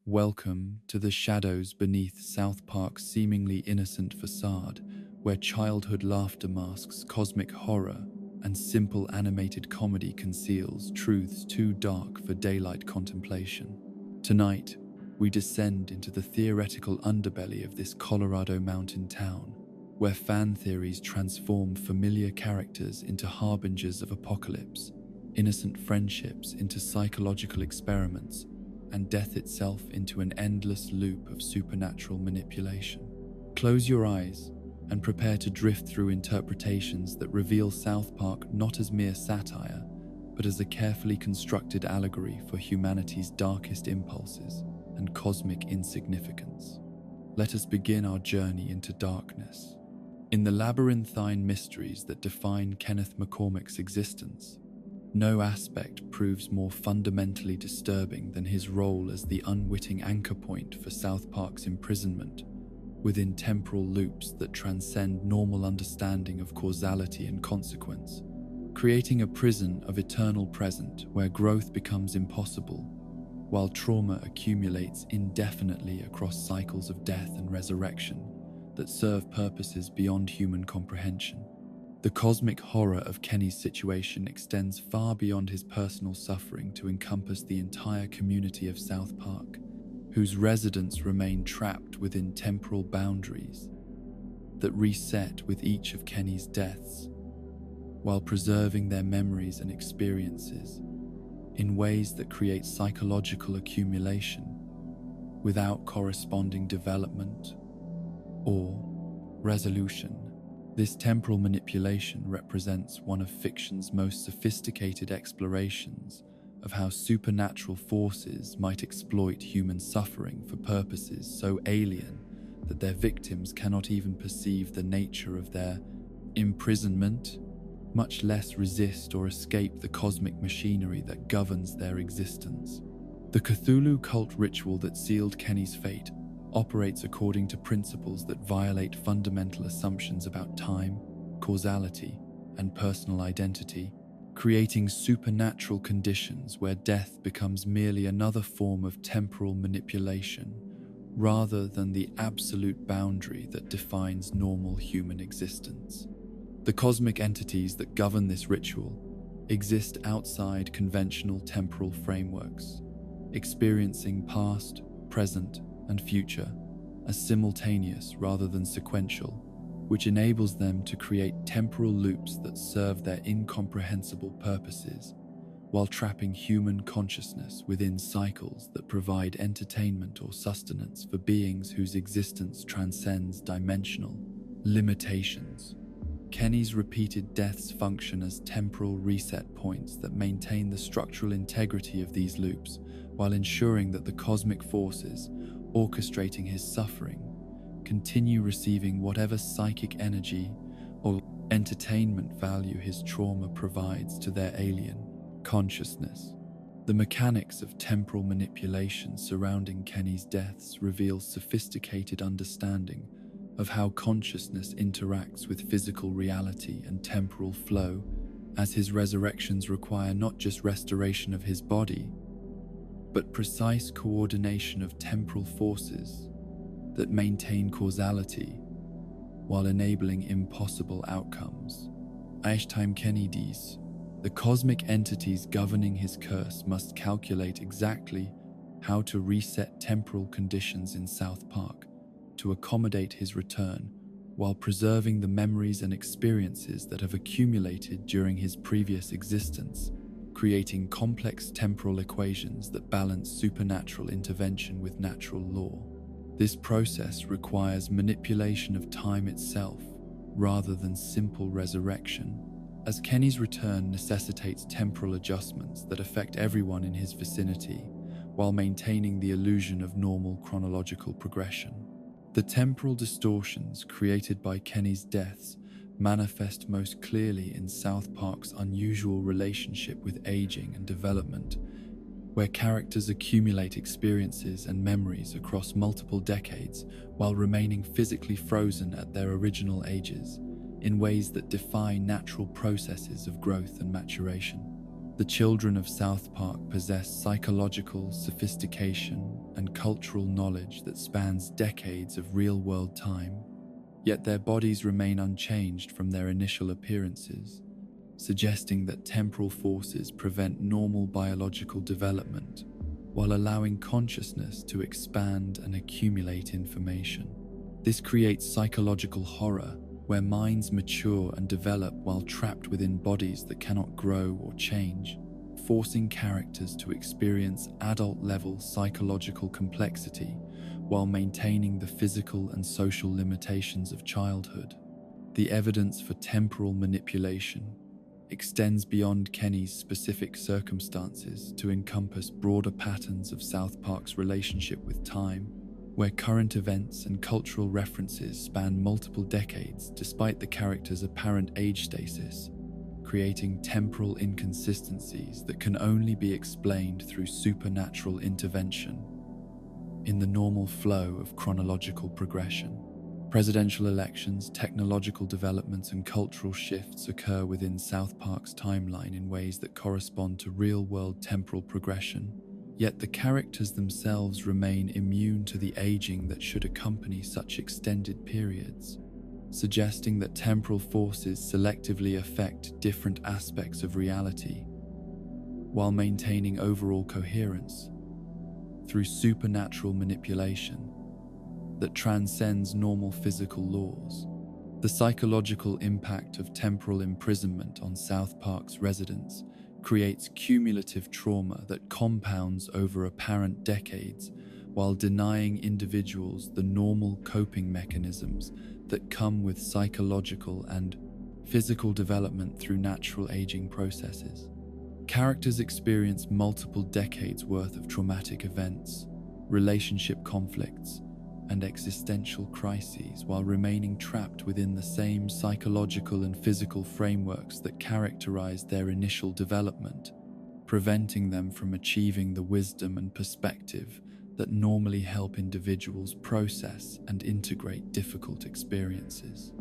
Welcome to the shadows beneath South Park's seemingly innocent facade, where childhood laughter masks cosmic horror and simple animated comedy conceals truths too dark for daylight contemplation. Tonight, we descend into the theoretical underbelly of this Colorado mountain town, where fan theories transform familiar characters into harbingers of apocalypse, innocent friendships into psychological experiments, and death itself into an endless loop of supernatural manipulation. Close your eyes and prepare to drift through interpretations that reveal South Park not as mere satire, but as a carefully constructed allegory for humanity's darkest impulses and cosmic insignificance. Let us begin our journey into darkness. In the labyrinthine mysteries that define Kenneth McCormick's existence, no aspect proves more fundamentally disturbing than his role as the unwitting anchor point for South Park's imprisonment within temporal loops that transcend normal understanding of causality and consequence, creating a prison of eternal present where growth becomes impossible, while trauma accumulates indefinitely across cycles of death and resurrection that serve purposes beyond human comprehension. The cosmic horror of Kenny's situation extends far beyond his personal suffering to encompass the entire community of South Park, whose residents remain trapped within temporal boundaries that reset with each of Kenny's deaths, while preserving their memories and experiences in ways that create psychological accumulation without corresponding development or resolution. This temporal manipulation represents one of fiction's most sophisticated explorations of how supernatural forces might exploit human suffering for purposes so alien that their victims cannot even perceive the nature of their imprisonment, much less resist or escape the cosmic machinery that governs their existence. The Cthulhu cult ritual that sealed Kenny's fate operates according to principles that violate fundamental assumptions about time, causality, and personal identity, creating supernatural conditions where death becomes merely another form of temporal manipulation, rather than the absolute boundary that defines normal human existence. The cosmic entities that govern this ritual exist outside conventional temporal frameworks, experiencing past, present, and future as simultaneous rather than sequential, which enables them to create temporal loops that serve their incomprehensible purposes, while trapping human consciousness within cycles that provide entertainment or sustenance for beings whose existence transcends dimensional limitations. Kenny's repeated deaths function as temporal reset points that maintain the structural integrity of these loops, while ensuring that the cosmic forces orchestrating his suffering continue receiving whatever psychic energy or entertainment value his trauma provides to their alien consciousness. The mechanics of temporal manipulation surrounding Kenny's deaths reveal sophisticated understanding of how consciousness interacts with physical reality and temporal flow, as his resurrections require not just restoration of his body, but precise coordination of temporal forces that maintain causality while enabling impossible outcomes. Time Kennedy's, the cosmic entities governing his curse must calculate exactly how to reset temporal conditions in South Park to accommodate his return, while preserving the memories and experiences that have accumulated during his previous existence, creating complex temporal equations that balance supernatural intervention with natural law. This process requires manipulation of time itself rather than simple resurrection, as Kenny's return necessitates temporal adjustments that affect everyone in his vicinity, while maintaining the illusion of normal chronological progression. The temporal distortions created by Kenny's deaths manifest most clearly in South Park's unusual relationship with aging and development, where characters accumulate experiences and memories across multiple decades while remaining physically frozen at their original ages, in ways that defy natural processes of growth and maturation. The children of South Park possess psychological sophistication and cultural knowledge that spans decades of real-world time, yet their bodies remain unchanged from their initial appearances, suggesting that temporal forces prevent normal biological development while allowing consciousness to expand and accumulate information. This creates psychological horror, where minds mature and develop while trapped within bodies that cannot grow or change, forcing characters to experience adult-level psychological complexity while maintaining the physical and social limitations of childhood. The evidence for temporal manipulation extends beyond Kenny's specific circumstances to encompass broader patterns of South Park's relationship with time, where current events and cultural references span multiple decades despite the character's apparent age stasis, creating temporal inconsistencies that can only be explained through supernatural intervention. In the normal flow of chronological progression, presidential elections, technological developments, and cultural shifts occur within South Park's timeline in ways that correspond to real-world temporal progression, yet the characters themselves remain immune to the aging that should accompany such extended periods, suggesting that temporal forces selectively affect different aspects of reality, while maintaining overall coherence through supernatural manipulation that transcends normal physical laws. The psychological impact of temporal imprisonment on South Park's residents creates cumulative trauma that compounds over apparent decades while denying individuals the normal coping mechanisms that come with psychological and physical development through natural aging processes. Characters experience multiple decades worth of traumatic events, relationship conflicts, and existential crises while remaining trapped within the same psychological and physical frameworks that characterized their initial development, preventing them from achieving the wisdom and perspective that normally help individuals process and integrate difficult experiences.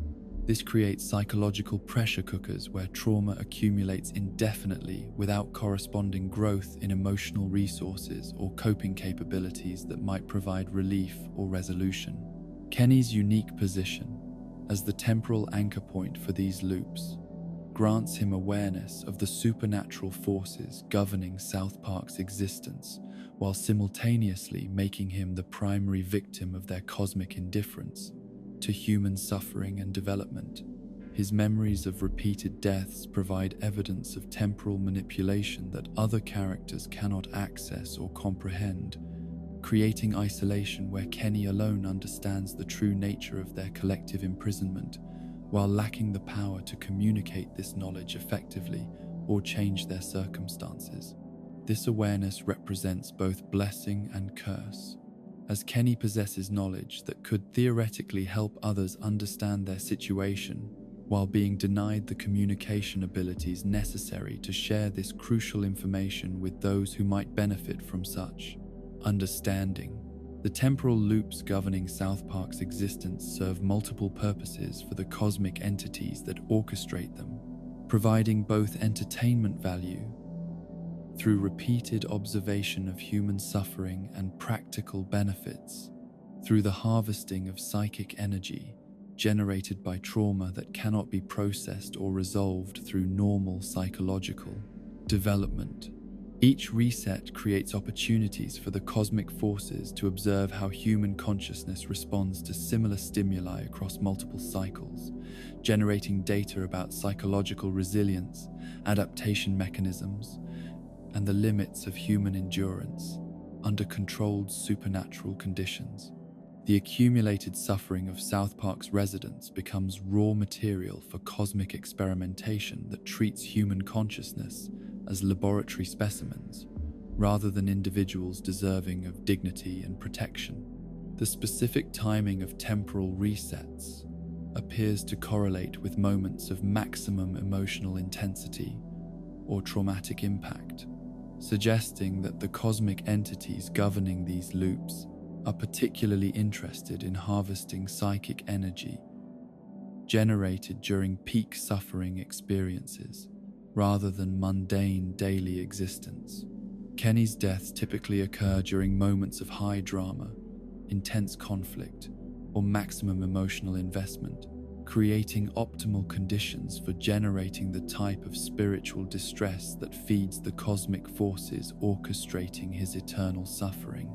This creates psychological pressure cookers where trauma accumulates indefinitely without corresponding growth in emotional resources or coping capabilities that might provide relief or resolution. Kenny's unique position as the temporal anchor point for these loops grants him awareness of the supernatural forces governing South Park's existence, while simultaneously making him the primary victim of their cosmic indifference to human suffering and development. His memories of repeated deaths provide evidence of temporal manipulation that other characters cannot access or comprehend, creating isolation where Kenny alone understands the true nature of their collective imprisonment, while lacking the power to communicate this knowledge effectively or change their circumstances. This awareness represents both blessing and curse, as Kenny possesses knowledge that could theoretically help others understand their situation, while being denied the communication abilities necessary to share this crucial information with those who might benefit from such understanding. The temporal loops governing South Park's existence serve multiple purposes for the cosmic entities that orchestrate them, providing both entertainment value through repeated observation of human suffering and practical benefits through the harvesting of psychic energy generated by trauma that cannot be processed or resolved through normal psychological development. Each reset creates opportunities for the cosmic forces to observe how human consciousness responds to similar stimuli across multiple cycles, generating data about psychological resilience, adaptation mechanisms, and the limits of human endurance under controlled supernatural conditions. The accumulated suffering of South Park's residents becomes raw material for cosmic experimentation that treats human consciousness as laboratory specimens, rather than individuals deserving of dignity and protection. The specific timing of temporal resets appears to correlate with moments of maximum emotional intensity or traumatic impact, suggesting that the cosmic entities governing these loops are particularly interested in harvesting psychic energy generated during peak suffering experiences. rather than mundane daily existence. Kenny's deaths typically occur during moments of high drama, intense conflict, or maximum emotional investment, creating optimal conditions for generating the type of spiritual distress that feeds the cosmic forces orchestrating his eternal suffering.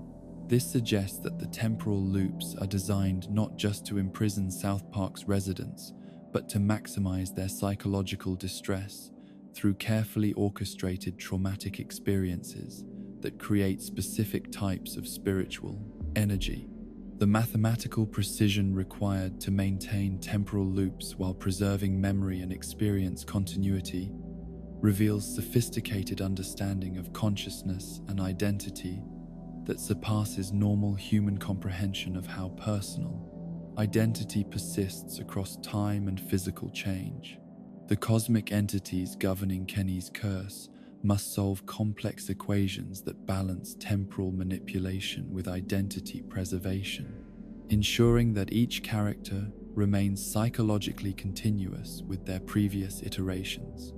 This suggests that the temporal loops are designed not just to imprison South Park's residents, but to maximize their psychological distress through carefully orchestrated traumatic experiences that create specific types of spiritual energy. The mathematical precision required to maintain temporal loops while preserving memory and experience continuity reveals sophisticated understanding of consciousness and identity that surpasses normal human comprehension of how personal identity persists across time and physical change. The cosmic entities governing Kenny's curse must solve complex equations that balance temporal manipulation with identity preservation, ensuring that each character remains psychologically continuous with their previous iterations,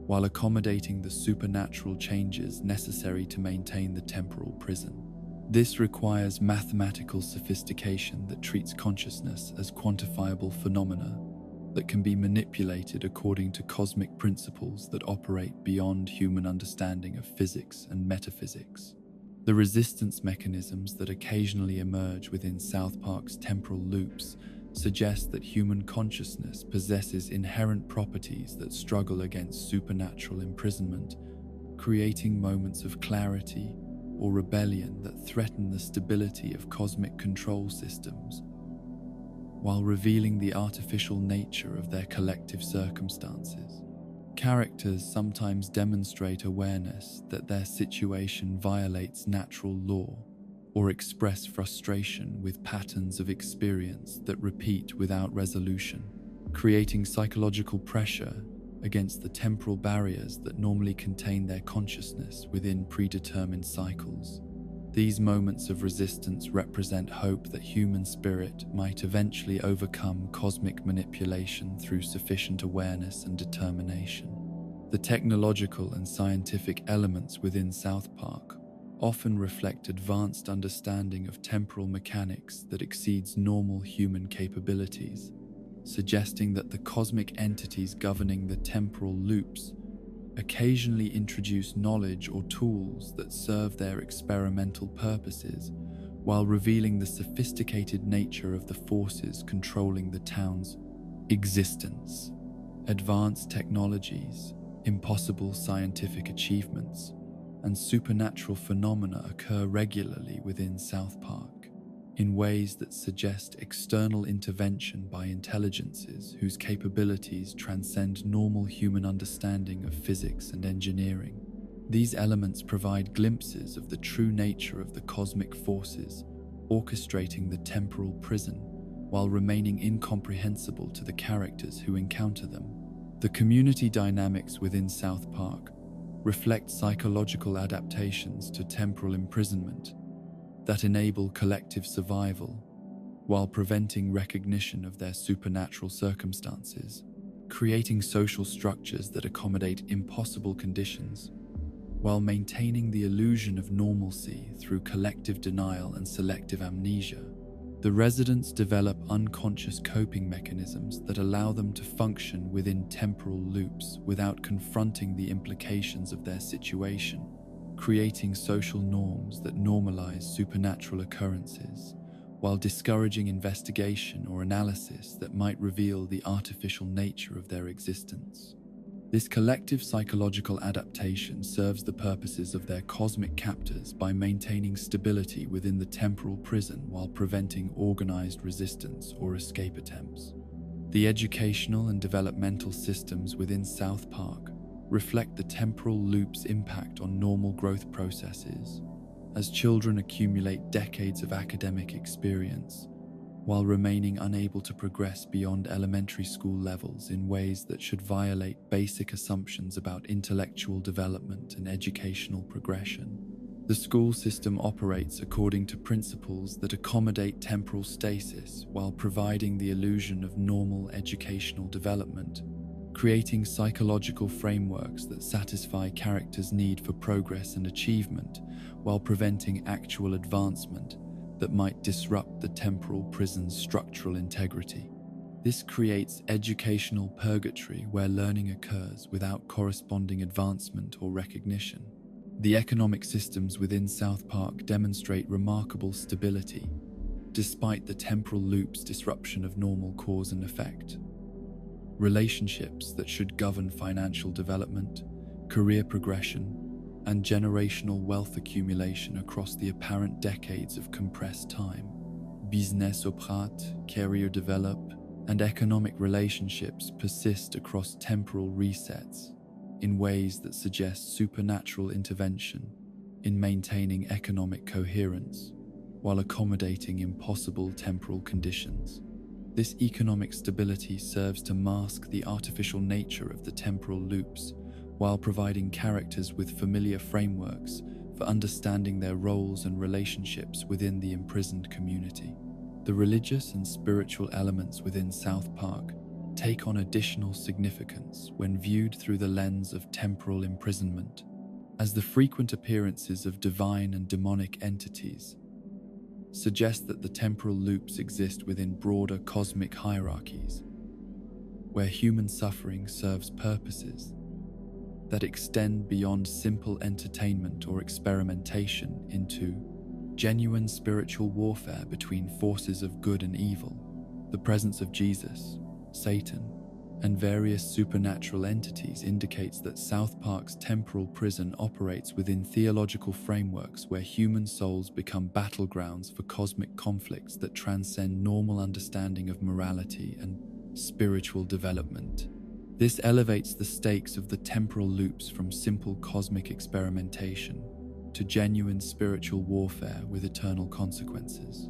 while accommodating the supernatural changes necessary to maintain the temporal prison. This requires mathematical sophistication that treats consciousness as quantifiable phenomena that can be manipulated according to cosmic principles that operate beyond human understanding of physics and metaphysics. The resistance mechanisms that occasionally emerge within South Park's temporal loops suggest that human consciousness possesses inherent properties that struggle against supernatural imprisonment, creating moments of clarity or rebellion that threaten the stability of cosmic control systems, while revealing the artificial nature of their collective circumstances. Characters sometimes demonstrate awareness that their situation violates natural law or express frustration with patterns of experience that repeat without resolution, creating psychological pressure against the temporal barriers that normally contain their consciousness within predetermined cycles. These moments of resistance represent hope that human spirit might eventually overcome cosmic manipulation through sufficient awareness and determination. The technological and scientific elements within South Park often reflect advanced understanding of temporal mechanics that exceeds normal human capabilities, suggesting that the cosmic entities governing the temporal loops occasionally introduce knowledge or tools that serve their experimental purposes, while revealing the sophisticated nature of the forces controlling the town's existence. Advanced technologies, impossible scientific achievements, and supernatural phenomena occur regularly within South Park, in ways that suggest external intervention by intelligences whose capabilities transcend normal human understanding of physics and engineering. These elements provide glimpses of the true nature of the cosmic forces orchestrating the temporal prison, while remaining incomprehensible to the characters who encounter them. The community dynamics within South Park reflect psychological adaptations to temporal imprisonment that enable collective survival while preventing recognition of their supernatural circumstances, creating social structures that accommodate impossible conditions while maintaining the illusion of normalcy through collective denial and selective amnesia. The residents develop unconscious coping mechanisms that allow them to function within temporal loops without confronting the implications of their situation, creating social norms that normalize supernatural occurrences, while discouraging investigation or analysis that might reveal the artificial nature of their existence. This collective psychological adaptation serves the purposes of their cosmic captors by maintaining stability within the temporal prison while preventing organized resistance or escape attempts. The educational and developmental systems within South Park reflect the temporal loop's impact on normal growth processes, as children accumulate decades of academic experience while remaining unable to progress beyond elementary school levels in ways that should violate basic assumptions about intellectual development and educational progression. The school system operates according to principles that accommodate temporal stasis while providing the illusion of normal educational development, creating psychological frameworks that satisfy characters' need for progress and achievement while preventing actual advancement that might disrupt the temporal prison's structural integrity. This creates educational purgatory where learning occurs without corresponding advancement or recognition. The economic systems within South Park demonstrate remarkable stability, despite the temporal loop's disruption of normal cause and effect. Relationships that should govern financial development, career progression, and generational wealth accumulation across the apparent decades of compressed time. Business oprat, career develop, and economic relationships persist across temporal resets in ways that suggest supernatural intervention in maintaining economic coherence while accommodating impossible temporal conditions. This economic stability serves to mask the artificial nature of the temporal loops while providing characters with familiar frameworks for understanding their roles and relationships within the imprisoned community. The religious and spiritual elements within South Park take on additional significance when viewed through the lens of temporal imprisonment, as the frequent appearances of divine and demonic entities suggest that the temporal loops exist within broader cosmic hierarchies, where human suffering serves purposes that extend beyond simple entertainment or experimentation into genuine spiritual warfare between forces of good and evil. The presence of Jesus, Satan, and various supernatural entities indicates that South Park's temporal prison operates within theological frameworks where human souls become battlegrounds for cosmic conflicts that transcend normal understanding of morality and spiritual development. This elevates the stakes of the temporal loops from simple cosmic experimentation to genuine spiritual warfare with eternal consequences.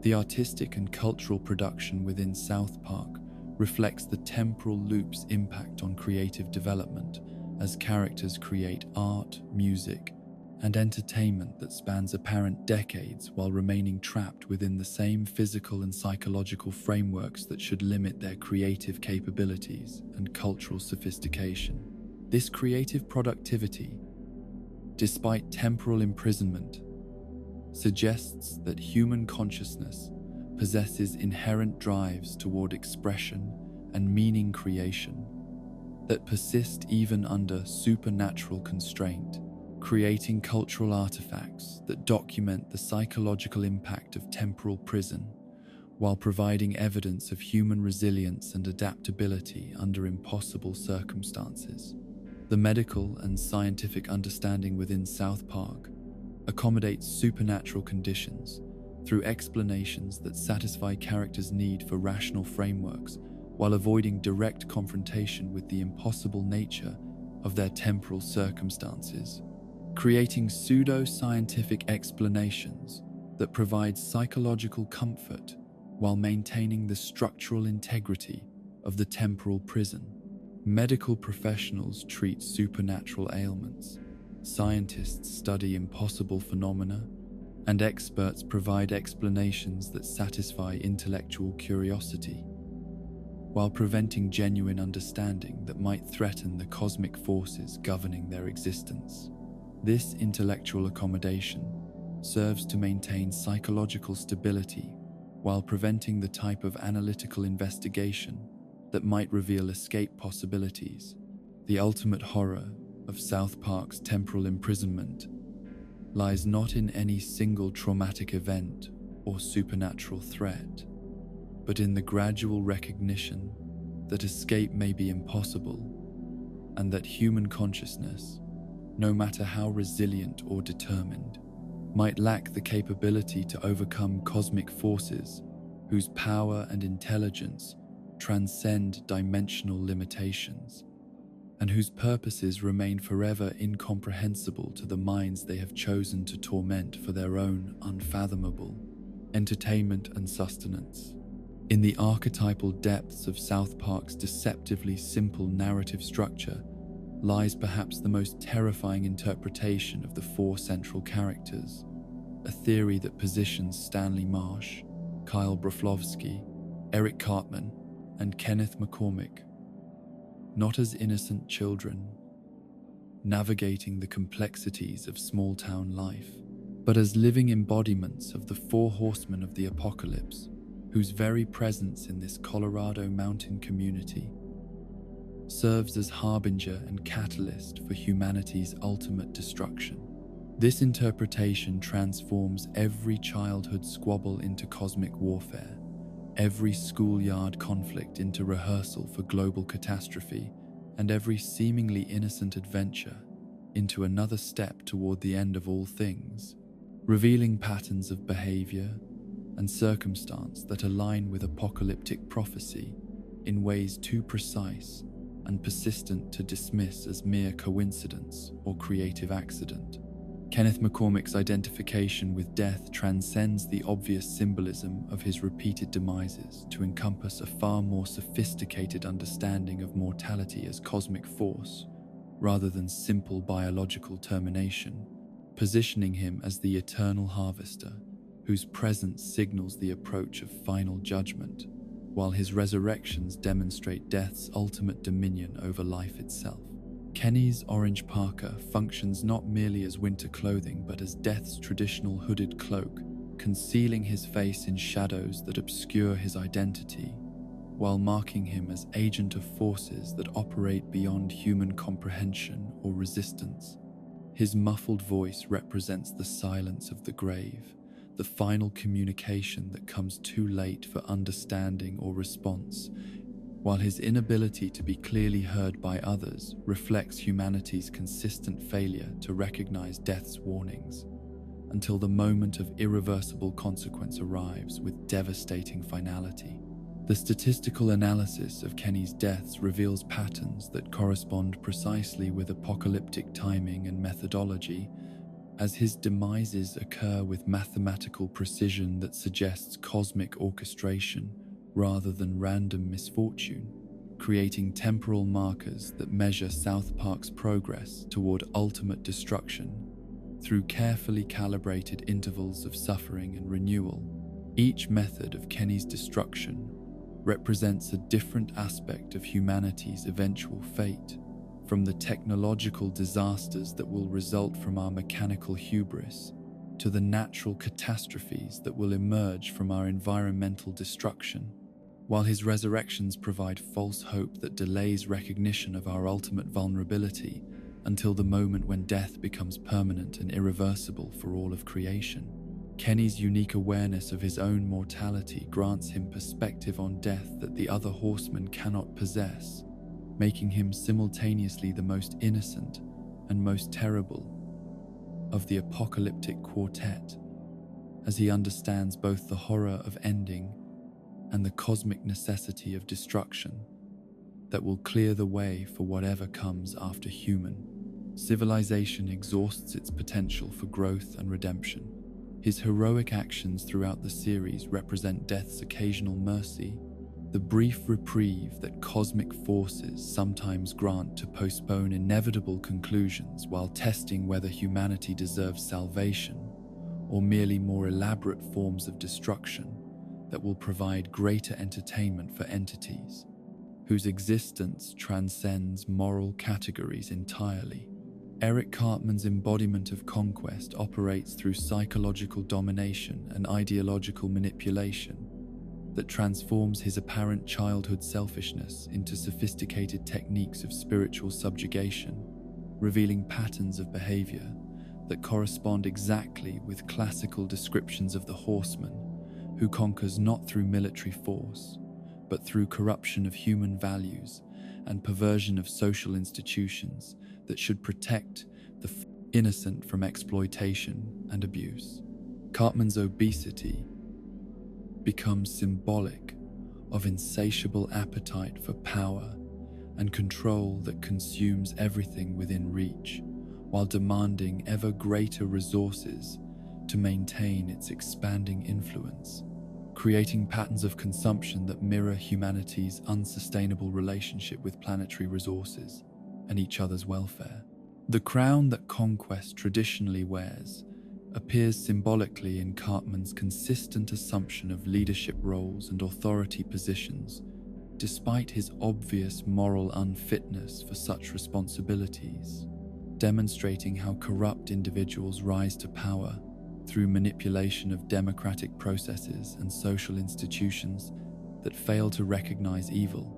The artistic and cultural production within South Park reflects the temporal loop's impact on creative development as characters create art, music, and entertainment that spans apparent decades while remaining trapped within the same physical and psychological frameworks that should limit their creative capabilities and cultural sophistication. This creative productivity, despite temporal imprisonment, suggests that human consciousness possesses inherent drives toward expression and meaning creation that persist even under supernatural constraint, creating cultural artifacts that document the psychological impact of temporal prison while providing evidence of human resilience and adaptability under impossible circumstances. The medical and scientific understanding within South Park accommodates supernatural conditions through explanations that satisfy characters' need for rational frameworks while avoiding direct confrontation with the impossible nature of their temporal circumstances, creating pseudo-scientific explanations that provide psychological comfort while maintaining the structural integrity of the temporal prison. Medical professionals treat supernatural ailments, scientists study impossible phenomena, and experts provide explanations that satisfy intellectual curiosity, while preventing genuine understanding that might threaten the cosmic forces governing their existence. This intellectual accommodation serves to maintain psychological stability while preventing the type of analytical investigation that might reveal escape possibilities. The ultimate horror of South Park's temporal imprisonment lies not in any single traumatic event or supernatural threat, but in the gradual recognition that escape may be impossible and that human consciousness, no matter how resilient or determined, might lack the capability to overcome cosmic forces whose power and intelligence transcend dimensional limitations, and whose purposes remain forever incomprehensible to the minds they have chosen to torment for their own unfathomable entertainment and sustenance. In the archetypal depths of South Park's deceptively simple narrative structure lies perhaps the most terrifying interpretation of the four central characters, a theory that positions Stanley Marsh, Kyle Broflovsky, Eric Cartman, and Kenneth McCormick not as innocent children navigating the complexities of small-town life, but as living embodiments of the four horsemen of the apocalypse, whose very presence in this Colorado mountain community serves as harbinger and catalyst for humanity's ultimate destruction. This interpretation transforms every childhood squabble into cosmic warfare, every schoolyard conflict into rehearsal for global catastrophe, and every seemingly innocent adventure into another step toward the end of all things, revealing patterns of behavior and circumstance that align with apocalyptic prophecy in ways too precise and persistent to dismiss as mere coincidence or creative accident. Kenneth McCormick's identification with death transcends the obvious symbolism of his repeated demises to encompass a far more sophisticated understanding of mortality as cosmic force, rather than simple biological termination, positioning him as the eternal harvester, whose presence signals the approach of final judgment, while his resurrections demonstrate death's ultimate dominion over life itself. Kenny's orange parka functions not merely as winter clothing but as death's traditional hooded cloak, concealing his face in shadows that obscure his identity, while marking him as agent of forces that operate beyond human comprehension or resistance. His muffled voice represents the silence of the grave, the final communication that comes too late for understanding or response, while his inability to be clearly heard by others reflects humanity's consistent failure to recognize death's warnings, until the moment of irreversible consequence arrives with devastating finality. The statistical analysis of Kenny's deaths reveals patterns that correspond precisely with apocalyptic timing and methodology, as his demises occur with mathematical precision that suggests cosmic orchestration rather than random misfortune, creating temporal markers that measure South Park's progress toward ultimate destruction through carefully calibrated intervals of suffering and renewal. Each method of Kenny's destruction represents a different aspect of humanity's eventual fate, from the technological disasters that will result from our mechanical hubris to the natural catastrophes that will emerge from our environmental destruction. While his resurrections provide false hope that delays recognition of our ultimate vulnerability until the moment when death becomes permanent and irreversible for all of creation, Kenny's unique awareness of his own mortality grants him perspective on death that the other horsemen cannot possess, making him simultaneously the most innocent and most terrible of the apocalyptic quartet, as he understands both the horror of ending and the cosmic necessity of destruction that will clear the way for whatever comes after human civilization exhausts its potential for growth and redemption. His heroic actions throughout the series represent death's occasional mercy, the brief reprieve that cosmic forces sometimes grant to postpone inevitable conclusions while testing whether humanity deserves salvation or merely more elaborate forms of destruction that will provide greater entertainment for entities whose existence transcends moral categories entirely. Eric Cartman's embodiment of conquest operates through psychological domination and ideological manipulation that transforms his apparent childhood selfishness into sophisticated techniques of spiritual subjugation, revealing patterns of behavior that correspond exactly with classical descriptions of the horseman, who conquers not through military force, but through corruption of human values and perversion of social institutions that should protect the innocent from exploitation and abuse. Cartman's obesity becomes symbolic of insatiable appetite for power and control that consumes everything within reach, while demanding ever greater resources to maintain its expanding influence, creating patterns of consumption that mirror humanity's unsustainable relationship with planetary resources and each other's welfare. The crown that conquest traditionally wears appears symbolically in Cartman's consistent assumption of leadership roles and authority positions despite his obvious moral unfitness for such responsibilities, demonstrating how corrupt individuals rise to power through manipulation of democratic processes and social institutions that fail to recognize evil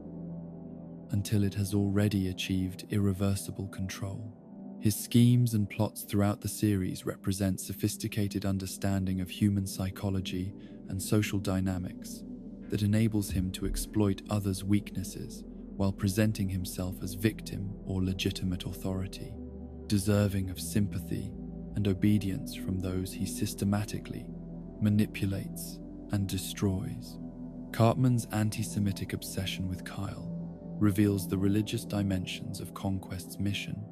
until it has already achieved irreversible control. His schemes and plots throughout the series represent sophisticated understanding of human psychology and social dynamics that enables him to exploit others' weaknesses while presenting himself as victim or legitimate authority, deserving of sympathy and obedience from those he systematically manipulates and destroys. Cartman's anti-Semitic obsession with Kyle reveals the religious dimensions of Conquest's mission,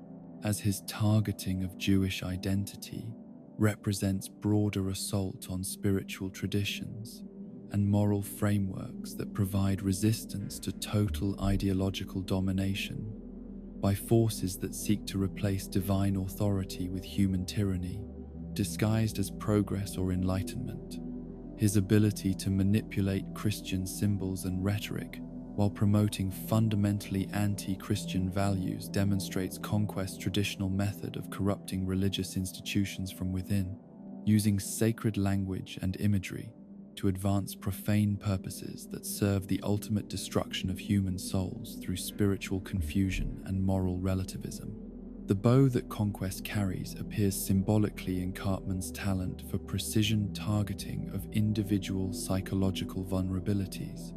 as his targeting of Jewish identity represents broader assault on spiritual traditions and moral frameworks that provide resistance to total ideological domination by forces that seek to replace divine authority with human tyranny, disguised as progress or enlightenment. His ability to manipulate Christian symbols and rhetoric while promoting fundamentally anti-Christian values demonstrates Conquest's traditional method of corrupting religious institutions from within, using sacred language and imagery to advance profane purposes that serve the ultimate destruction of human souls through spiritual confusion and moral relativism. The bow that Conquest carries appears symbolically in Cartman's talent for precision targeting of individual psychological vulnerabilities,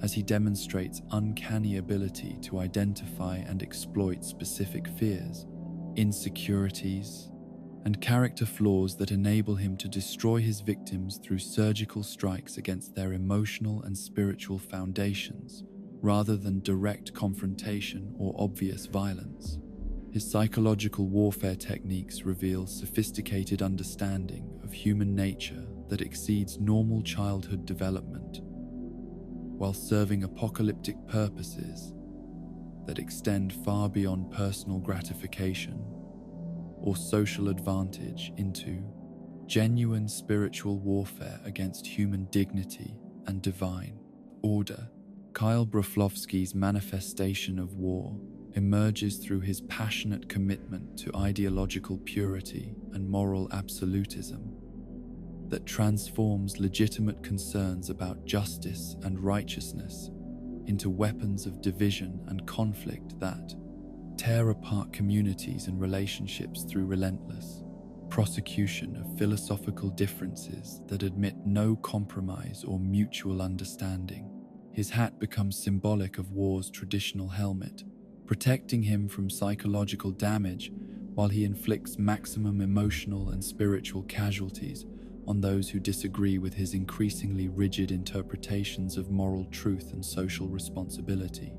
as he demonstrates uncanny ability to identify and exploit specific fears, insecurities, and character flaws that enable him to destroy his victims through surgical strikes against their emotional and spiritual foundations, rather than direct confrontation or obvious violence. His psychological warfare techniques reveal sophisticated understanding of human nature that exceeds normal childhood development, while serving apocalyptic purposes that extend far beyond personal gratification or social advantage into genuine spiritual warfare against human dignity and divine order. Kyle Broflovsky's manifestation of war emerges through his passionate commitment to ideological purity and moral absolutism that transforms legitimate concerns about justice and righteousness into weapons of division and conflict that tear apart communities and relationships through relentless prosecution of philosophical differences that admit no compromise or mutual understanding. His hat becomes symbolic of war's traditional helmet, protecting him from psychological damage while he inflicts maximum emotional and spiritual casualties on those who disagree with his increasingly rigid interpretations of moral truth and social responsibility.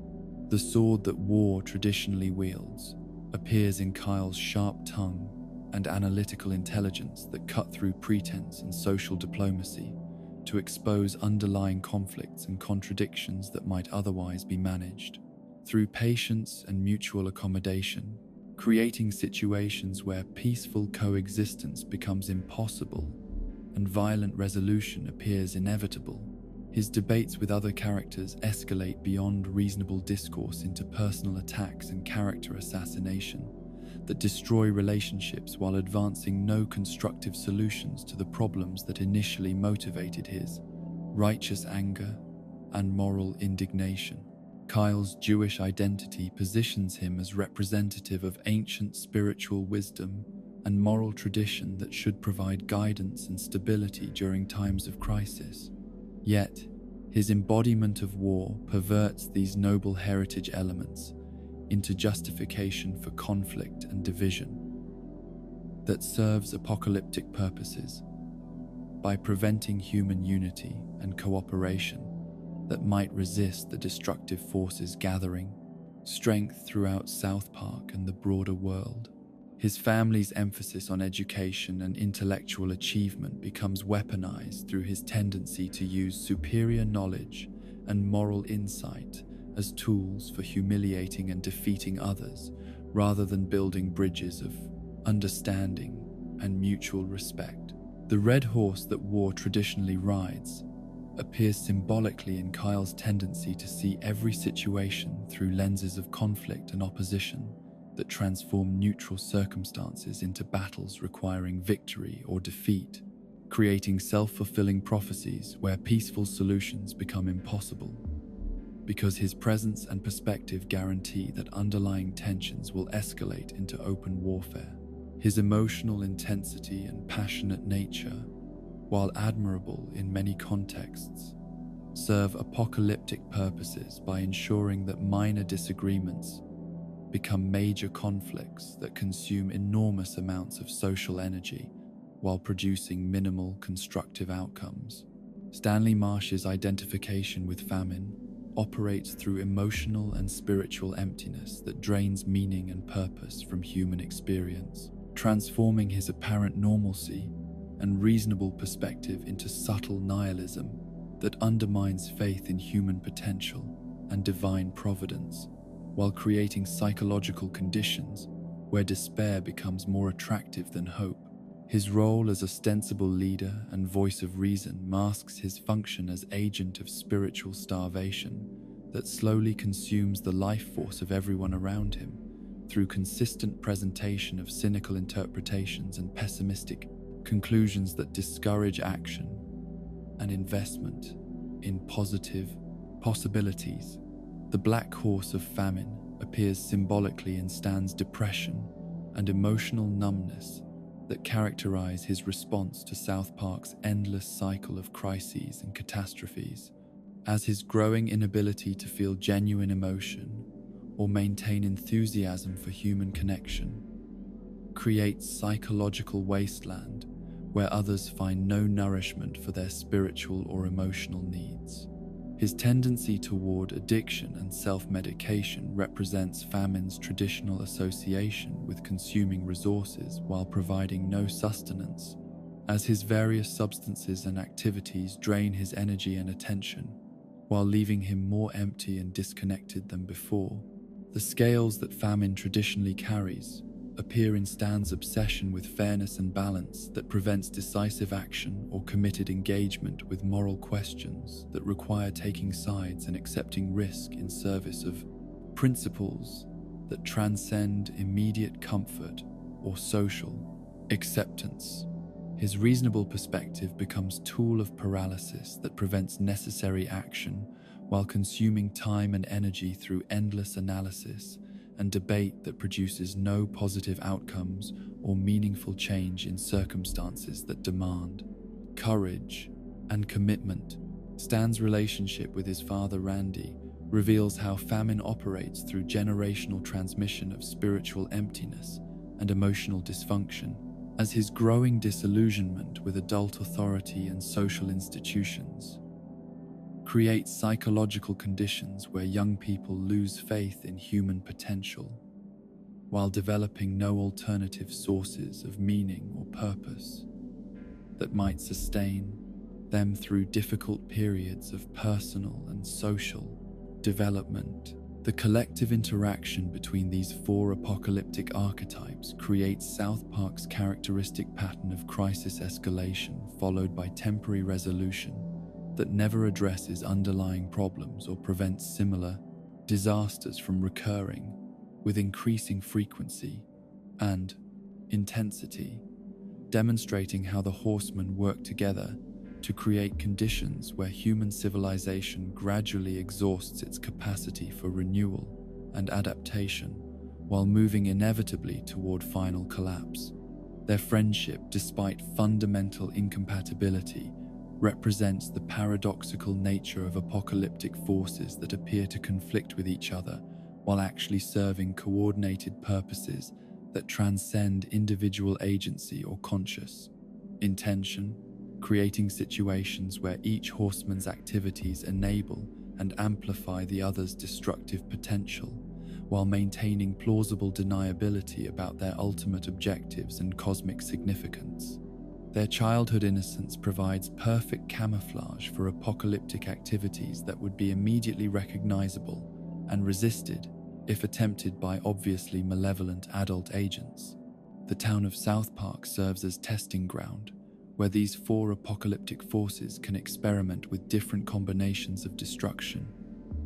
The sword that war traditionally wields appears in Kyle's sharp tongue and analytical intelligence that cut through pretense and social diplomacy to expose underlying conflicts and contradictions that might otherwise be managed. Through patience and mutual accommodation, creating situations where peaceful coexistence becomes impossible and violent resolution appears inevitable, his debates with other characters escalate beyond reasonable discourse into personal attacks and character assassination that destroy relationships while advancing no constructive solutions to the problems that initially motivated his righteous anger and moral indignation. Kyle's Jewish identity positions him as representative of ancient spiritual wisdom and moral tradition that should provide guidance and stability during times of crisis. Yet, his embodiment of war perverts these noble heritage elements into justification for conflict and division that serves apocalyptic purposes by preventing human unity and cooperation that might resist the destructive forces gathering strength throughout South Park and the broader world. His family's emphasis on education and intellectual achievement becomes weaponized through his tendency to use superior knowledge and moral insight as tools for humiliating and defeating others, rather than building bridges of understanding and mutual respect. The red horse that war traditionally rides appears symbolically in Kyle's tendency to see every situation through lenses of conflict and opposition that transform neutral circumstances into battles requiring victory or defeat, creating self-fulfilling prophecies where peaceful solutions become impossible. Because his presence and perspective guarantee that underlying tensions will escalate into open warfare. His emotional intensity and passionate nature, while admirable in many contexts, serve apocalyptic purposes by ensuring that minor disagreements become major conflicts that consume enormous amounts of social energy while producing minimal constructive outcomes. Stanley Marsh's identification with famine operates through emotional and spiritual emptiness that drains meaning and purpose from human experience, transforming his apparent normalcy and reasonable perspective into subtle nihilism that undermines faith in human potential and divine providence, while creating psychological conditions where despair becomes more attractive than hope. His role as ostensible leader and voice of reason masks his function as agent of spiritual starvation that slowly consumes the life force of everyone around him through consistent presentation of cynical interpretations and pessimistic conclusions that discourage action and investment in positive possibilities. The black horse of famine appears symbolically in Stan's depression and emotional numbness that characterize his response to South Park's endless cycle of crises and catastrophes, as his growing inability to feel genuine emotion or maintain enthusiasm for human connection creates psychological wasteland where others find no nourishment for their spiritual or emotional needs. His tendency toward addiction and self-medication represents famine's traditional association with consuming resources while providing no sustenance, as his various substances and activities drain his energy and attention, while leaving him more empty and disconnected than before. The scales that famine traditionally carries appear in Stan's obsession with fairness and balance that prevents decisive action or committed engagement with moral questions that require taking sides and accepting risk in service of principles that transcend immediate comfort or social acceptance. His reasonable perspective becomes a tool of paralysis that prevents necessary action while consuming time and energy through endless analysis and debate that produces no positive outcomes or meaningful change in circumstances that demand courage and commitment. Stan's relationship with his father Randy reveals how famine operates through generational transmission of spiritual emptiness and emotional dysfunction, as his growing disillusionment with adult authority and social institutions creates psychological conditions where young people lose faith in human potential, while developing no alternative sources of meaning or purpose that might sustain them through difficult periods of personal and social development. The collective interaction between these four apocalyptic archetypes creates South Park's characteristic pattern of crisis escalation followed by temporary resolution that never addresses underlying problems or prevents similar disasters from recurring with increasing frequency and intensity, demonstrating how the horsemen work together to create conditions where human civilization gradually exhausts its capacity for renewal and adaptation while moving inevitably toward final collapse. Their friendship, despite fundamental incompatibility, represents the paradoxical nature of apocalyptic forces that appear to conflict with each other while actually serving coordinated purposes that transcend individual agency or conscious intention, creating situations where each horseman's activities enable and amplify the other's destructive potential, while maintaining plausible deniability about their ultimate objectives and cosmic significance. Their childhood innocence provides perfect camouflage for apocalyptic activities that would be immediately recognizable and resisted if attempted by obviously malevolent adult agents. The town of South Park serves as testing ground, where these four apocalyptic forces can experiment with different combinations of destruction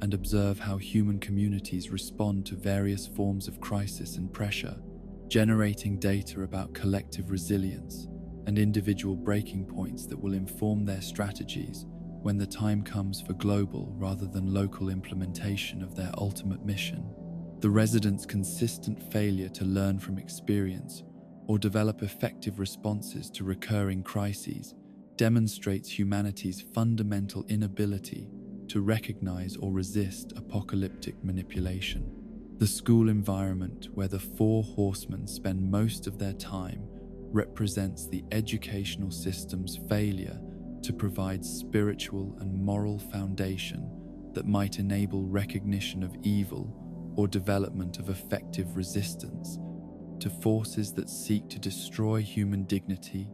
and observe how human communities respond to various forms of crisis and pressure, generating data about collective resilience and individual breaking points that will inform their strategies when the time comes for global rather than local implementation of their ultimate mission. The residents' consistent failure to learn from experience or develop effective responses to recurring crises demonstrates humanity's fundamental inability to recognize or resist apocalyptic manipulation. The school environment, where the four horsemen spend most of their time, represents the educational system's failure to provide spiritual and moral foundation that might enable recognition of evil or development of effective resistance to forces that seek to destroy human dignity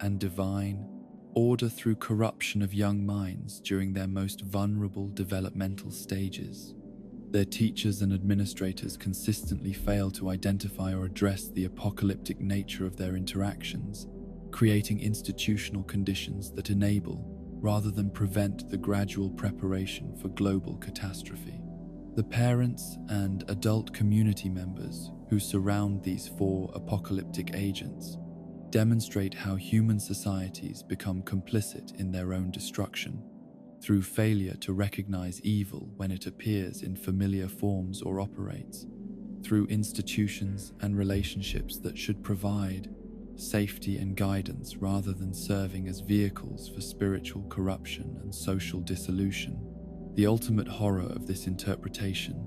and divine order through corruption of young minds during their most vulnerable developmental stages. Their teachers and administrators consistently fail to identify or address the apocalyptic nature of their interactions, creating institutional conditions that enable, rather than prevent, the gradual preparation for global catastrophe. The parents and adult community members who surround these four apocalyptic agents demonstrate how human societies become complicit in their own destruction through failure to recognize evil when it appears in familiar forms or operates, through institutions and relationships that should provide safety and guidance rather than serving as vehicles for spiritual corruption and social dissolution. The ultimate horror of this interpretation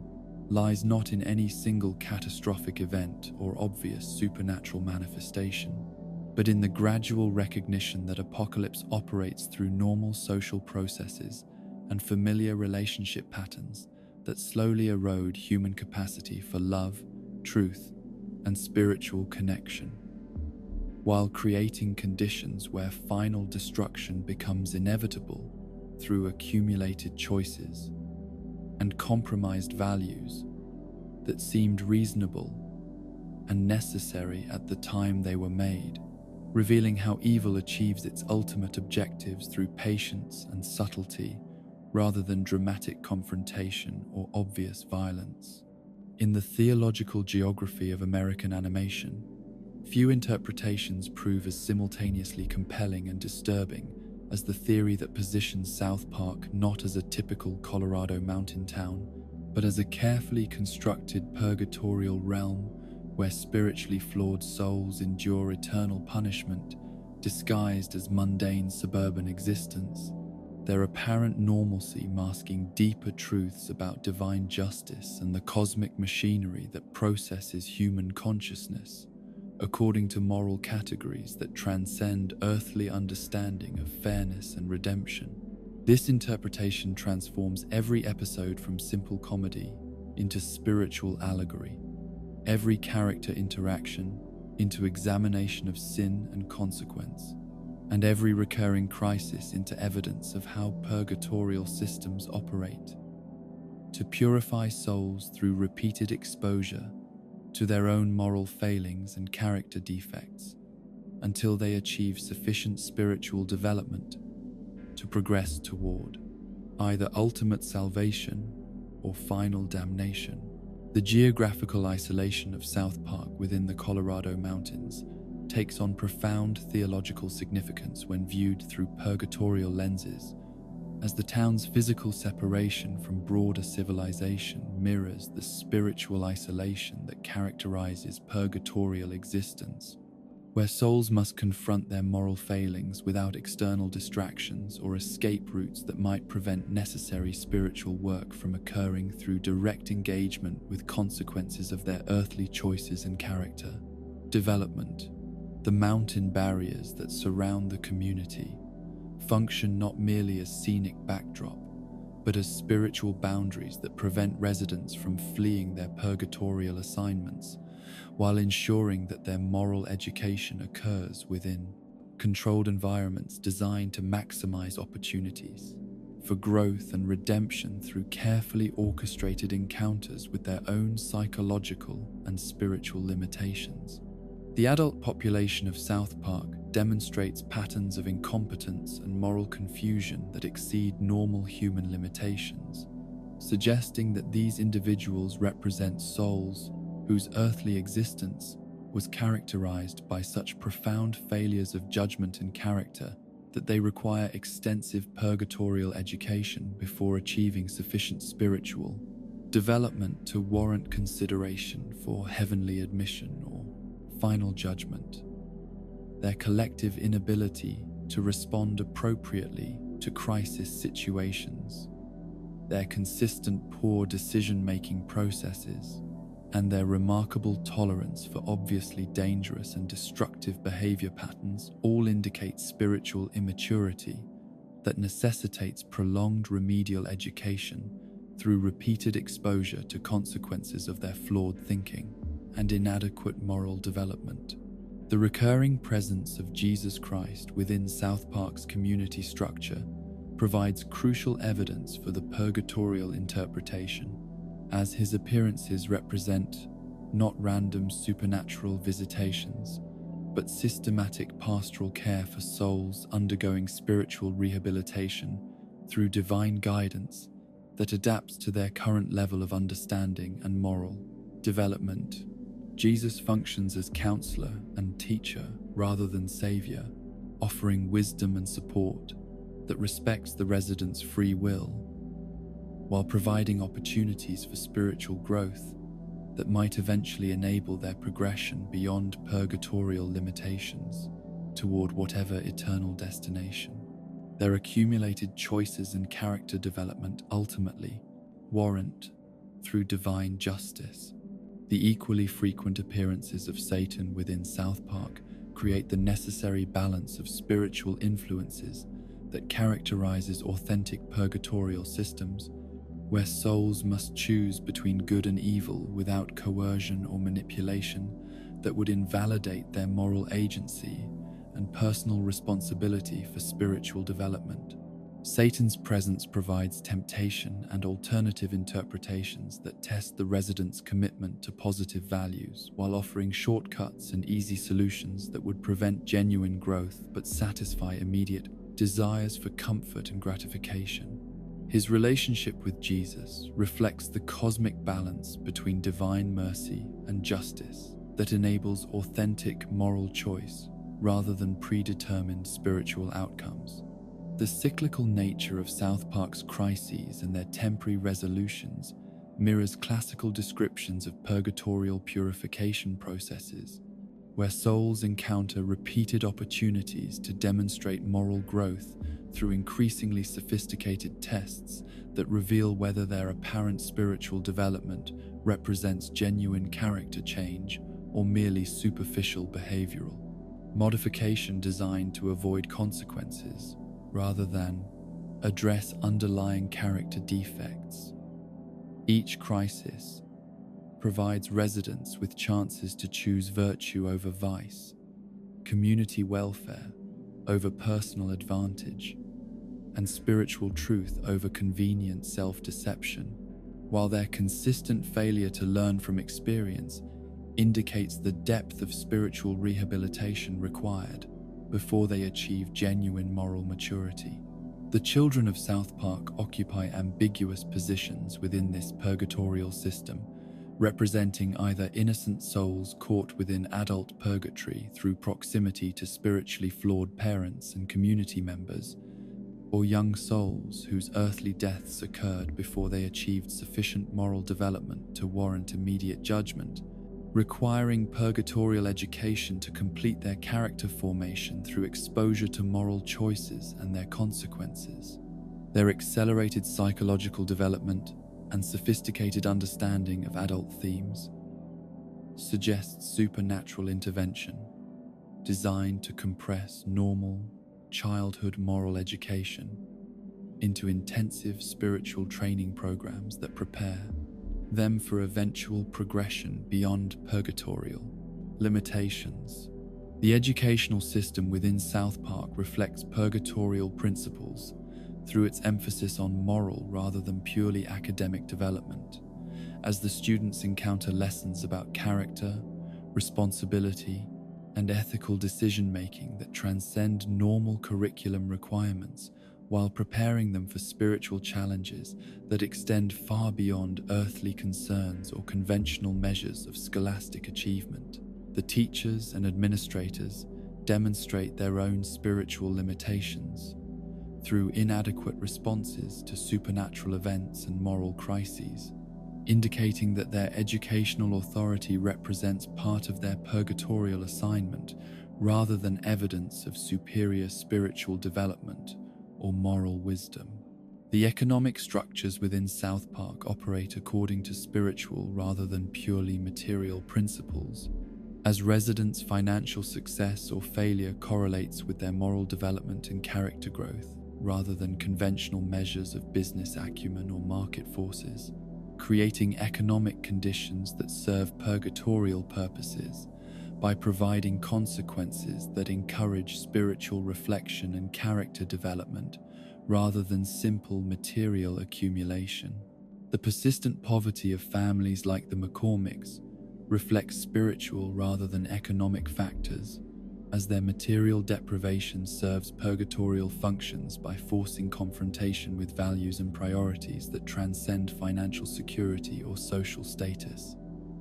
lies not in any single catastrophic event or obvious supernatural manifestation, but in the gradual recognition that apocalypse operates through normal social processes and familiar relationship patterns that slowly erode human capacity for love, truth, and spiritual connection, while creating conditions where final destruction becomes inevitable through accumulated choices and compromised values that seemed reasonable and necessary at the time they were made, revealing how evil achieves its ultimate objectives through patience and subtlety rather than dramatic confrontation or obvious violence. In the theological geography of American animation, few interpretations prove as simultaneously compelling and disturbing as the theory that positions South Park not as a typical Colorado mountain town, but as a carefully constructed purgatorial realm where spiritually flawed souls endure eternal punishment disguised as mundane suburban existence, their apparent normalcy masking deeper truths about divine justice and the cosmic machinery that processes human consciousness according to moral categories that transcend earthly understanding of fairness and redemption. This interpretation transforms every episode from simple comedy into spiritual allegory, every character interaction into examination of sin and consequence, and every recurring crisis into evidence of how purgatorial systems operate, to purify souls through repeated exposure to their own moral failings and character defects until they achieve sufficient spiritual development to progress toward either ultimate salvation or final damnation. The geographical isolation of South Park within the Colorado mountains takes on profound theological significance when viewed through purgatorial lenses, as the town's physical separation from broader civilization mirrors the spiritual isolation that characterizes purgatorial existence, where souls must confront their moral failings without external distractions or escape routes that might prevent necessary spiritual work from occurring through direct engagement with consequences of their earthly choices and character development. The mountain barriers that surround the community function not merely as scenic backdrop, but as spiritual boundaries that prevent residents from fleeing their purgatorial assignments, while ensuring that their moral education occurs within controlled environments designed to maximize opportunities for growth and redemption through carefully orchestrated encounters with their own psychological and spiritual limitations. The adult population of South Park demonstrates patterns of incompetence and moral confusion that exceed normal human limitations, suggesting that these individuals represent souls whose earthly existence was characterized by such profound failures of judgment and character that they require extensive purgatorial education before achieving sufficient spiritual development to warrant consideration for heavenly admission or final judgment. Their collective inability to respond appropriately to crisis situations, their consistent poor decision-making processes, and their remarkable tolerance for obviously dangerous and destructive behavior patterns all indicate spiritual immaturity that necessitates prolonged remedial education through repeated exposure to consequences of their flawed thinking and inadequate moral development. The recurring presence of Jesus Christ within South Park's community structure provides crucial evidence for the purgatorial interpretation, as his appearances represent not random supernatural visitations, but systematic pastoral care for souls undergoing spiritual rehabilitation through divine guidance that adapts to their current level of understanding and moral development. Jesus functions as counselor and teacher rather than savior, offering wisdom and support that respects the residents' free will, while providing opportunities for spiritual growth that might eventually enable their progression beyond purgatorial limitations toward whatever eternal destination. Their accumulated choices and character development ultimately warrant, through divine justice, the equally frequent appearances of Satan within South Park create the necessary balance of spiritual influences that characterizes authentic purgatorial systems, where souls must choose between good and evil without coercion or manipulation that would invalidate their moral agency and personal responsibility for spiritual development. Satan's presence provides temptation and alternative interpretations that test the residents' commitment to positive values while offering shortcuts and easy solutions that would prevent genuine growth but satisfy immediate desires for comfort and gratification. His relationship with Jesus reflects the cosmic balance between divine mercy and justice that enables authentic moral choice rather than predetermined spiritual outcomes. The cyclical nature of South Park's crises and their temporary resolutions mirrors classical descriptions of purgatorial purification processes, where souls encounter repeated opportunities to demonstrate moral growth through increasingly sophisticated tests that reveal whether their apparent spiritual development represents genuine character change or merely superficial behavioral modification designed to avoid consequences rather than address underlying character defects. Each crisis provides residents with chances to choose virtue over vice, community welfare over personal advantage, and spiritual truth over convenient self-deception, while their consistent failure to learn from experience indicates the depth of spiritual rehabilitation required before they achieve genuine moral maturity. The children of South Park occupy ambiguous positions within this purgatorial system, representing either innocent souls caught within adult purgatory through proximity to spiritually flawed parents and community members, or young souls whose earthly deaths occurred before they achieved sufficient moral development to warrant immediate judgment, requiring purgatorial education to complete their character formation through exposure to moral choices and their consequences. Their accelerated psychological development and sophisticated understanding of adult themes suggests supernatural intervention designed to compress normal childhood moral education into intensive spiritual training programs that prepare them for eventual progression beyond purgatorial limitations. The educational system within South Park reflects purgatorial principles through its emphasis on moral rather than purely academic development, as the students encounter lessons about character, responsibility, and ethical decision-making that transcend normal curriculum requirements while preparing them for spiritual challenges that extend far beyond earthly concerns or conventional measures of scholastic achievement. The teachers and administrators demonstrate their own spiritual limitations through inadequate responses to supernatural events and moral crises, indicating that their educational authority represents part of their purgatorial assignment rather than evidence of superior spiritual development or moral wisdom. The economic structures within South Park operate according to spiritual rather than purely material principles, as residents' financial success or failure correlates with their moral development and character growth, rather than conventional measures of business acumen or market forces, creating economic conditions that serve purgatorial purposes by providing consequences that encourage spiritual reflection and character development rather than simple material accumulation. The persistent poverty of families like the McCormicks reflects spiritual rather than economic factors, as their material deprivation serves purgatorial functions by forcing confrontation with values and priorities that transcend financial security or social status.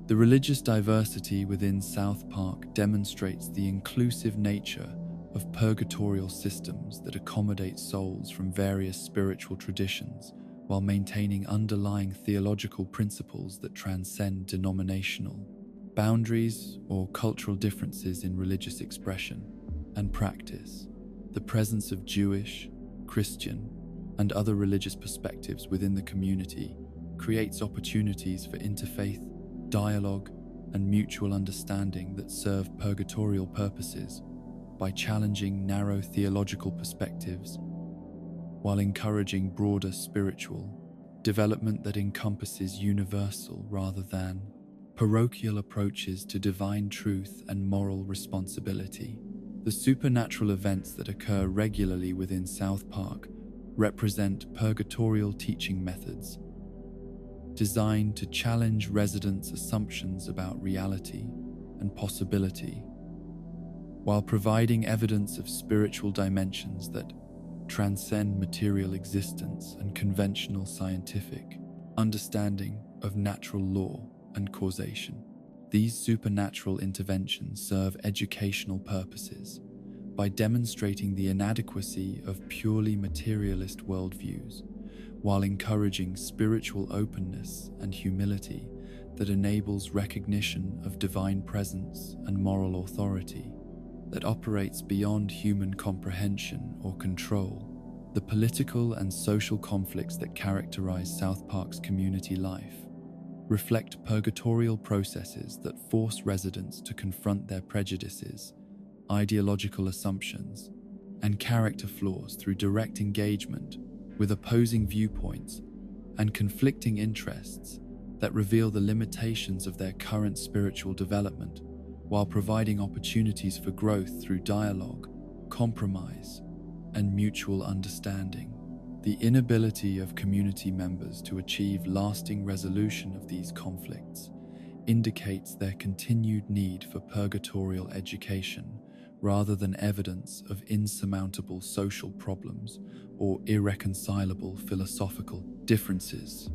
The religious diversity within South Park demonstrates the inclusive nature of purgatorial systems that accommodate souls from various spiritual traditions while maintaining underlying theological principles that transcend denominational boundaries or cultural differences in religious expression and practice. The presence of Jewish, Christian, and other religious perspectives within the community creates opportunities for interfaith dialogue and mutual understanding that serve purgatorial purposes by challenging narrow theological perspectives while encouraging broader spiritual development that encompasses universal rather than parochial approaches to divine truth and moral responsibility. The supernatural events that occur regularly within South Park represent purgatorial teaching methods designed to challenge residents' assumptions about reality and possibility, while providing evidence of spiritual dimensions that transcend material existence and conventional scientific understanding of natural law and causation. These supernatural interventions serve educational purposes by demonstrating the inadequacy of purely materialist worldviews, while encouraging spiritual openness and humility that enables recognition of divine presence and moral authority that operates beyond human comprehension or control. The political and social conflicts that characterize South Park's community life reflect purgatorial processes that force residents to confront their prejudices, ideological assumptions, and character flaws through direct engagement with opposing viewpoints and conflicting interests that reveal the limitations of their current spiritual development, while providing opportunities for growth through dialogue, compromise, and mutual understanding. The inability of community members to achieve lasting resolution of these conflicts indicates their continued need for purgatorial education rather than evidence of insurmountable social problems or irreconcilable philosophical differences.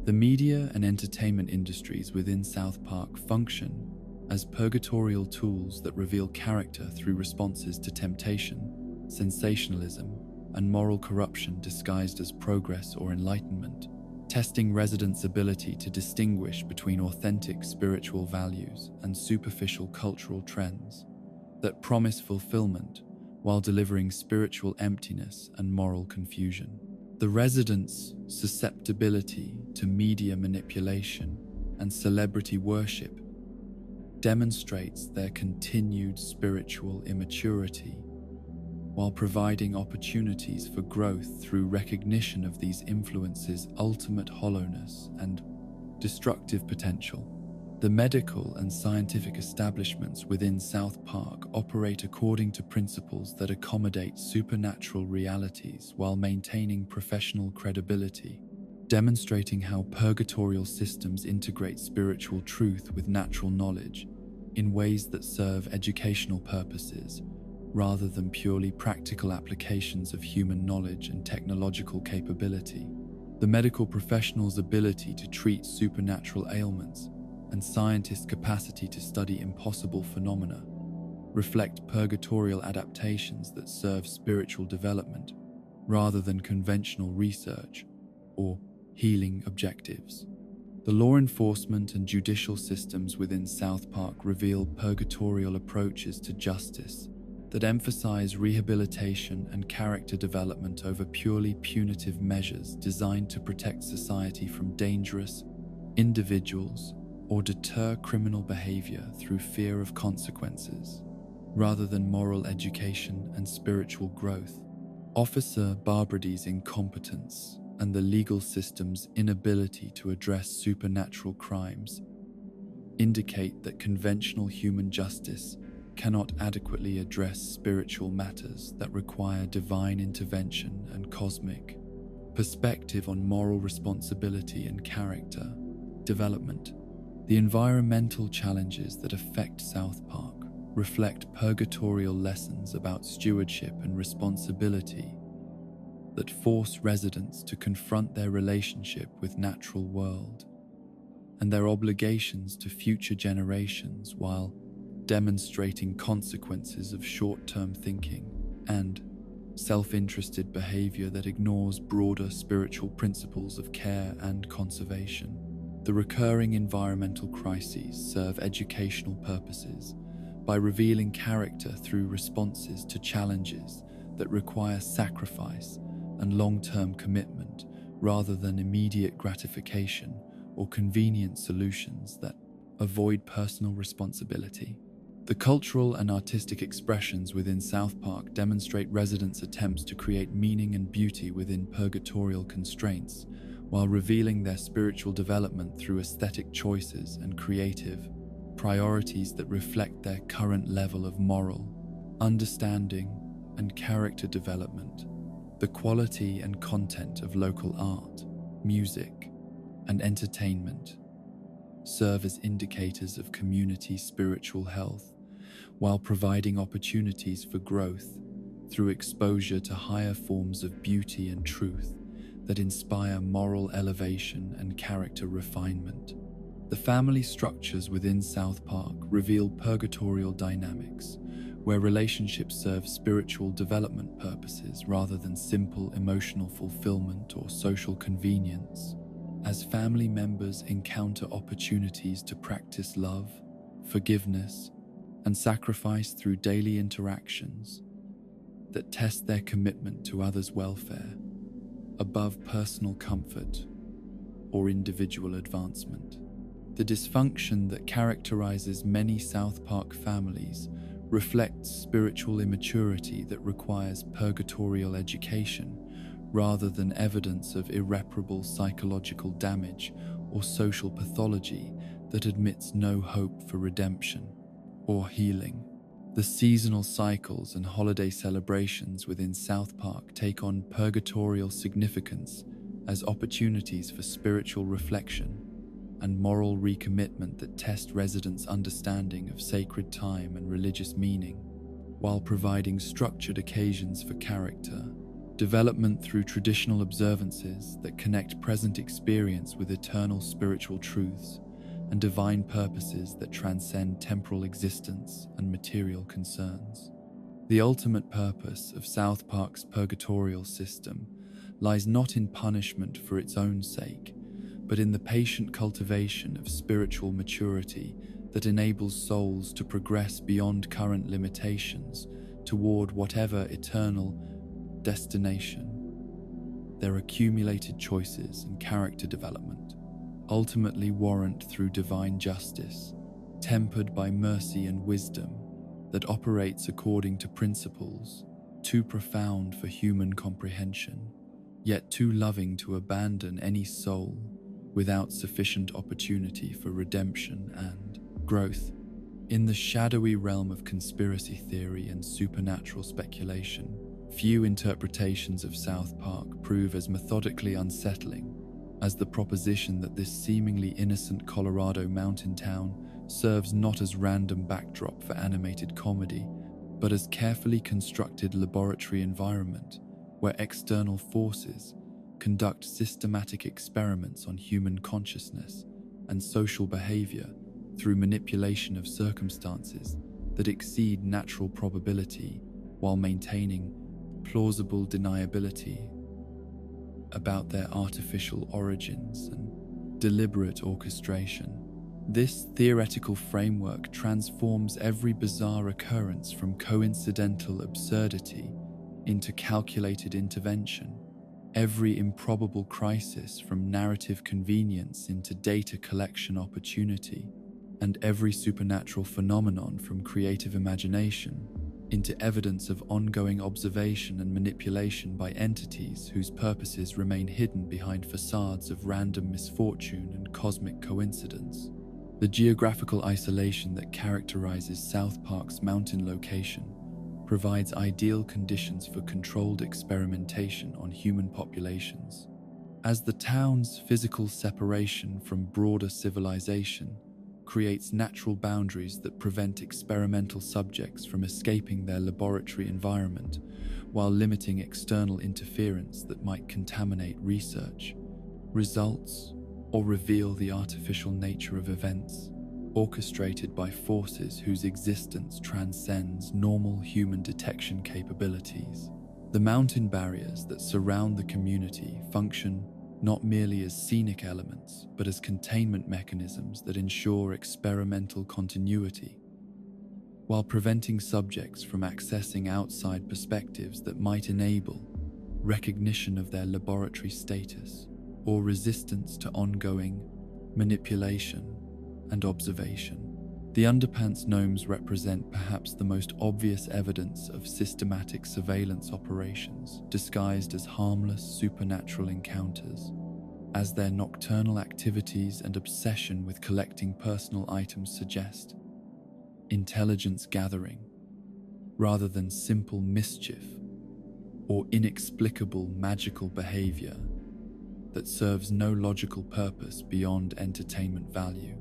The media and entertainment industries within South Park function as purgatorial tools that reveal character through responses to temptation, sensationalism, and moral corruption disguised as progress or enlightenment, testing residents' ability to distinguish between authentic spiritual values and superficial cultural trends that promise fulfillment while delivering spiritual emptiness and moral confusion. The residents' susceptibility to media manipulation and celebrity worship demonstrates their continued spiritual immaturity, while providing opportunities for growth through recognition of these influences' ultimate hollowness and destructive potential. The medical and scientific establishments within South Park operate according to principles that accommodate supernatural realities while maintaining professional credibility, demonstrating how purgatorial systems integrate spiritual truth with natural knowledge in ways that serve educational purposes rather than purely practical applications of human knowledge and technological capability. The medical professional's ability to treat supernatural ailments and scientists' capacity to study impossible phenomena reflect purgatorial adaptations that serve spiritual development rather than conventional research or healing objectives. The law enforcement and judicial systems within South Park reveal purgatorial approaches to justice that emphasize rehabilitation and character development over purely punitive measures designed to protect society from dangerous individuals or deter criminal behavior through fear of consequences, rather than moral education and spiritual growth. Officer Barbrady's incompetence and the legal system's inability to address supernatural crimes indicate that conventional human justice cannot adequately address spiritual matters that require divine intervention and cosmic perspective on moral responsibility and character development. The environmental challenges that affect South Park reflect purgatorial lessons about stewardship and responsibility that force residents to confront their relationship with natural world and their obligations to future generations, while demonstrating consequences of short-term thinking and self-interested behavior that ignores broader spiritual principles of care and conservation. The recurring environmental crises serve educational purposes by revealing character through responses to challenges that require sacrifice and long-term commitment rather than immediate gratification or convenient solutions that avoid personal responsibility. The cultural and artistic expressions within South Park demonstrate residents' attempts to create meaning and beauty within purgatorial constraints, while revealing their spiritual development through aesthetic choices and creative priorities that reflect their current level of moral understanding and character development. The quality and content of local art, music, and entertainment serve as indicators of community spiritual health, while providing opportunities for growth through exposure to higher forms of beauty and truth that inspire moral elevation and character refinement. The family structures within South Park reveal purgatorial dynamics, where relationships serve spiritual development purposes rather than simple emotional fulfillment or social convenience. As family members encounter opportunities to practice love, forgiveness, and sacrifice through daily interactions that test their commitment to others' welfare above personal comfort or individual advancement. The dysfunction that characterizes many South Park families reflects spiritual immaturity that requires purgatorial education rather than evidence of irreparable psychological damage or social pathology that admits no hope for redemption or healing. The seasonal cycles and holiday celebrations within South Park take on purgatorial significance as opportunities for spiritual reflection and moral recommitment that test residents' understanding of sacred time and religious meaning, while providing structured occasions for character development through traditional observances that connect present experience with eternal spiritual truths and divine purposes that transcend temporal existence and material concerns. The ultimate purpose of South Park's purgatorial system lies not in punishment for its own sake, but in the patient cultivation of spiritual maturity that enables souls to progress beyond current limitations toward whatever eternal destination. Their accumulated choices and character development ultimately warrant through divine justice, tempered by mercy and wisdom that operates according to principles too profound for human comprehension, yet too loving to abandon any soul without sufficient opportunity for redemption and growth. In the shadowy realm of conspiracy theory and supernatural speculation, few interpretations of South Park prove as methodically unsettling as the proposition that this seemingly innocent Colorado mountain town serves not as random backdrop for animated comedy, but as carefully constructed laboratory environment where external forces conduct systematic experiments on human consciousness and social behavior through manipulation of circumstances that exceed natural probability while maintaining plausible deniability about their artificial origins and deliberate orchestration. This theoretical framework transforms every bizarre occurrence from coincidental absurdity into calculated intervention, every improbable crisis from narrative convenience into data collection opportunity, and every supernatural phenomenon from creative imagination into evidence of ongoing observation and manipulation by entities whose purposes remain hidden behind facades of random misfortune and cosmic coincidence. The geographical isolation that characterizes South Park's mountain location provides ideal conditions for controlled experimentation on human populations. As the town's physical separation from broader civilization creates natural boundaries that prevent experimental subjects from escaping their laboratory environment while limiting external interference that might contaminate research, results, or reveal the artificial nature of events orchestrated by forces whose existence transcends normal human detection capabilities. The mountain barriers that surround the community function not merely as scenic elements, but as containment mechanisms that ensure experimental continuity, while preventing subjects from accessing outside perspectives that might enable recognition of their laboratory status or resistance to ongoing manipulation and observation. The Underpants Gnomes represent perhaps the most obvious evidence of systematic surveillance operations disguised as harmless supernatural encounters, as their nocturnal activities and obsession with collecting personal items suggest intelligence gathering rather than simple mischief or inexplicable magical behavior that serves no logical purpose beyond entertainment value.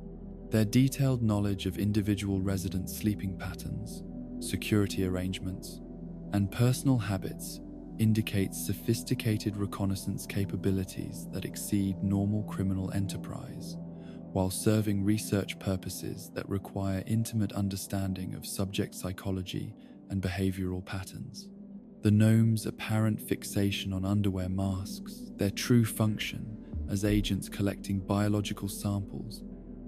Their detailed knowledge of individual residents' sleeping patterns, security arrangements, and personal habits indicates sophisticated reconnaissance capabilities that exceed normal criminal enterprise, while serving research purposes that require intimate understanding of subject psychology and behavioral patterns. The gnomes' apparent fixation on underwear masks their true function as agents collecting biological samples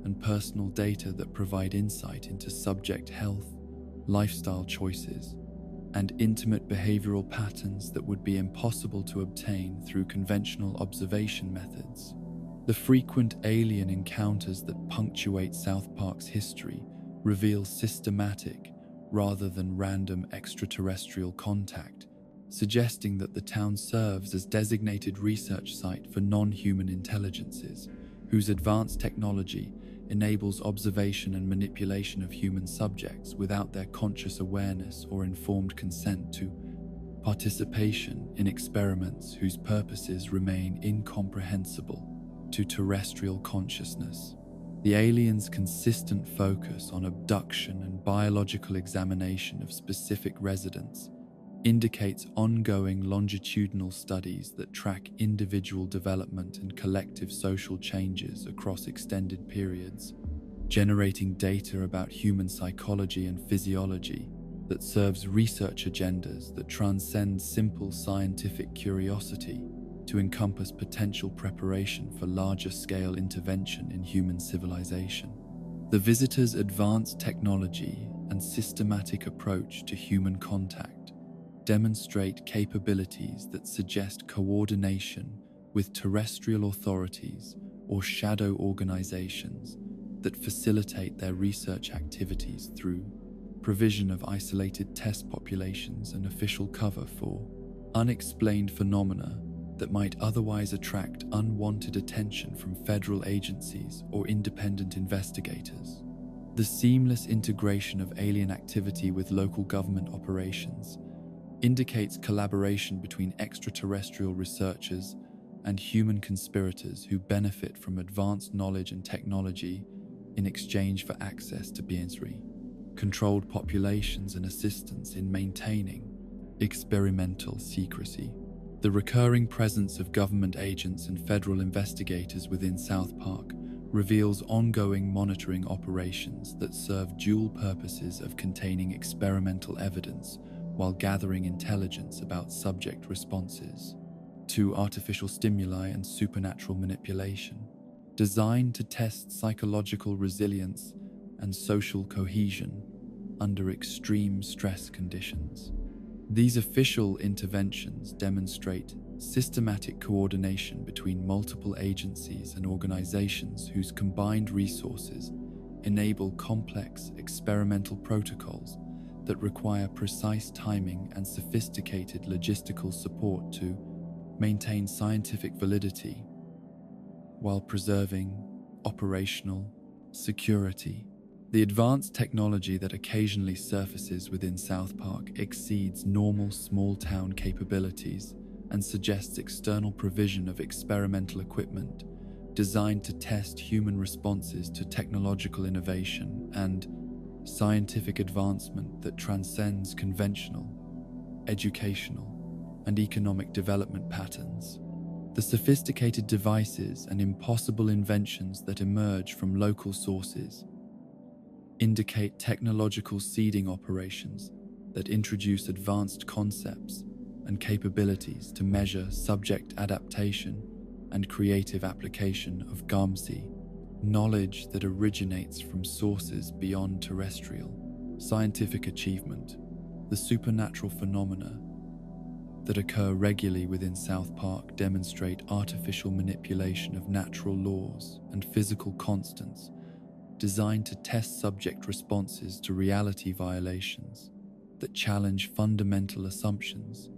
and personal data that provide insight into subject health, lifestyle choices, and intimate behavioral patterns that would be impossible to obtain through conventional observation methods. The frequent alien encounters that punctuate South Park's history reveal systematic rather than random extraterrestrial contact, suggesting that the town serves as designated research site for non-human intelligences, whose advanced technology enables observation and manipulation of human subjects without their conscious awareness or informed consent to participation in experiments whose purposes remain incomprehensible to terrestrial consciousness. The aliens' consistent focus on abduction and biological examination of specific residents indicates ongoing longitudinal studies that track individual development and collective social changes across extended periods, generating data about human psychology and physiology that serves research agendas that transcend simple scientific curiosity to encompass potential preparation for larger-scale intervention in human civilization. The visitors' advanced technology and systematic approach to human contact demonstrate capabilities that suggest coordination with terrestrial authorities or shadow organizations that facilitate their research activities through provision of isolated test populations and official cover for unexplained phenomena that might otherwise attract unwanted attention from federal agencies or independent investigators. The seamless integration of alien activity with local government operations indicates collaboration between extraterrestrial researchers and human conspirators who benefit from advanced knowledge and technology in exchange for access to biensri, controlled populations and assistance in maintaining experimental secrecy. The recurring presence of government agents and federal investigators within South Park reveals ongoing monitoring operations that serve dual purposes of containing experimental evidence while gathering intelligence about subject responses to artificial stimuli and supernatural manipulation, designed to test psychological resilience and social cohesion under extreme stress conditions. These official interventions demonstrate systematic coordination between multiple agencies and organizations whose combined resources enable complex experimental protocols that require precise timing and sophisticated logistical support to maintain scientific validity while preserving operational security. The advanced technology that occasionally surfaces within South Park exceeds normal small-town capabilities and suggests external provision of experimental equipment designed to test human responses to technological innovation and scientific advancement that transcends conventional, educational, and economic development patterns. The sophisticated devices and impossible inventions that emerge from local sources indicate technological seeding operations that introduce advanced concepts and capabilities to measure subject adaptation and creative application of GAMSI, knowledge that originates from sources beyond terrestrial. Scientific achievement, the supernatural phenomena that occur regularly within South Park demonstrate artificial manipulation of natural laws and physical constants designed to test subject responses to reality violations that challenge fundamental assumptions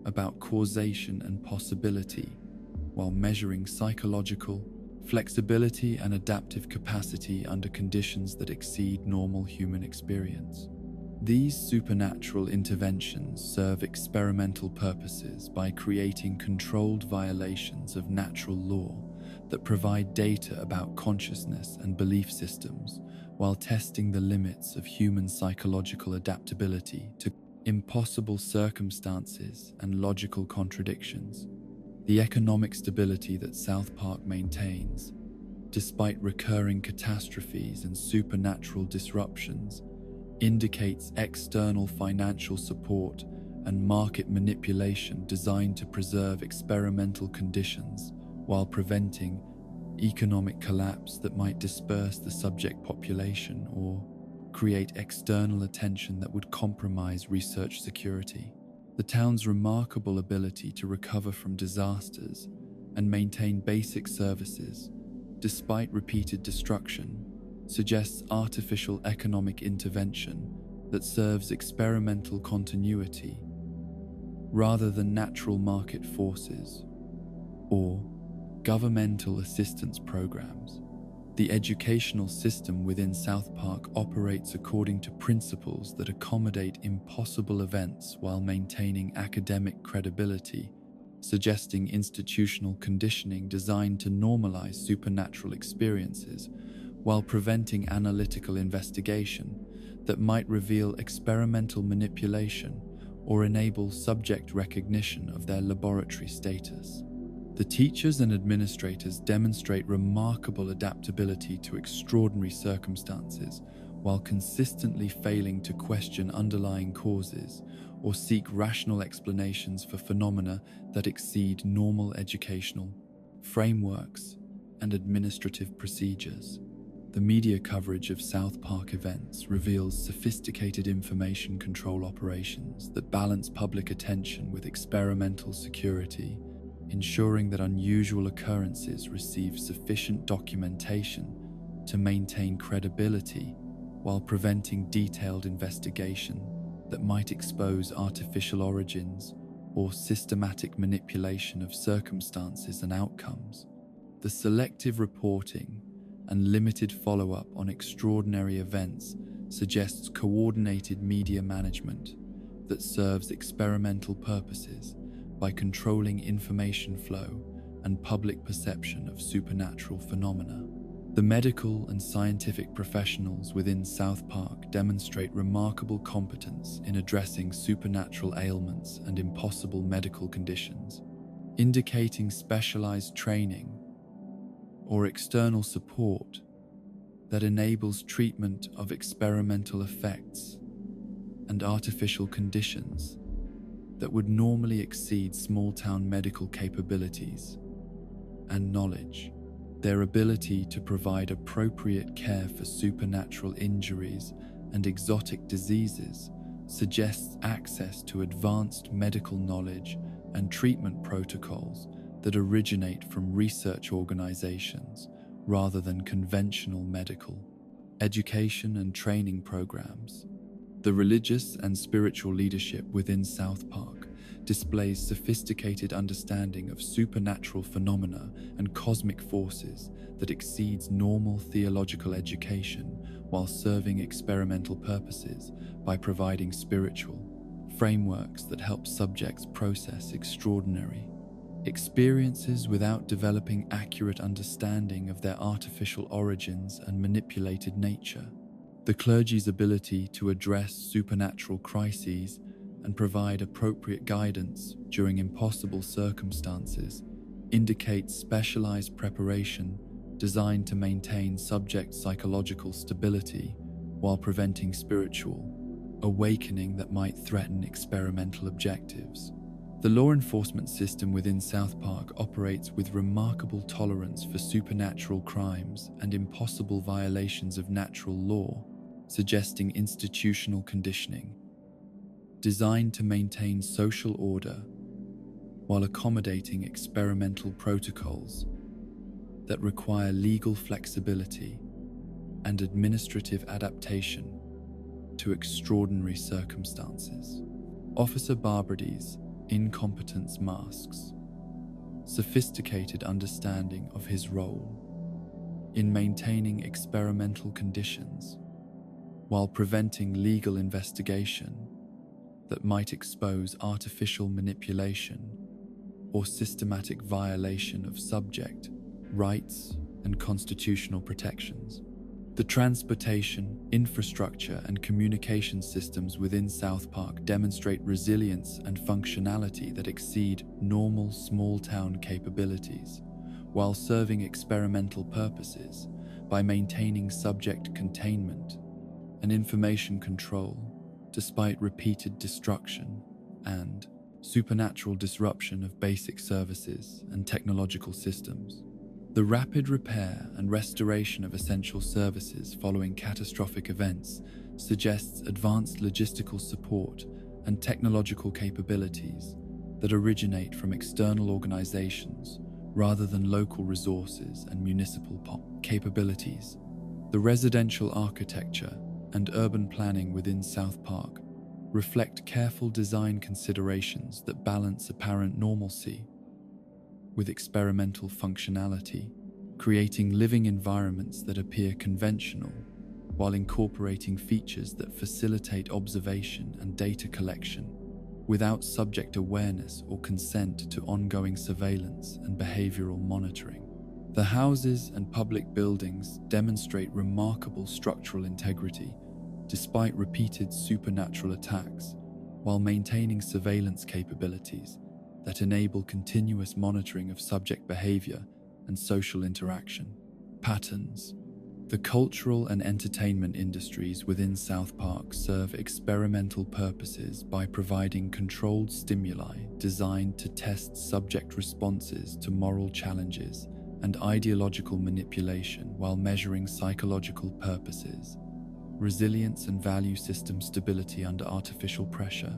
about causation and possibility while measuring psychological flexibility and adaptive capacity under conditions that exceed normal human experience. These supernatural interventions serve experimental purposes by creating controlled violations of natural law that provide data about consciousness and belief systems while testing the limits of human psychological adaptability to impossible circumstances and logical contradictions. The economic stability that South Park maintains, despite recurring catastrophes and supernatural disruptions, indicates external financial support and market manipulation designed to preserve experimental conditions while preventing economic collapse that might disperse the subject population or create external attention that would compromise research security. The town's remarkable ability to recover from disasters and maintain basic services, despite repeated destruction, suggests artificial economic intervention that serves experimental continuity rather than natural market forces or governmental assistance programs. The educational system within South Park operates according to principles that accommodate impossible events while maintaining academic credibility, suggesting institutional conditioning designed to normalize supernatural experiences while preventing analytical investigation that might reveal experimental manipulation or enable subject recognition of their laboratory status. The teachers and administrators demonstrate remarkable adaptability to extraordinary circumstances while consistently failing to question underlying causes or seek rational explanations for phenomena that exceed normal educational frameworks and administrative procedures. The media coverage of South Park events reveals sophisticated information control operations that balance public attention with experimental security, ensuring that unusual occurrences receive sufficient documentation to maintain credibility while preventing detailed investigation that might expose artificial origins or systematic manipulation of circumstances and outcomes. The selective reporting and limited follow-up on extraordinary events suggests coordinated media management that serves experimental purposes by controlling information flow and public perception of supernatural phenomena. The medical and scientific professionals within South Park demonstrate remarkable competence in addressing supernatural ailments and impossible medical conditions, indicating specialized training or external support that enables treatment of experimental effects and artificial conditions that would normally exceed small-town medical capabilities and knowledge. Their ability to provide appropriate care for supernatural injuries and exotic diseases suggests access to advanced medical knowledge and treatment protocols that originate from research organizations rather than conventional medical education and training programs. The religious and spiritual leadership within South Park displays sophisticated understanding of supernatural phenomena and cosmic forces that exceeds normal theological education while serving experimental purposes by providing spiritual frameworks that help subjects process extraordinary experiences without developing accurate understanding of their artificial origins and manipulated nature. The clergy's ability to address supernatural crises and provide appropriate guidance during impossible circumstances indicates specialized preparation designed to maintain subject psychological stability while preventing spiritual awakening that might threaten experimental objectives. The law enforcement system within South Park operates with remarkable tolerance for supernatural crimes and impossible violations of natural law, suggesting institutional conditioning designed to maintain social order while accommodating experimental protocols that require legal flexibility and administrative adaptation to extraordinary circumstances. Officer Barbrady's incompetence masks sophisticated understanding of his role in maintaining experimental conditions while preventing legal investigation that might expose artificial manipulation or systematic violation of subject rights and constitutional protections. The transportation, infrastructure, and communication systems within South Park demonstrate resilience and functionality that exceed normal small-town capabilities, while serving experimental purposes by maintaining subject containment and information control despite repeated destruction and supernatural disruption of basic services and technological systems. The rapid repair and restoration of essential services following catastrophic events suggests advanced logistical support and technological capabilities that originate from external organizations rather than local resources and municipal capabilities. The residential architecture and urban planning within South Park reflect careful design considerations that balance apparent normalcy with experimental functionality, creating living environments that appear conventional while incorporating features that facilitate observation and data collection without subject awareness or consent to ongoing surveillance and behavioral monitoring. The houses and public buildings demonstrate remarkable structural integrity despite repeated supernatural attacks, while maintaining surveillance capabilities that enable continuous monitoring of subject behavior and social interaction. Patterns. The cultural and entertainment industries within South Park serve experimental purposes by providing controlled stimuli designed to test subject responses to moral challenges and ideological manipulation while measuring psychological purposes, resilience and value system stability under artificial pressure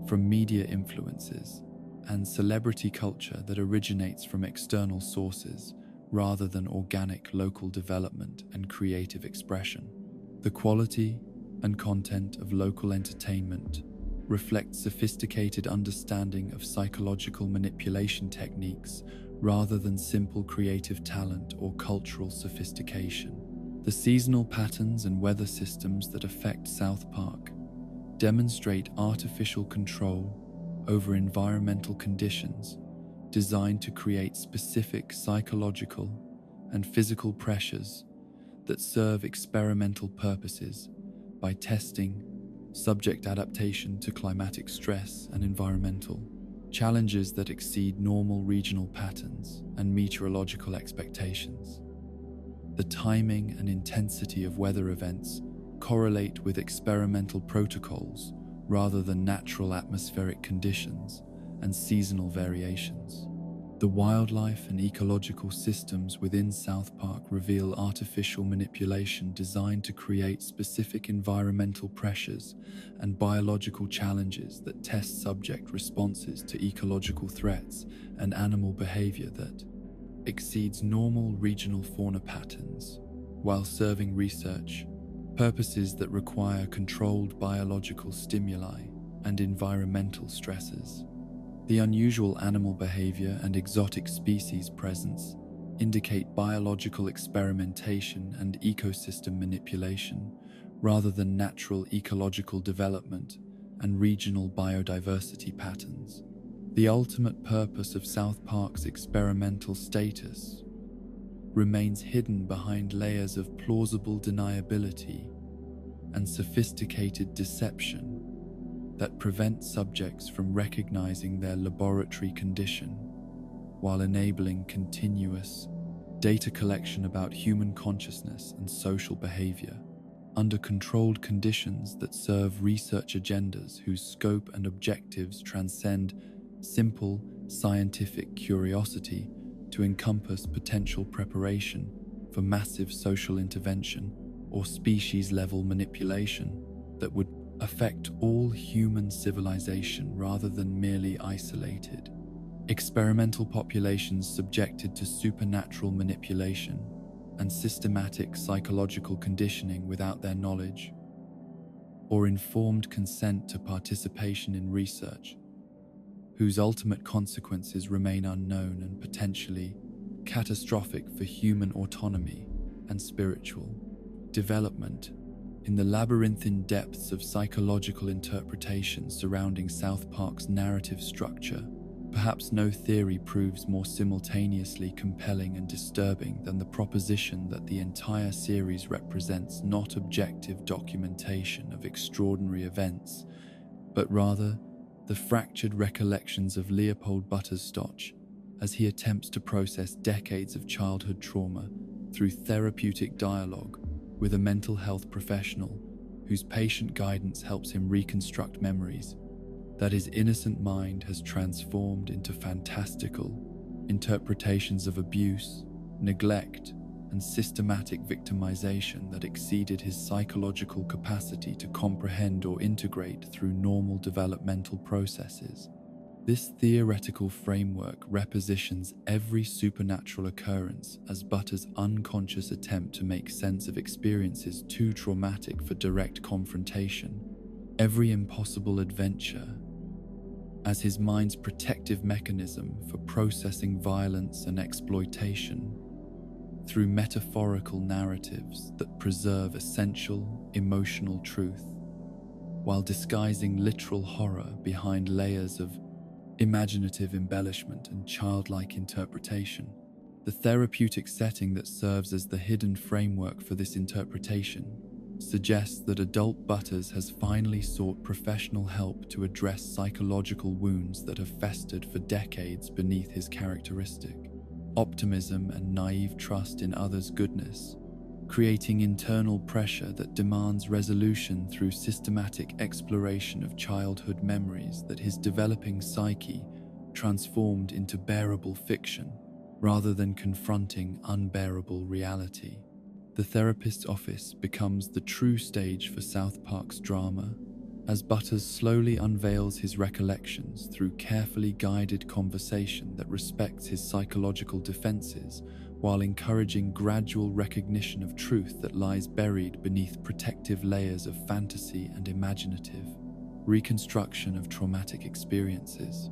from media influences, and celebrity culture that originates from external sources rather than organic local development and creative expression. The quality and content of local entertainment reflects sophisticated understanding of psychological manipulation techniques rather than simple creative talent or cultural sophistication. The seasonal patterns and weather systems that affect South Park demonstrate artificial control over environmental conditions designed to create specific psychological and physical pressures that serve experimental purposes by testing subject adaptation to climatic stress and environmental challenges that exceed normal regional patterns and meteorological expectations. The timing and intensity of weather events correlate with experimental protocols rather than natural atmospheric conditions and seasonal variations. The wildlife and ecological systems within South Park reveal artificial manipulation designed to create specific environmental pressures and biological challenges that test subject responses to ecological threats and animal behavior that exceeds normal regional fauna patterns, while serving research purposes that require controlled biological stimuli and environmental stresses. The unusual animal behavior and exotic species presence indicate biological experimentation and ecosystem manipulation rather than natural ecological development and regional biodiversity patterns. The ultimate purpose of South Park's experimental status remains hidden behind layers of plausible deniability and sophisticated deception that prevent subjects from recognizing their laboratory condition, while enabling continuous data collection about human consciousness and social behavior under controlled conditions that serve research agendas whose scope and objectives transcend simple scientific curiosity to encompass potential preparation for massive social intervention or species-level manipulation that would affect all human civilization rather than merely isolated experimental populations subjected to supernatural manipulation and systematic psychological conditioning without their knowledge or informed consent to participation in research, whose ultimate consequences remain unknown and potentially catastrophic for human autonomy and spiritual development. In the labyrinthine depths of psychological interpretation surrounding South Park's narrative structure, perhaps no theory proves more simultaneously compelling and disturbing than the proposition that the entire series represents not objective documentation of extraordinary events, but rather the fractured recollections of Leopold Butterscotch as he attempts to process decades of childhood trauma through therapeutic dialogue with a mental health professional whose patient guidance helps him reconstruct memories that his innocent mind has transformed into fantastical interpretations of abuse, neglect, and systematic victimization that exceeded his psychological capacity to comprehend or integrate through normal developmental processes. This theoretical framework repositions every supernatural occurrence as Butter's unconscious attempt to make sense of experiences too traumatic for direct confrontation, every impossible adventure as his mind's protective mechanism for processing violence and exploitation through metaphorical narratives that preserve essential emotional truth, while disguising literal horror behind layers of imaginative embellishment and childlike interpretation. The therapeutic setting that serves as the hidden framework for this interpretation suggests that adult Butters has finally sought professional help to address psychological wounds that have festered for decades beneath his characteristic optimism and naive trust in others' goodness, creating internal pressure that demands resolution through systematic exploration of childhood memories that his developing psyche transformed into bearable fiction rather than confronting unbearable reality. The therapist's office becomes the true stage for South Park's drama, as Butters slowly unveils his recollections through carefully guided conversation that respects his psychological defenses while encouraging gradual recognition of truth that lies buried beneath protective layers of fantasy and imaginative reconstruction of traumatic experiences.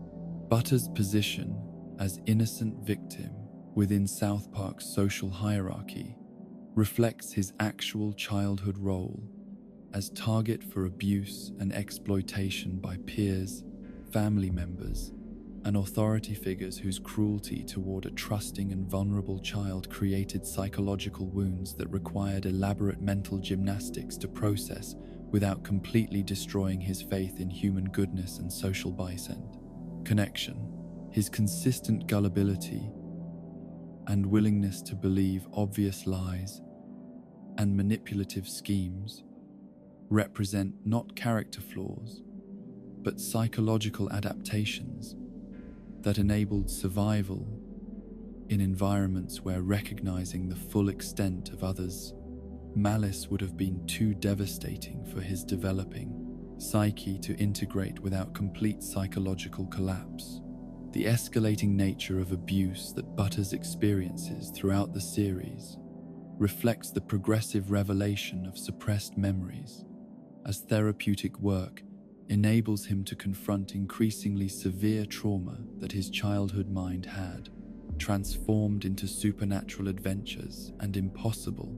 Butters' position as innocent victim within South Park's social hierarchy reflects his actual childhood role as target for abuse and exploitation by peers, family members, and authority figures whose cruelty toward a trusting and vulnerable child created psychological wounds that required elaborate mental gymnastics to process without completely destroying his faith in human goodness and social connection. His consistent gullibility and willingness to believe obvious lies and manipulative schemes represent not character flaws, but psychological adaptations that enabled survival in environments where recognizing the full extent of others' malice would have been too devastating for his developing psyche to integrate without complete psychological collapse. The escalating nature of abuse that Butters experiences throughout the series reflects the progressive revelation of suppressed memories, as therapeutic work enables him to confront increasingly severe trauma that his childhood mind had transformed into supernatural adventures and impossible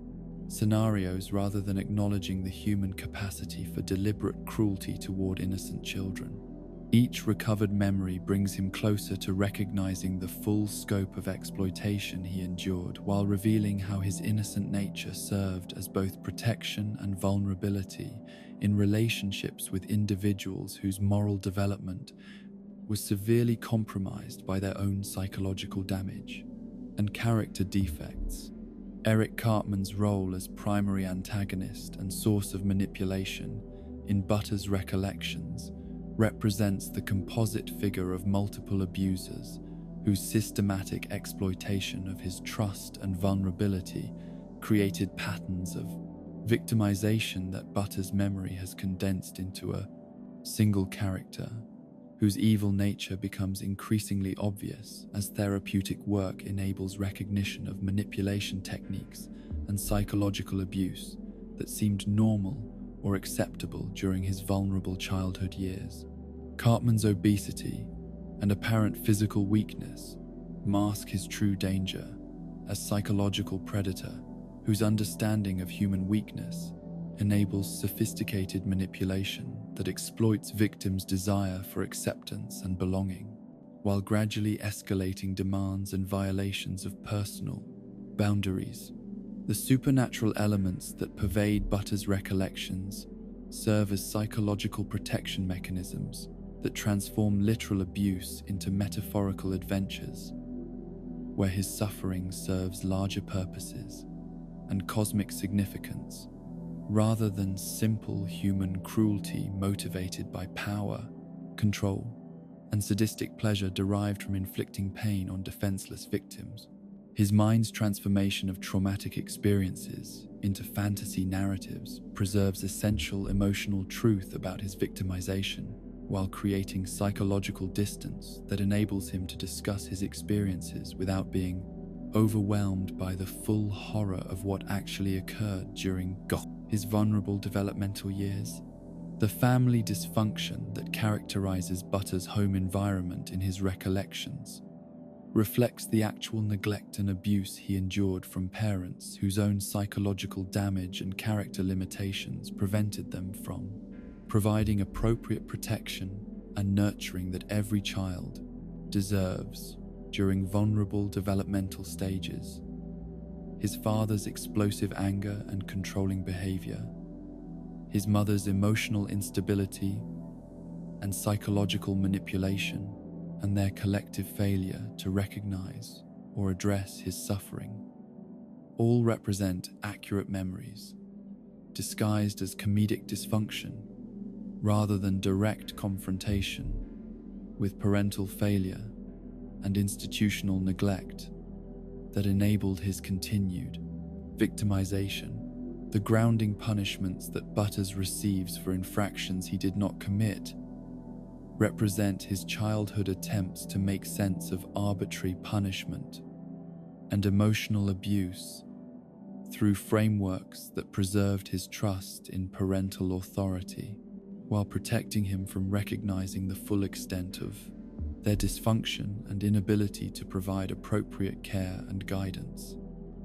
scenarios rather than acknowledging the human capacity for deliberate cruelty toward innocent children. Each recovered memory brings him closer to recognizing the full scope of exploitation he endured, while revealing how his innocent nature served as both protection and vulnerability in relationships with individuals whose moral development was severely compromised by their own psychological damage and character defects. Eric Cartman's role as primary antagonist and source of manipulation in Butters' recollections represents the composite figure of multiple abusers whose systematic exploitation of his trust and vulnerability created patterns of victimization that Butters' memory has condensed into a single character, whose evil nature becomes increasingly obvious as therapeutic work enables recognition of manipulation techniques and psychological abuse that seemed normal or acceptable during his vulnerable childhood years. Cartman's obesity and apparent physical weakness mask his true danger as psychological predator whose understanding of human weakness enables sophisticated manipulation that exploits victims' desire for acceptance and belonging, while gradually escalating demands and violations of personal boundaries. The supernatural elements that pervade Butters' recollections serve as psychological protection mechanisms that transform literal abuse into metaphorical adventures, where his suffering serves larger purposes and cosmic significance, rather than simple human cruelty motivated by power, control, and sadistic pleasure derived from inflicting pain on defenseless victims. His mind's transformation of traumatic experiences into fantasy narratives preserves essential emotional truth about his victimization, while creating psychological distance that enables him to discuss his experiences without being overwhelmed by the full horror of what actually occurred during his vulnerable developmental years. The family dysfunction that characterizes Butters' home environment in his recollections reflects the actual neglect and abuse he endured from parents whose own psychological damage and character limitations prevented them from providing appropriate protection and nurturing that every child deserves during vulnerable developmental stages. His father's explosive anger and controlling behavior, his mother's emotional instability and psychological manipulation, and their collective failure to recognize or address his suffering, all represent accurate memories, disguised as comedic dysfunction rather than direct confrontation with parental failure and institutional neglect that enabled his continued victimization. The grounding punishments that Butters receives for infractions he did not commit represent his childhood attempts to make sense of arbitrary punishment and emotional abuse through frameworks that preserved his trust in parental authority, while protecting him from recognizing the full extent of their dysfunction and inability to provide appropriate care and guidance.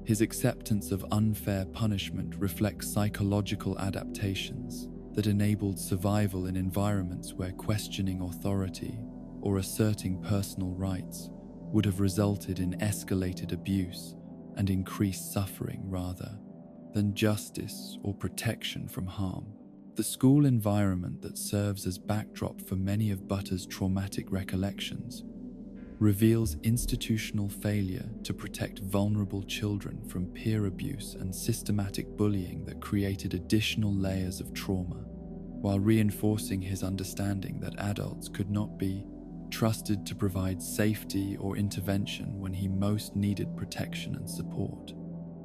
His acceptance of unfair punishment reflects psychological adaptations that enabled survival in environments where questioning authority or asserting personal rights would have resulted in escalated abuse and increased suffering rather than justice or protection from harm. The school environment that serves as backdrop for many of Butter's traumatic recollections reveals institutional failure to protect vulnerable children from peer abuse and systematic bullying that created additional layers of trauma, while reinforcing his understanding that adults could not be trusted to provide safety or intervention when he most needed protection and support.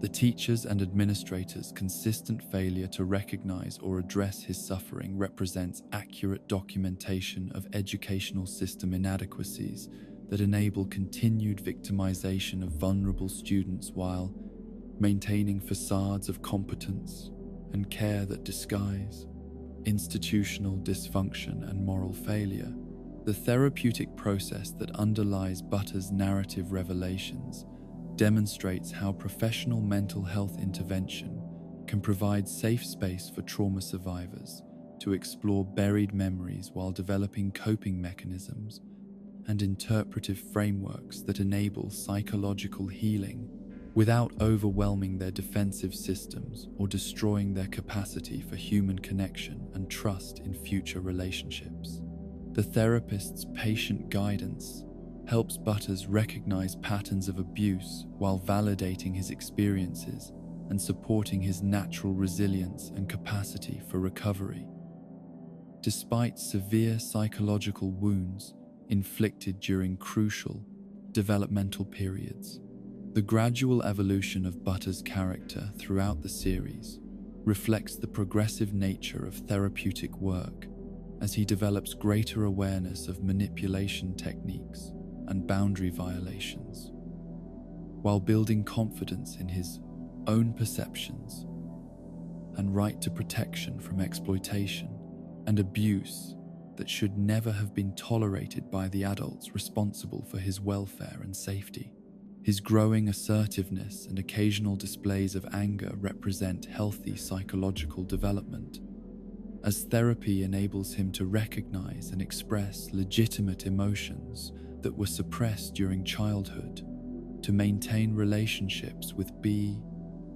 The teachers' and administrators' consistent failure to recognize or address his suffering represents accurate documentation of educational system inadequacies that enable continued victimization of vulnerable students while maintaining facades of competence and care that disguise institutional dysfunction and moral failure. The therapeutic process that underlies Butter's narrative revelations demonstrates how professional mental health intervention can provide safe space for trauma survivors to explore buried memories while developing coping mechanisms and interpretive frameworks that enable psychological healing without overwhelming their defensive systems or destroying their capacity for human connection and trust in future relationships. The therapist's patient guidance helps Butters recognize patterns of abuse while validating his experiences and supporting his natural resilience and capacity for recovery. Despite severe psychological wounds inflicted during crucial developmental periods, the gradual evolution of Butter's character throughout the series reflects the progressive nature of therapeutic work as he develops greater awareness of manipulation techniques and boundary violations, while building confidence in his own perceptions and right to protection from exploitation and abuse that should never have been tolerated by the adults responsible for his welfare and safety. His growing assertiveness and occasional displays of anger represent healthy psychological development, as therapy enables him to recognize and express legitimate emotions that were suppressed during childhood, to maintain relationships with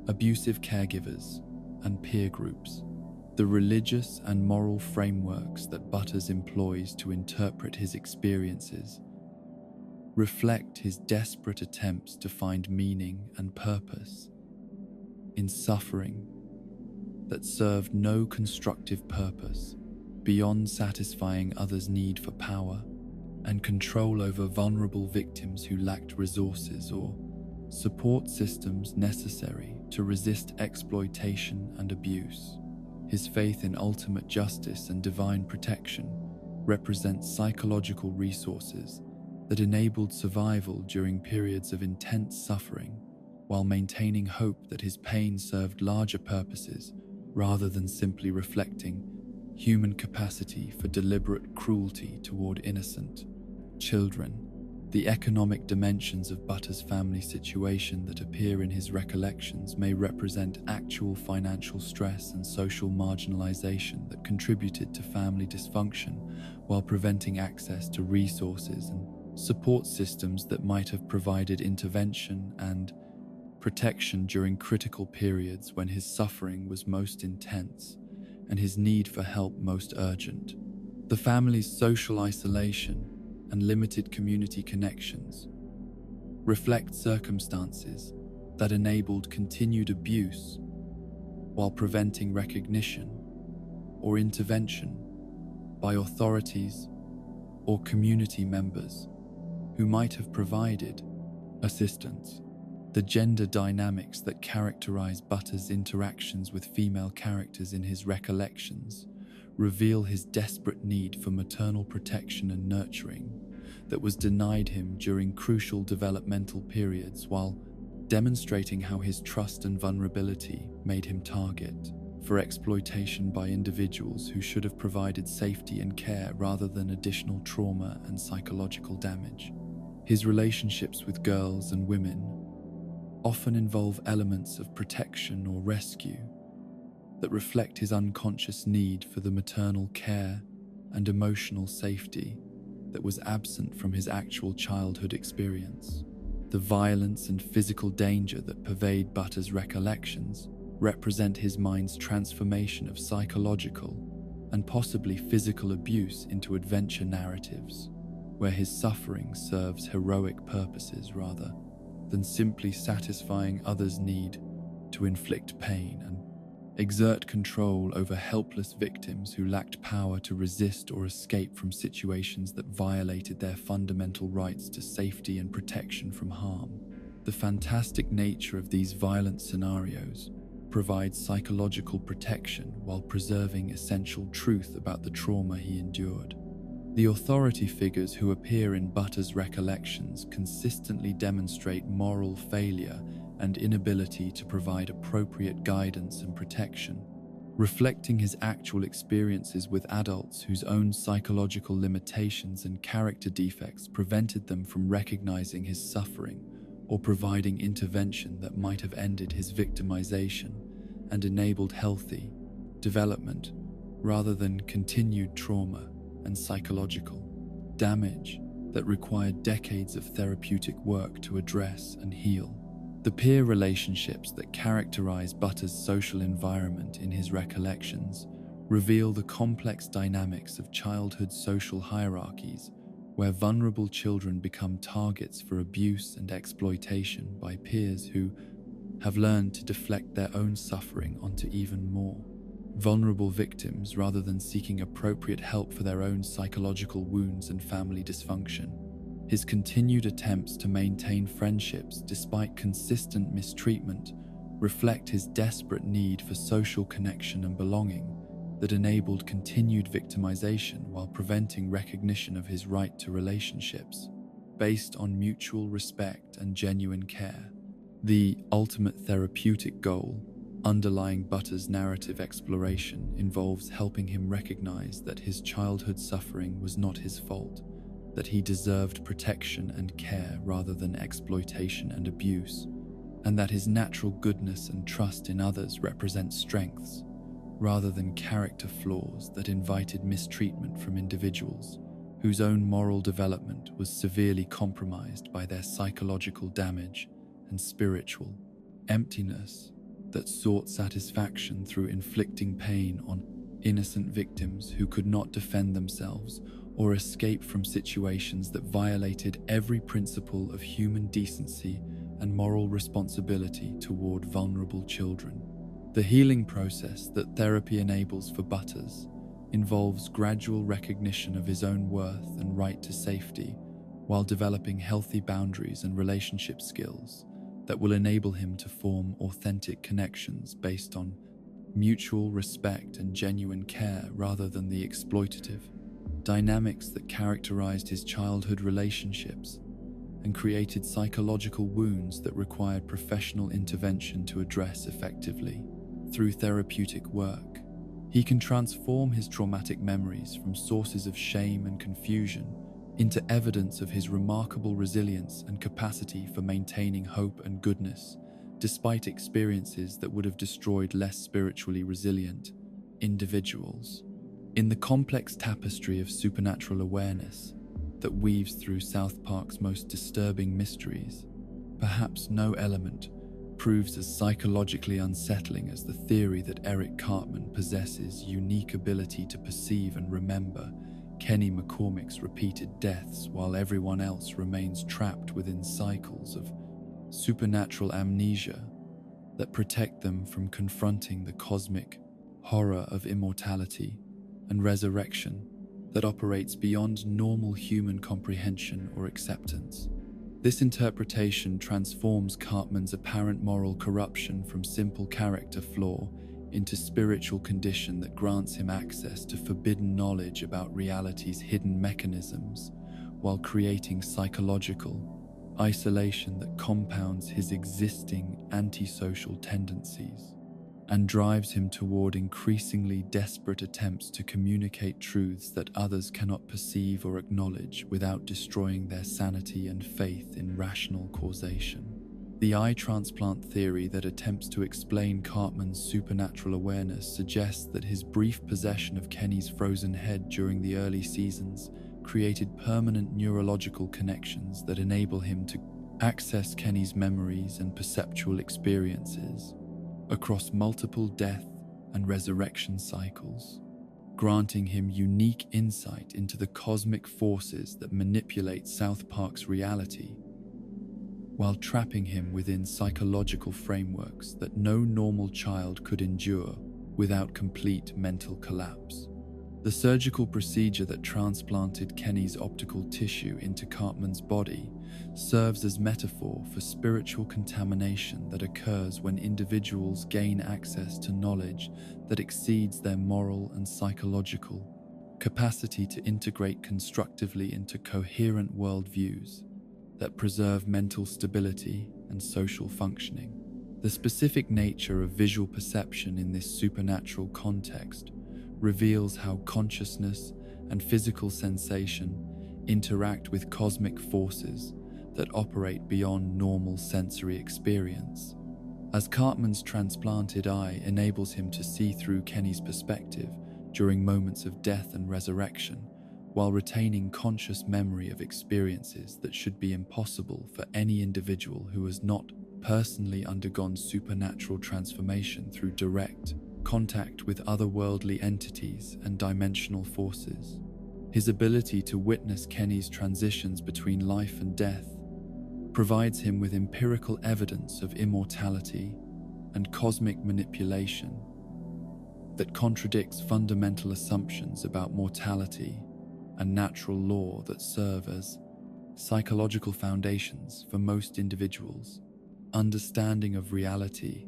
abusive caregivers and peer groups. The religious and moral frameworks that Butters employs to interpret his experiences reflect his desperate attempts to find meaning and purpose in suffering that served no constructive purpose beyond satisfying others' need for power and control over vulnerable victims who lacked resources or support systems necessary to resist exploitation and abuse. His faith in ultimate justice and divine protection represents psychological resources that enabled survival during periods of intense suffering, while maintaining hope that his pain served larger purposes rather than simply reflecting human capacity for deliberate cruelty toward innocent children. The economic dimensions of Butter's family situation that appear in his recollections may represent actual financial stress and social marginalization that contributed to family dysfunction while preventing access to resources and support systems that might have provided intervention and protection during critical periods when his suffering was most intense and his need for help most urgent. The family's social isolation and limited community connections reflect circumstances that enabled continued abuse while preventing recognition or intervention by authorities or community members who might have provided assistance. The gender dynamics that characterize Butter's interactions with female characters in his recollections reveal his desperate need for maternal protection and nurturing that was denied him during crucial developmental periods, while demonstrating how his trust and vulnerability made him target for exploitation by individuals who should have provided safety and care rather than additional trauma and psychological damage. His relationships with girls and women often involve elements of protection or rescue that reflect his unconscious need for the maternal care and emotional safety that was absent from his actual childhood experience. The violence and physical danger that pervade Butter's recollections represent his mind's transformation of psychological and possibly physical abuse into adventure narratives, where his suffering serves heroic purposes rather than simply satisfying others' need to inflict pain and exert control over helpless victims who lacked power to resist or escape from situations that violated their fundamental rights to safety and protection from harm. The fantastic nature of these violent scenarios provides psychological protection while preserving essential truth about the trauma he endured. The authority figures who appear in Butter's recollections consistently demonstrate moral failure and inability to provide appropriate guidance and protection, reflecting his actual experiences with adults whose own psychological limitations and character defects prevented them from recognizing his suffering or providing intervention that might have ended his victimization and enabled healthy development rather than continued trauma and psychological damage that required decades of therapeutic work to address and heal. The peer relationships that characterize Butter's social environment in his recollections reveal the complex dynamics of childhood social hierarchies, where vulnerable children become targets for abuse and exploitation by peers who have learned to deflect their own suffering onto even more vulnerable victims rather than seeking appropriate help for their own psychological wounds and family dysfunction. His continued attempts to maintain friendships despite consistent mistreatment reflect his desperate need for social connection and belonging that enabled continued victimization while preventing recognition of his right to relationships based on mutual respect and genuine care. The ultimate therapeutic goal underlying Butter's narrative exploration involves helping him recognize that his childhood suffering was not his fault, that he deserved protection and care rather than exploitation and abuse, and that his natural goodness and trust in others represent strengths rather than character flaws that invited mistreatment from individuals whose own moral development was severely compromised by their psychological damage and spiritual emptiness that sought satisfaction through inflicting pain on innocent victims who could not defend themselves or escape from situations that violated every principle of human decency and moral responsibility toward vulnerable children. The healing process that therapy enables for Butters involves gradual recognition of his own worth and right to safety, while developing healthy boundaries and relationship skills that will enable him to form authentic connections based on mutual respect and genuine care rather than the exploitative dynamics that characterized his childhood relationships and created psychological wounds that required professional intervention to address effectively. Through therapeutic work, he can transform his traumatic memories from sources of shame and confusion into evidence of his remarkable resilience and capacity for maintaining hope and goodness, despite experiences that would have destroyed less spiritually resilient individuals. In the complex tapestry of supernatural awareness that weaves through South Park's most disturbing mysteries, perhaps no element proves as psychologically unsettling as the theory that Eric Cartman possesses unique ability to perceive and remember Kenny McCormick's repeated deaths while everyone else remains trapped within cycles of supernatural amnesia that protect them from confronting the cosmic horror of immortality and resurrection that operates beyond normal human comprehension or acceptance. This interpretation transforms Cartman's apparent moral corruption from simple character flaw into spiritual condition that grants him access to forbidden knowledge about reality's hidden mechanisms, while creating psychological isolation that compounds his existing antisocial tendencies and drives him toward increasingly desperate attempts to communicate truths that others cannot perceive or acknowledge without destroying their sanity and faith in rational causation. The eye transplant theory that attempts to explain Cartman's supernatural awareness suggests that his brief possession of Kenny's frozen head during the early seasons created permanent neurological connections that enable him to access Kenny's memories and perceptual experiences across multiple death and resurrection cycles, granting him unique insight into the cosmic forces that manipulate South Park's reality, while trapping him within psychological frameworks that no normal child could endure without complete mental collapse. The surgical procedure that transplanted Kenny's optical tissue into Cartman's body serves as metaphor for spiritual contamination that occurs when individuals gain access to knowledge that exceeds their moral and psychological capacity to integrate constructively into coherent worldviews that preserve mental stability and social functioning. The specific nature of visual perception in this supernatural context reveals how consciousness and physical sensation interact with cosmic forces that operate beyond normal sensory experience. As Cartman's transplanted eye enables him to see through Kenny's perspective during moments of death and resurrection, while retaining conscious memory of experiences that should be impossible for any individual who has not personally undergone supernatural transformation through direct contact with otherworldly entities and dimensional forces. His ability to witness Kenny's transitions between life and death provides him with empirical evidence of immortality and cosmic manipulation that contradicts fundamental assumptions about mortality and natural law that serve as psychological foundations for most individuals' understanding of reality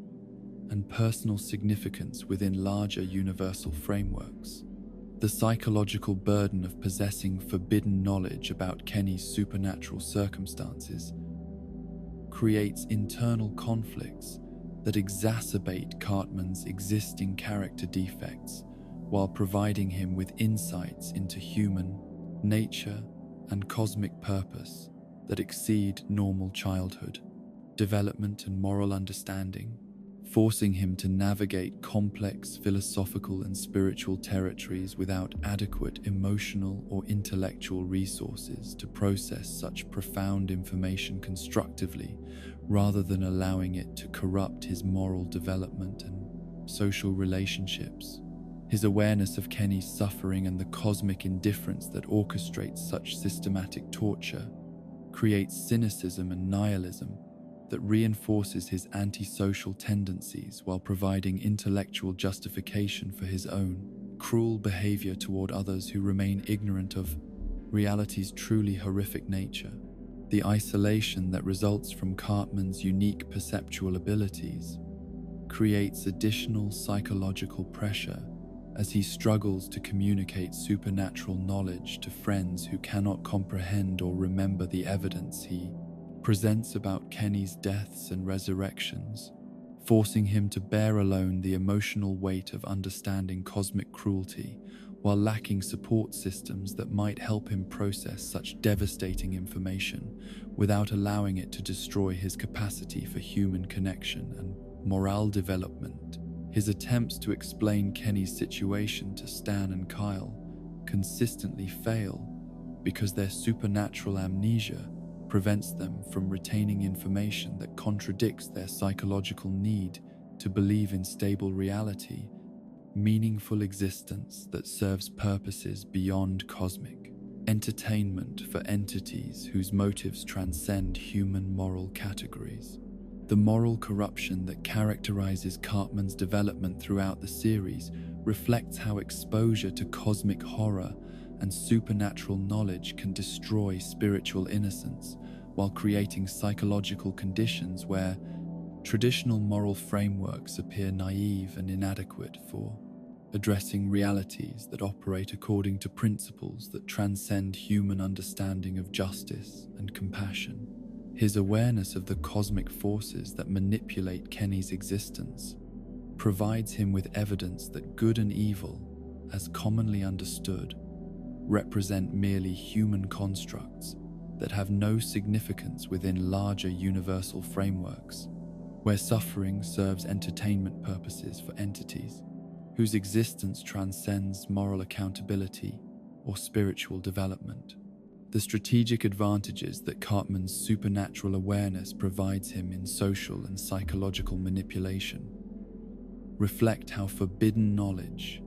and personal significance within larger universal frameworks. The psychological burden of possessing forbidden knowledge about Kenny's supernatural circumstances creates internal conflicts that exacerbate Cartman's existing character defects, while providing him with insights into human nature and cosmic purpose that exceed normal childhood development and moral understanding, forcing him to navigate complex philosophical and spiritual territories without adequate emotional or intellectual resources to process such profound information constructively, rather than allowing it to corrupt his moral development and social relationships. His awareness of Kenny's suffering and the cosmic indifference that orchestrates such systematic torture creates cynicism and nihilism that reinforces his antisocial tendencies while providing intellectual justification for his own cruel behavior toward others who remain ignorant of reality's truly horrific nature. The isolation that results from Cartman's unique perceptual abilities creates additional psychological pressure as he struggles to communicate supernatural knowledge to friends who cannot comprehend or remember the evidence he presents about Kenny's deaths and resurrections, forcing him to bear alone the emotional weight of understanding cosmic cruelty while lacking support systems that might help him process such devastating information without allowing it to destroy his capacity for human connection and moral development. His attempts to explain Kenny's situation to Stan and Kyle consistently fail because their supernatural amnesia prevents them from retaining information that contradicts their psychological need to believe in stable reality, meaningful existence that serves purposes beyond cosmic entertainment for entities whose motives transcend human moral categories. The moral corruption that characterizes Cartman's development throughout the series reflects how exposure to cosmic horror and supernatural knowledge can destroy spiritual innocence while creating psychological conditions where traditional moral frameworks appear naive and inadequate for addressing realities that operate according to principles that transcend human understanding of justice and compassion. His awareness of the cosmic forces that manipulate Kenny's existence provides him with evidence that good and evil, as commonly understood, represent merely human constructs that have no significance within larger universal frameworks, where suffering serves entertainment purposes for entities whose existence transcends moral accountability or spiritual development. The strategic advantages that Cartman's supernatural awareness provides him in social and psychological manipulation reflect how forbidden knowledge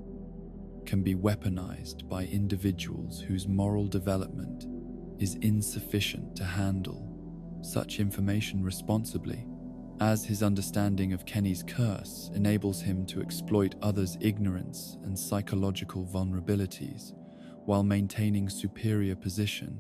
can be weaponized by individuals whose moral development is insufficient to handle such information responsibly, as his understanding of Kenny's curse enables him to exploit others' ignorance and psychological vulnerabilities while maintaining superior position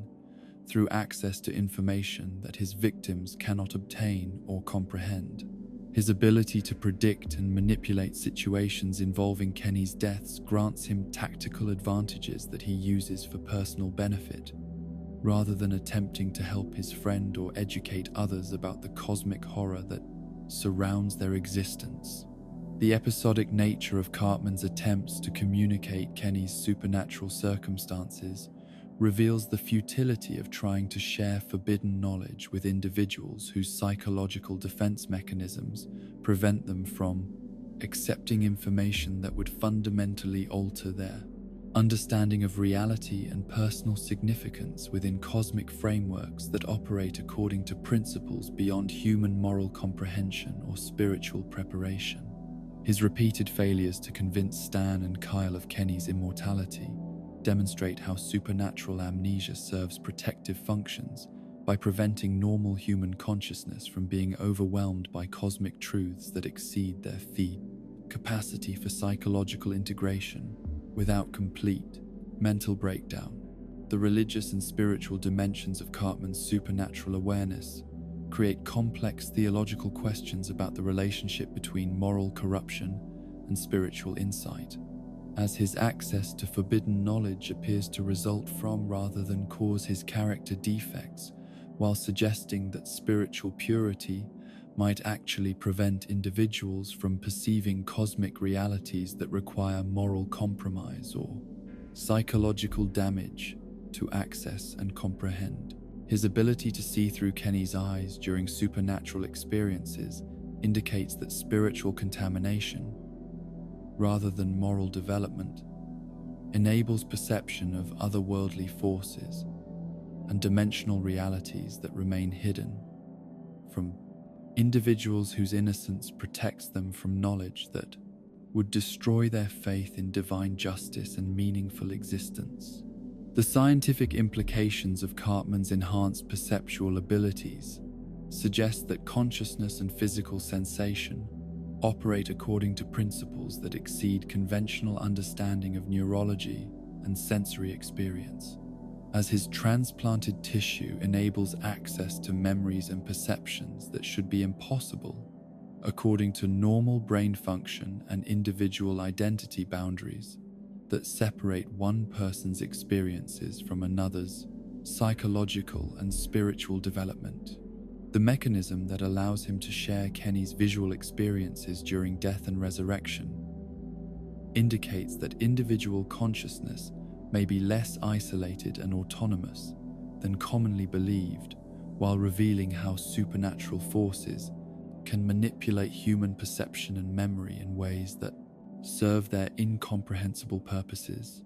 through access to information that his victims cannot obtain or comprehend. His ability to predict and manipulate situations involving Kenny's deaths grants him tactical advantages that he uses for personal benefit, rather than attempting to help his friend or educate others about the cosmic horror that surrounds their existence. The episodic nature of Cartman's attempts to communicate Kenny's supernatural circumstances reveals the futility of trying to share forbidden knowledge with individuals whose psychological defense mechanisms prevent them from accepting information that would fundamentally alter their understanding of reality and personal significance within cosmic frameworks that operate according to principles beyond human moral comprehension or spiritual preparation. His repeated failures to convince Stan and Kyle of Kenny's immortality demonstrate how supernatural amnesia serves protective functions by preventing normal human consciousness from being overwhelmed by cosmic truths that exceed their capacity for psychological integration. Without complete mental breakdown, the religious and spiritual dimensions of Cartman's supernatural awareness create complex theological questions about the relationship between moral corruption and spiritual insight, as his access to forbidden knowledge appears to result from rather than cause his character defects, while suggesting that spiritual purity might actually prevent individuals from perceiving cosmic realities that require moral compromise or psychological damage to access and comprehend. His ability to see through Kenny's eyes during supernatural experiences indicates that spiritual contamination, rather than moral development, enables perception of otherworldly forces and dimensional realities that remain hidden from individuals whose innocence protects them from knowledge that would destroy their faith in divine justice and meaningful existence. The scientific implications of Cartman's enhanced perceptual abilities suggest that consciousness and physical sensation operate according to principles that exceed conventional understanding of neurology and sensory experience, as his transplanted tissue enables access to memories and perceptions that should be impossible according to normal brain function and individual identity boundaries that separate one person's experiences from another's psychological and spiritual development. The mechanism that allows him to share Kenny's visual experiences during death and resurrection indicates that individual consciousness may be less isolated and autonomous than commonly believed, while revealing how supernatural forces can manipulate human perception and memory in ways that serve their incomprehensible purposes.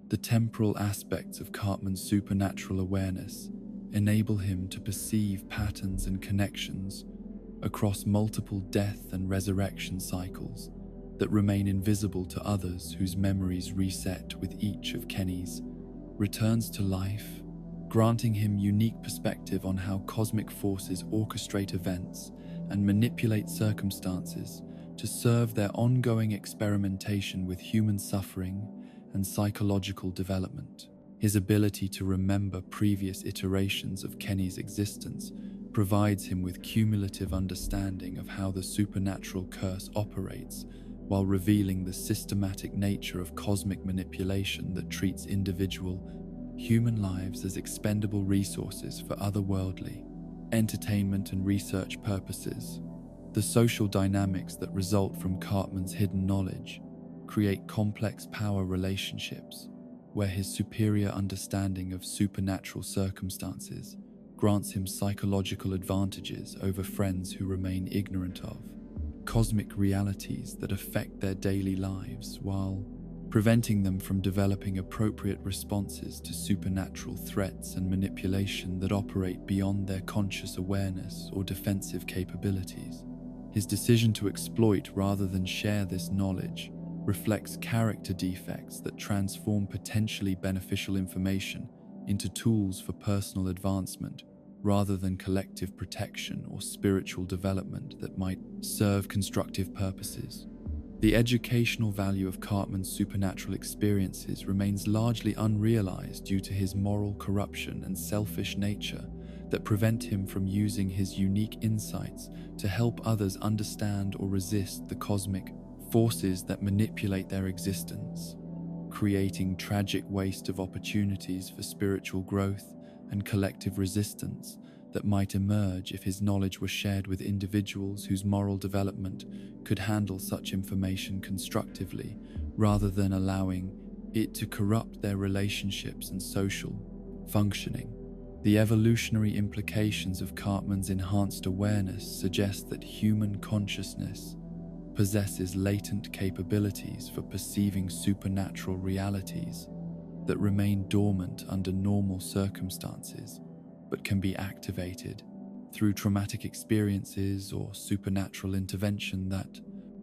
The temporal aspects of Cartman's supernatural awareness enable him to perceive patterns and connections across multiple death and resurrection cycles that remain invisible to others whose memories reset with each of Kenny's returns to life, granting him unique perspective on how cosmic forces orchestrate events and manipulate circumstances to serve their ongoing experimentation with human suffering and psychological development. His ability to remember previous iterations of Kenny's existence provides him with cumulative understanding of how the supernatural curse operates, while revealing the systematic nature of cosmic manipulation that treats individual human lives as expendable resources for otherworldly entertainment and research purposes. The social dynamics that result from Cartman's hidden knowledge create complex power relationships, where his superior understanding of supernatural circumstances grants him psychological advantages over friends who remain ignorant of cosmic realities that affect their daily lives, while preventing them from developing appropriate responses to supernatural threats and manipulation that operate beyond their conscious awareness or defensive capabilities. His decision to exploit rather than share this knowledge reflects character defects that transform potentially beneficial information into tools for personal advancement rather than collective protection or spiritual development that might serve constructive purposes. The educational value of Cartman's supernatural experiences remains largely unrealized due to his moral corruption and selfish nature that prevent him from using his unique insights to help others understand or resist the cosmic forces that manipulate their existence, creating tragic waste of opportunities for spiritual growth and collective resistance that might emerge if his knowledge were shared with individuals whose moral development could handle such information constructively rather than allowing it to corrupt their relationships and social functioning. The evolutionary implications of Cartman's enhanced awareness suggest that human consciousness possesses latent capabilities for perceiving supernatural realities that remain dormant under normal circumstances, but can be activated through traumatic experiences or supernatural intervention that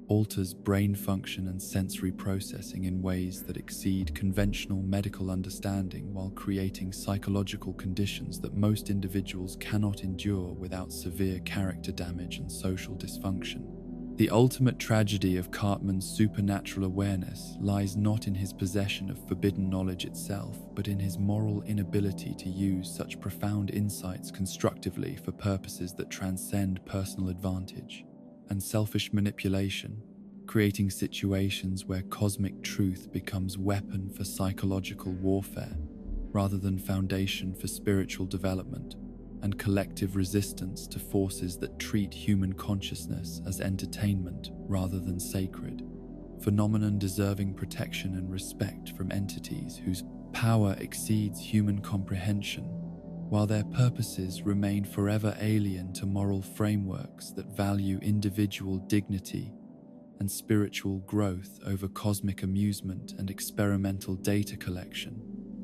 alters brain function and sensory processing in ways that exceed conventional medical understanding while creating psychological conditions that most individuals cannot endure without severe character damage and social dysfunction. The ultimate tragedy of Cartman's supernatural awareness lies not in his possession of forbidden knowledge itself, but in his moral inability to use such profound insights constructively for purposes that transcend personal advantage and selfish manipulation, creating situations where cosmic truth becomes weapon for psychological warfare rather than foundation for spiritual development and collective resistance to forces that treat human consciousness as entertainment rather than sacred, phenomenon deserving protection and respect from entities whose power exceeds human comprehension, while their purposes remain forever alien to moral frameworks that value individual dignity and spiritual growth over cosmic amusement and experimental data collection.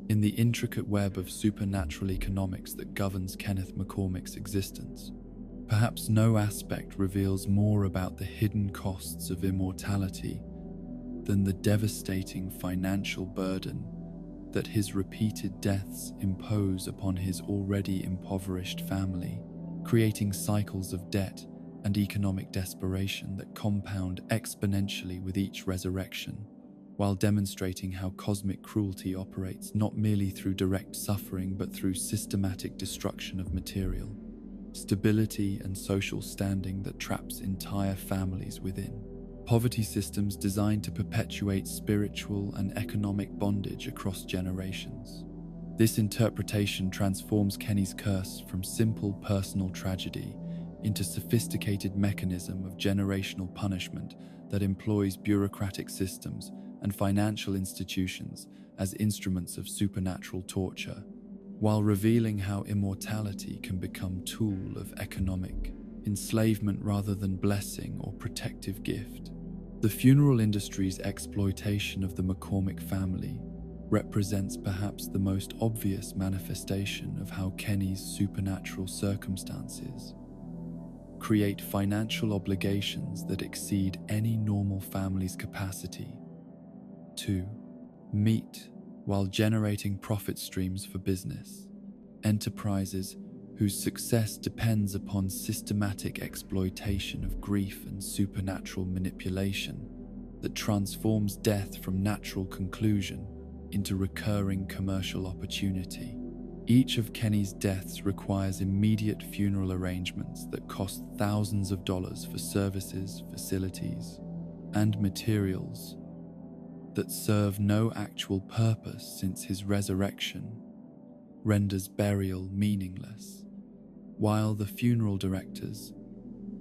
In the intricate web of supernatural economics that governs Kenneth McCormick's existence, perhaps no aspect reveals more about the hidden costs of immortality than the devastating financial burden that his repeated deaths impose upon his already impoverished family, creating cycles of debt and economic desperation that compound exponentially with each resurrection, while demonstrating how cosmic cruelty operates not merely through direct suffering but through systematic destruction of material, stability and social standing that traps entire families within. Poverty systems designed to perpetuate spiritual and economic bondage across generations. This interpretation transforms Kenny's curse from simple personal tragedy into sophisticated mechanism of generational punishment that employs bureaucratic systems and financial institutions as instruments of supernatural torture, while revealing how immortality can become a tool of economic enslavement rather than blessing or protective gift. The funeral industry's exploitation of the McCormick family represents perhaps the most obvious manifestation of how Kenny's supernatural circumstances create financial obligations that exceed any normal family's capacity to meet while generating profit streams for business enterprises whose success depends upon systematic exploitation of grief and supernatural manipulation that transforms death from natural conclusion into recurring commercial opportunity. Each of Kenny's deaths requires immediate funeral arrangements that cost thousands of dollars for services, facilities, and materials that serve no actual purpose, since his resurrection renders burial meaningless, while the funeral directors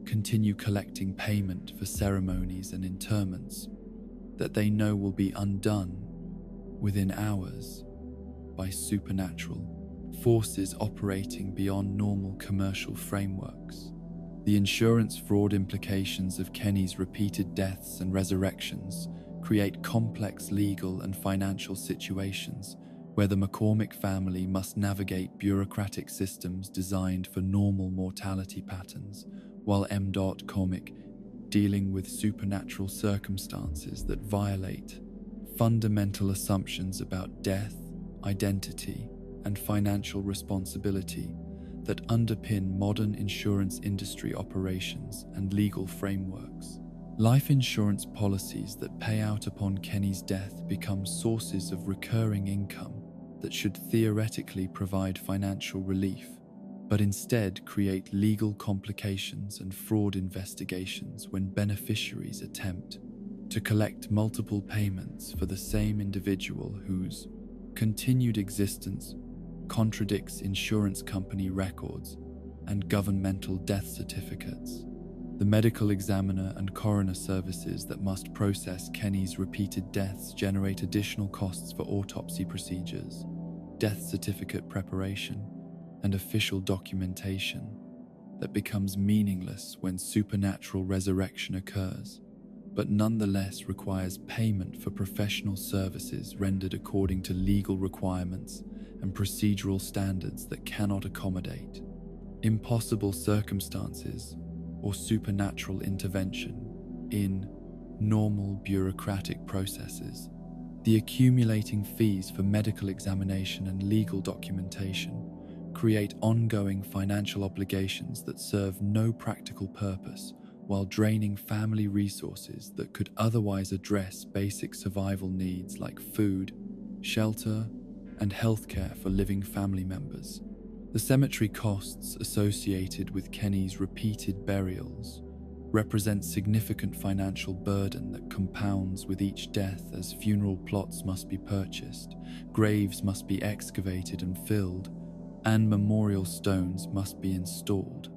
continue collecting payment for ceremonies and interments that they know will be undone within hours by supernatural forces operating beyond normal commercial frameworks. The insurance fraud implications of Kenny's repeated deaths and resurrections create complex legal and financial situations where the McCormick family must navigate bureaucratic systems designed for normal mortality patterns, while M. Comic dealing with supernatural circumstances that violate fundamental assumptions about death, identity, and financial responsibility that underpin modern insurance industry operations and legal frameworks. Life insurance policies that pay out upon Kenny's death become sources of recurring income that should theoretically provide financial relief, but instead create legal complications and fraud investigations when beneficiaries attempt to collect multiple payments for the same individual whose continued existence contradicts insurance company records and governmental death certificates. The medical examiner and coroner services that must process Kenny's repeated deaths generate additional costs for autopsy procedures, death certificate preparation, and official documentation that becomes meaningless when supernatural resurrection occurs, but nonetheless requires payment for professional services rendered according to legal requirements and procedural standards that cannot accommodate impossible circumstances or supernatural intervention in normal bureaucratic processes. The accumulating fees for medical examination and legal documentation create ongoing financial obligations that serve no practical purpose while draining family resources that could otherwise address basic survival needs like food, shelter, and healthcare for living family members. The cemetery costs associated with Kenny's repeated burials represent significant financial burden that compounds with each death as funeral plots must be purchased, graves must be excavated and filled, and memorial stones must be installed,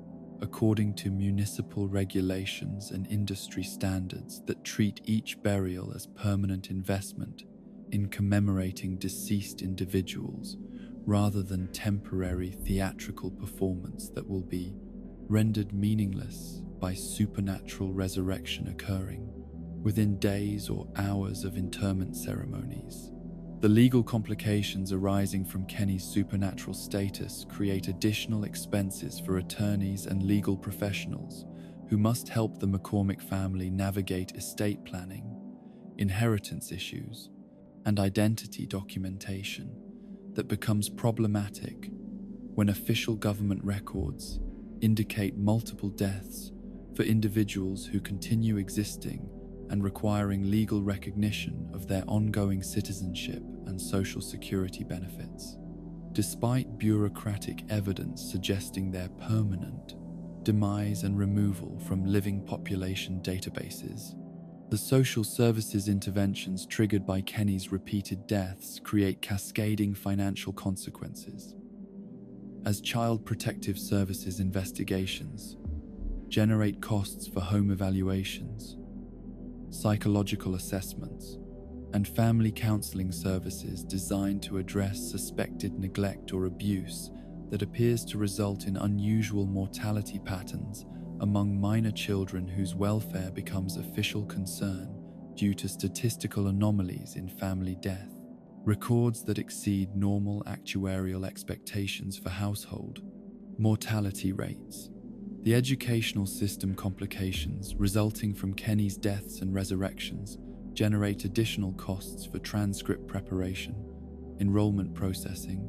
according to municipal regulations and industry standards that treat each burial as permanent investment in commemorating deceased individuals rather than temporary theatrical performance that will be rendered meaningless by supernatural resurrection occurring within days or hours of interment ceremonies. The legal complications arising from Kenny's supernatural status create additional expenses for attorneys and legal professionals who must help the McCormick family navigate estate planning, inheritance issues, and identity documentation that becomes problematic when official government records indicate multiple deaths for individuals who continue existing and requiring legal recognition of their ongoing citizenship and social security benefits, despite bureaucratic evidence suggesting their permanent demise and removal from living population databases. The social services interventions triggered by Kenny's repeated deaths create cascading financial consequences, as Child Protective Services investigations generate costs for home evaluations, psychological assessments, and family counseling services designed to address suspected neglect or abuse that appears to result in unusual mortality patterns among minor children whose welfare becomes official concern due to statistical anomalies in family death, records that exceed normal actuarial expectations for household mortality rates. The educational system complications resulting from Kenny's deaths and resurrections generate additional costs for transcript preparation, enrollment processing,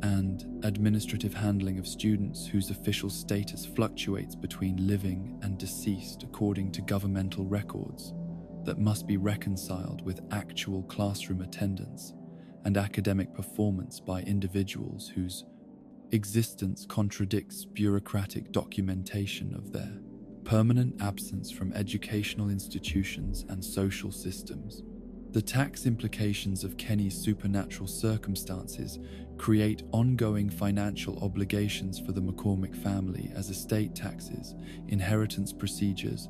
and administrative handling of students whose official status fluctuates between living and deceased according to governmental records that must be reconciled with actual classroom attendance and academic performance by individuals whose existence contradicts bureaucratic documentation of their permanent absence from educational institutions and social systems. The tax implications of Kenny's supernatural circumstances create ongoing financial obligations for the McCormick family as estate taxes, inheritance procedures,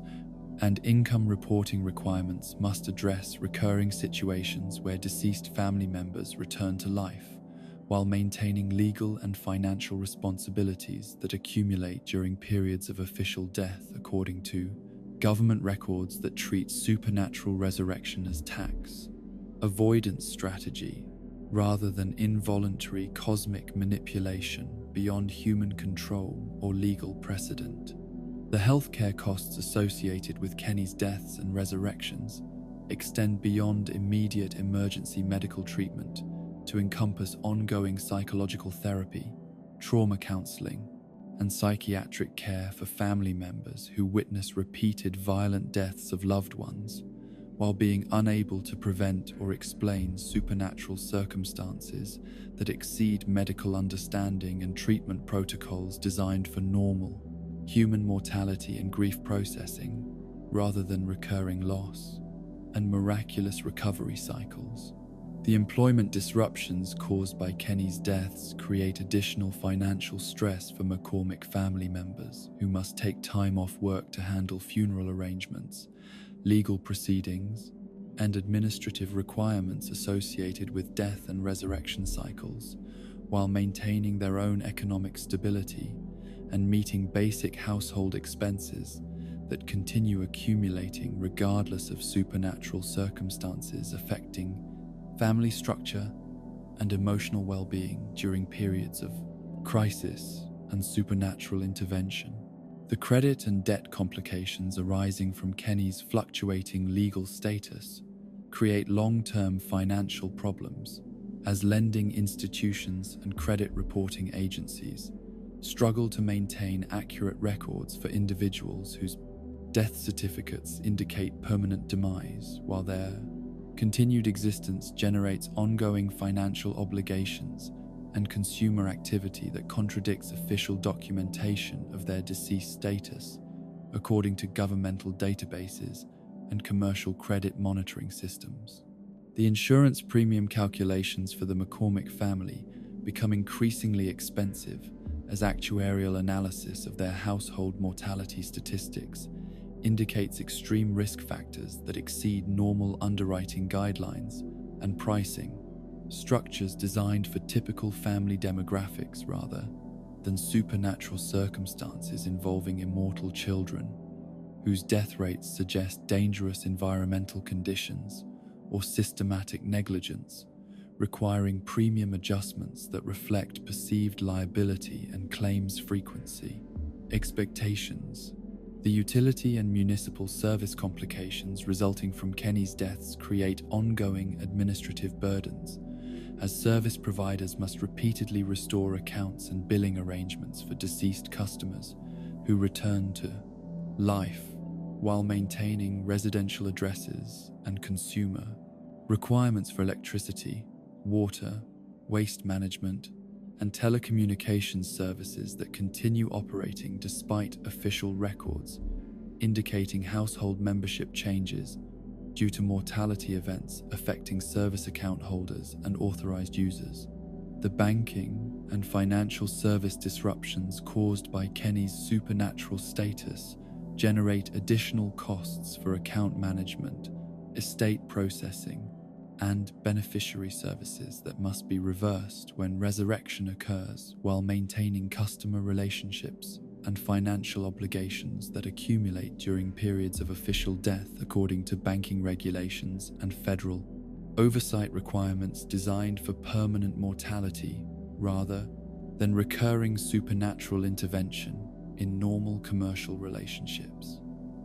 and income reporting requirements must address recurring situations where deceased family members return to life, while maintaining legal and financial responsibilities that accumulate during periods of official death according to government records that treat supernatural resurrection as tax, avoidance strategy, rather than involuntary cosmic manipulation beyond human control or legal precedent. The healthcare costs associated with Kenny's deaths and resurrections extend beyond immediate emergency medical treatment to encompass ongoing psychological therapy, trauma counseling, and psychiatric care for family members who witness repeated violent deaths of loved ones, while being unable to prevent or explain supernatural circumstances that exceed medical understanding and treatment protocols designed for normal human mortality and grief processing, rather than recurring loss and miraculous recovery cycles. The employment disruptions caused by Kenny's deaths create additional financial stress for McCormick family members who must take time off work to handle funeral arrangements, legal proceedings, and administrative requirements associated with death and resurrection cycles, while maintaining their own economic stability and meeting basic household expenses that continue accumulating regardless of supernatural circumstances affecting family structure and emotional well-being during periods of crisis and supernatural intervention. The credit and debt complications arising from Kenny's fluctuating legal status create long-term financial problems as lending institutions and credit reporting agencies struggle to maintain accurate records for individuals whose death certificates indicate permanent demise, while their continued existence generates ongoing financial obligations and consumer activity that contradicts official documentation of their deceased status, according to governmental databases and commercial credit monitoring systems. The insurance premium calculations for the McCormick family become increasingly expensive as actuarial analysis of their household mortality statistics indicates extreme risk factors that exceed normal underwriting guidelines and pricing structures designed for typical family demographics rather than supernatural circumstances involving immortal children, whose death rates suggest dangerous environmental conditions or systematic negligence, requiring premium adjustments that reflect perceived liability and claims frequency. Expectations. The utility and municipal service complications resulting from Kenny's deaths create ongoing administrative burdens, as service providers must repeatedly restore accounts and billing arrangements for deceased customers who return to life while maintaining residential addresses and consumer requirements for electricity, water, waste management, and telecommunications services that continue operating despite official records, indicating household membership changes due to mortality events affecting service account holders and authorized users. The banking and financial service disruptions caused by Kenny's supernatural status generate additional costs for account management, estate processing, and beneficiary services that must be reversed when resurrection occurs, while maintaining customer relationships and financial obligations that accumulate during periods of official death according to banking regulations and federal oversight requirements designed for permanent mortality rather than recurring supernatural intervention in normal commercial relationships.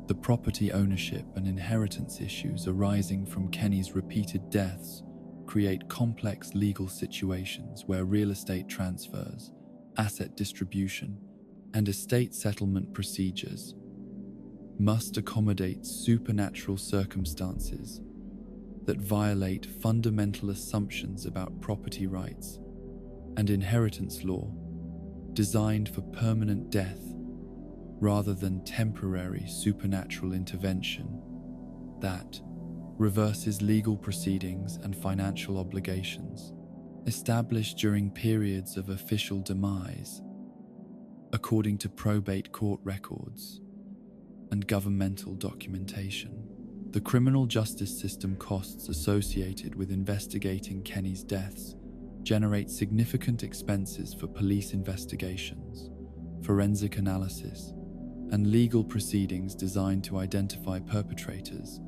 The property ownership and inheritance issues arising from Kenny's repeated deaths create complex legal situations where real estate transfers, asset distribution, and estate settlement procedures must accommodate supernatural circumstances that violate fundamental assumptions about property rights and inheritance law designed for permanent death rather than temporary supernatural intervention that reverses legal proceedings and financial obligations established during periods of official demise, according to probate court records and governmental documentation. The criminal justice system costs associated with investigating Kenny's deaths generate significant expenses for police investigations, forensic analysis, and legal proceedings designed to identify perpetrators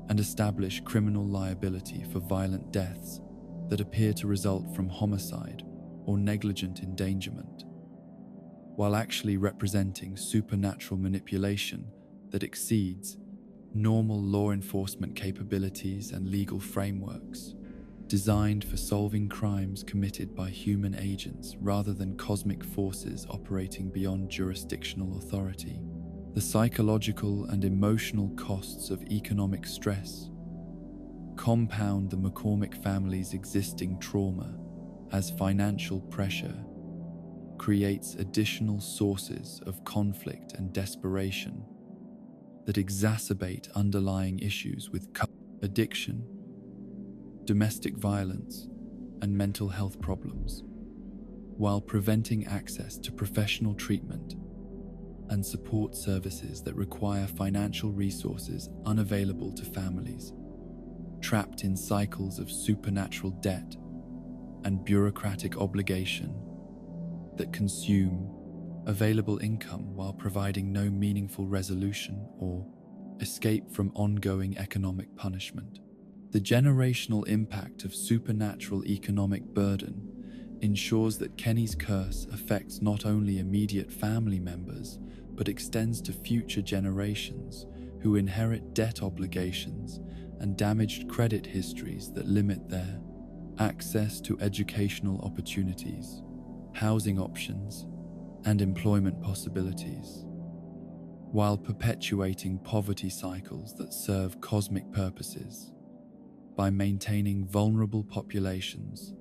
and establish criminal liability for violent deaths that appear to result from homicide or negligent endangerment, while actually representing supernatural manipulation that exceeds normal law enforcement capabilities and legal frameworks, designed for solving crimes committed by human agents rather than cosmic forces operating beyond jurisdictional authority. The psychological and emotional costs of economic stress compound the McCormick family's existing trauma as financial pressure creates additional sources of conflict and desperation that exacerbate underlying issues with addiction, domestic violence, and mental health problems, while preventing access to professional treatment and support services that require financial resources unavailable to families trapped in cycles of supernatural debt and bureaucratic obligation that consume available income while providing no meaningful resolution or escape from ongoing economic punishment. The generational impact of supernatural economic burden ensures that Kenny's curse affects not only immediate family members, but extends to future generations who inherit debt obligations and damaged credit histories that limit their access to educational opportunities, housing options, and employment possibilities, while perpetuating poverty cycles that serve cosmic purposes by maintaining vulnerable populations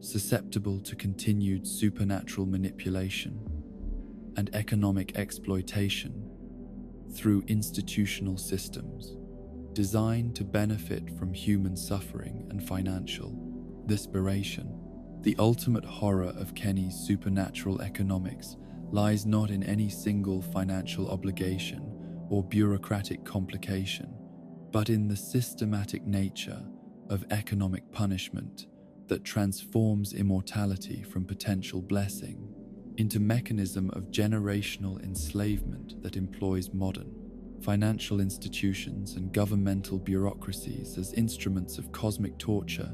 susceptible to continued supernatural manipulation and economic exploitation through institutional systems designed to benefit from human suffering and financial desperation. The ultimate horror of Kenny's supernatural economics lies not in any single financial obligation or bureaucratic complication, but in the systematic nature of economic punishment that transforms immortality from potential blessing into mechanism of generational enslavement that employs modern financial institutions and governmental bureaucracies as instruments of cosmic torture,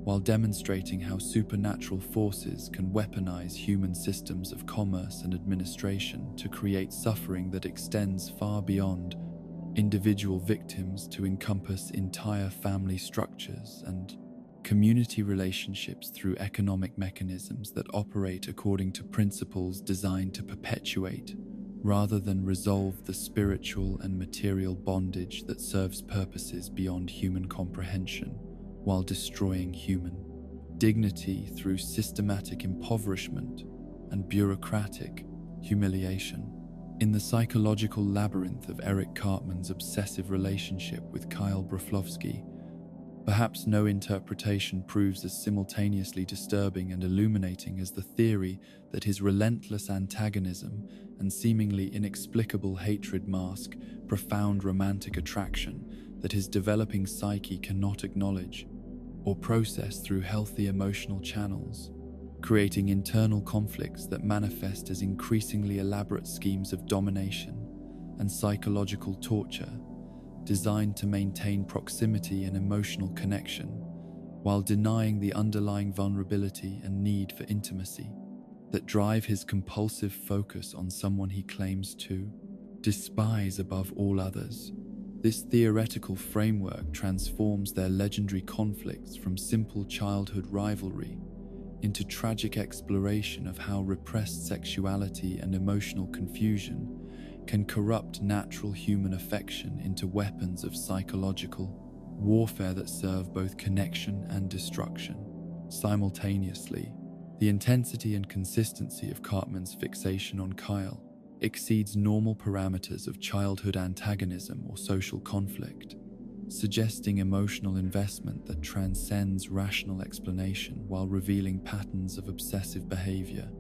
while demonstrating how supernatural forces can weaponize human systems of commerce and administration to create suffering that extends far beyond individual victims to encompass entire family structures and community relationships through economic mechanisms that operate according to principles designed to perpetuate rather than resolve the spiritual and material bondage that serves purposes beyond human comprehension, while destroying human dignity through systematic impoverishment and bureaucratic humiliation. In the psychological labyrinth of Eric Cartman's obsessive relationship with Kyle Broflovsky, perhaps no interpretation proves as simultaneously disturbing and illuminating as the theory that his relentless antagonism and seemingly inexplicable hatred mask profound romantic attraction that his developing psyche cannot acknowledge or process through healthy emotional channels, creating internal conflicts that manifest as increasingly elaborate schemes of domination and psychological torture designed to maintain proximity and emotional connection while denying the underlying vulnerability and need for intimacy that drive his compulsive focus on someone he claims to despise above all others. This theoretical framework transforms their legendary conflicts from simple childhood rivalry into tragic exploration of how repressed sexuality and emotional confusion can corrupt natural human affection into weapons of psychological warfare that serve both connection and destruction. Simultaneously, the intensity and consistency of Cartman's fixation on Kyle exceeds normal parameters of childhood antagonism or social conflict, suggesting emotional investment that transcends rational explanation while revealing patterns of obsessive behavior,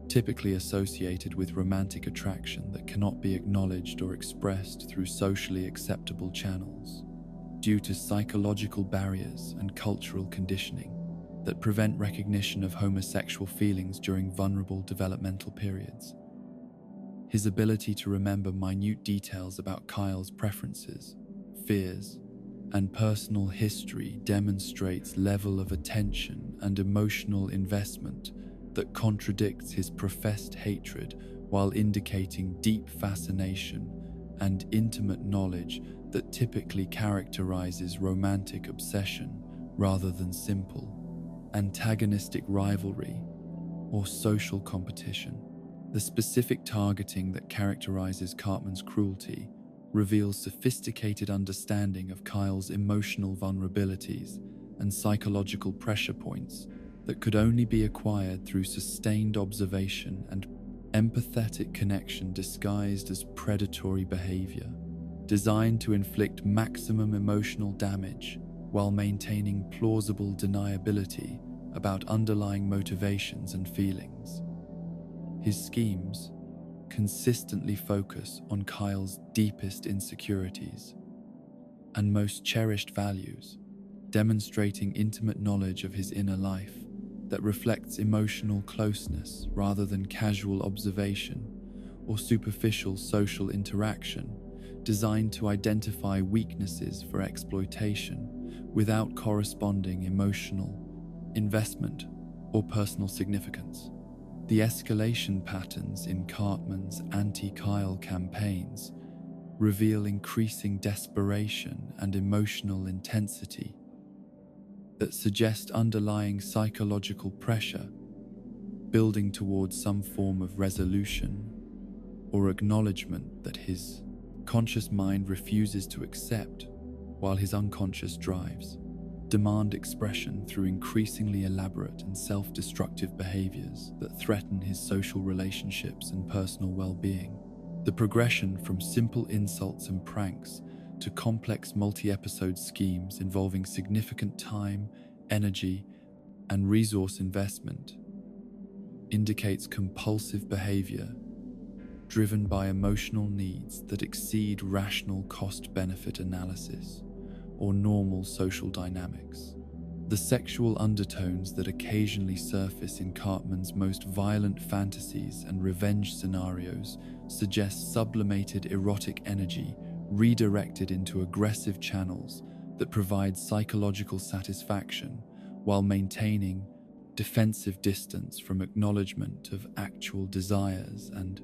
typically associated with romantic attraction that cannot be acknowledged or expressed through socially acceptable channels, due to psychological barriers and cultural conditioning that prevent recognition of homosexual feelings during vulnerable developmental periods. His ability to remember minute details about Kyle's preferences, fears, and personal history demonstrates level of attention and emotional investment that contradicts his professed hatred while indicating deep fascination and intimate knowledge that typically characterizes romantic obsession rather than simple, antagonistic rivalry or social competition. The specific targeting that characterizes Cartman's cruelty reveals sophisticated understanding of Kyle's emotional vulnerabilities and psychological pressure points that could only be acquired through sustained observation and empathetic connection disguised as predatory behavior, designed to inflict maximum emotional damage while maintaining plausible deniability about underlying motivations and feelings. His schemes consistently focus on Kyle's deepest insecurities and most cherished values, demonstrating intimate knowledge of his inner life that reflects emotional closeness rather than casual observation or superficial social interaction, designed to identify weaknesses for exploitation without corresponding emotional investment or personal significance. The escalation patterns in Cartman's anti-Kyle campaigns reveal increasing desperation and emotional intensity that suggest underlying psychological pressure building towards some form of resolution or acknowledgement that his conscious mind refuses to accept, while his unconscious drives demand expression through increasingly elaborate and self-destructive behaviors that threaten his social relationships and personal well-being. The progression from simple insults and pranks to complex multi-episode schemes involving significant time, energy, and resource investment indicates compulsive behavior driven by emotional needs that exceed rational cost-benefit analysis or normal social dynamics. The sexual undertones that occasionally surface in Cartman's most violent fantasies and revenge scenarios suggest sublimated erotic energy redirected into aggressive channels that provide psychological satisfaction while maintaining defensive distance from acknowledgement of actual desires and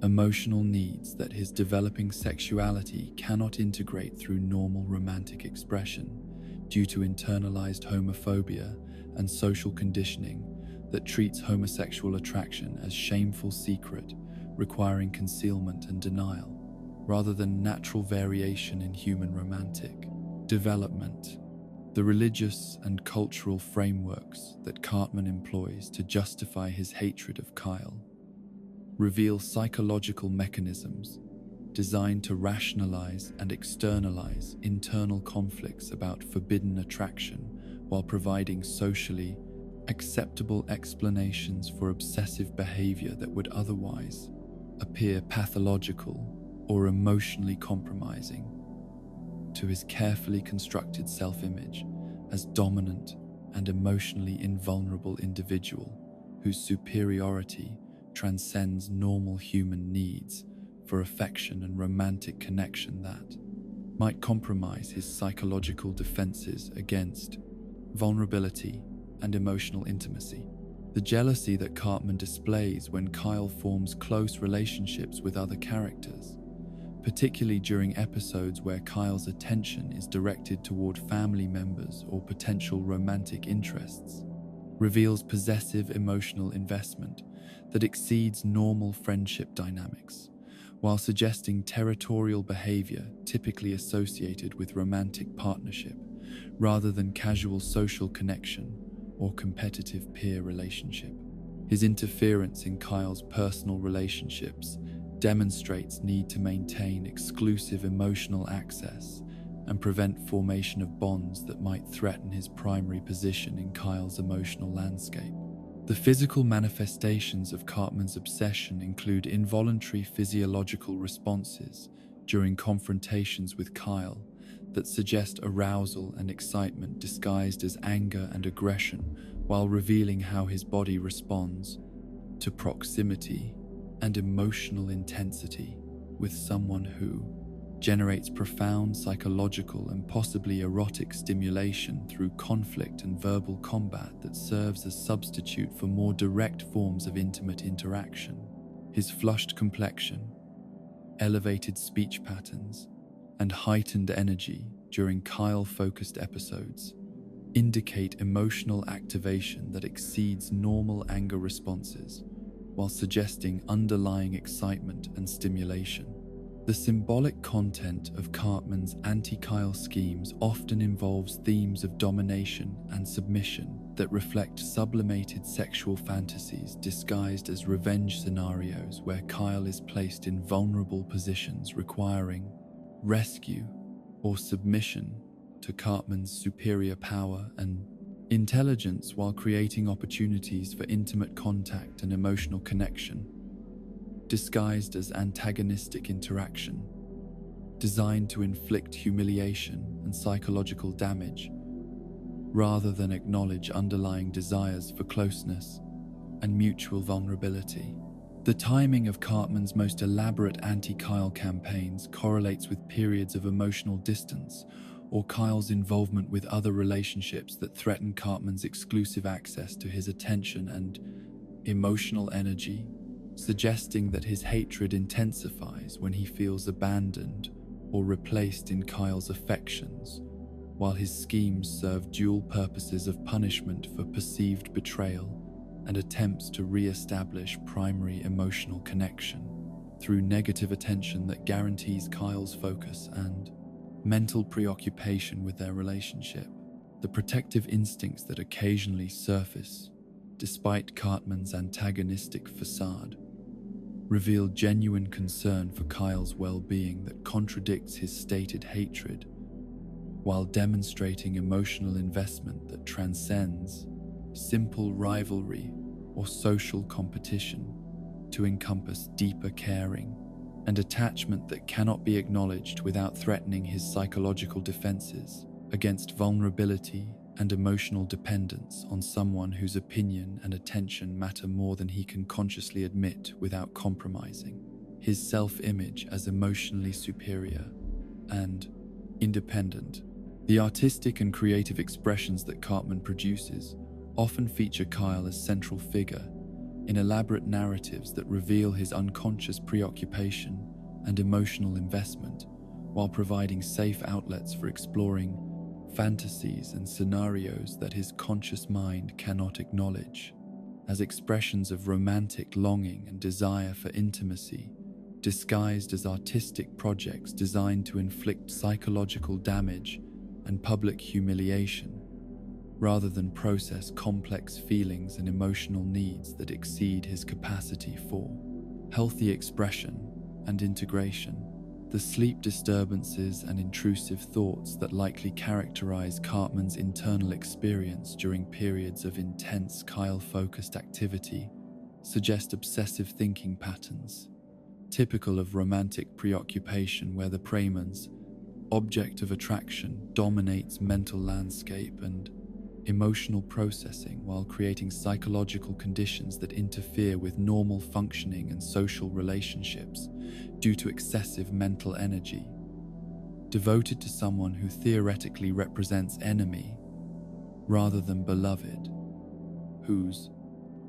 emotional needs that his developing sexuality cannot integrate through normal romantic expression due to internalized homophobia and social conditioning that treats homosexual attraction as shameful secret, requiring concealment and denial, rather than natural variation in human romantic development. The religious and cultural frameworks that Cartman employs to justify his hatred of Kyle reveal psychological mechanisms designed to rationalize and externalize internal conflicts about forbidden attraction while providing socially acceptable explanations for obsessive behavior that would otherwise appear pathological or emotionally compromising to his carefully constructed self-image as dominant and emotionally invulnerable individual whose superiority transcends normal human needs for affection and romantic connection that might compromise his psychological defenses against vulnerability and emotional intimacy. The jealousy that Cartman displays when Kyle forms close relationships with other characters, particularly during episodes where Kyle's attention is directed toward family members or potential romantic interests, reveals possessive emotional investment that exceeds normal friendship dynamics, while suggesting territorial behavior typically associated with romantic partnership rather than casual social connection or competitive peer relationship. His interference in Kyle's personal relationships demonstrates need to maintain exclusive emotional access and prevent formation of bonds that might threaten his primary position in Kyle's emotional landscape. The physical manifestations of Cartman's obsession include involuntary physiological responses during confrontations with Kyle that suggest arousal and excitement disguised as anger and aggression, while revealing how his body responds to proximity and emotional intensity with someone who generates profound psychological and possibly erotic stimulation through conflict and verbal combat that serves as substitute for more direct forms of intimate interaction. His flushed complexion, elevated speech patterns, and heightened energy during Kyle-focused episodes indicate emotional activation that exceeds normal anger responses while suggesting underlying excitement and stimulation. The symbolic content of Cartman's anti-Kyle schemes often involves themes of domination and submission that reflect sublimated sexual fantasies disguised as revenge scenarios where Kyle is placed in vulnerable positions requiring rescue or submission to Cartman's superior power and intelligence while creating opportunities for intimate contact and emotional connection, disguised as antagonistic interaction, designed to inflict humiliation and psychological damage, rather than acknowledge underlying desires for closeness and mutual vulnerability. The timing of Cartman's most elaborate anti-Kyle campaigns correlates with periods of emotional distance or Kyle's involvement with other relationships that threaten Cartman's exclusive access to his attention and emotional energy, suggesting that his hatred intensifies when he feels abandoned or replaced in Kyle's affections, while his schemes serve dual purposes of punishment for perceived betrayal and attempts to re-establish primary emotional connection through negative attention that guarantees Kyle's focus and mental preoccupation with their relationship. The protective instincts that occasionally surface, despite Cartman's antagonistic facade, reveal genuine concern for Kyle's well-being that contradicts his stated hatred, while demonstrating emotional investment that transcends simple rivalry or social competition to encompass deeper caring and attachment that cannot be acknowledged without threatening his psychological defenses against vulnerability and emotional dependence on someone whose opinion and attention matter more than he can consciously admit without compromising his self-image as emotionally superior and independent. The artistic and creative expressions that Cartman produces often feature Kyle as central figure in elaborate narratives that reveal his unconscious preoccupation and emotional investment, while providing safe outlets for exploring fantasies and scenarios that his conscious mind cannot acknowledge, as expressions of romantic longing and desire for intimacy, disguised as artistic projects designed to inflict psychological damage and public humiliation, rather than process complex feelings and emotional needs that exceed his capacity for healthy expression and integration. The sleep disturbances and intrusive thoughts that likely characterize Cartman's internal experience during periods of intense Kyle-focused activity suggest obsessive thinking patterns, typical of romantic preoccupation where the preyman's object of attraction dominates mental landscape and emotional processing while creating psychological conditions that interfere with normal functioning and social relationships due to excessive mental energy. Devoted to someone who theoretically represents enemy rather than beloved, whose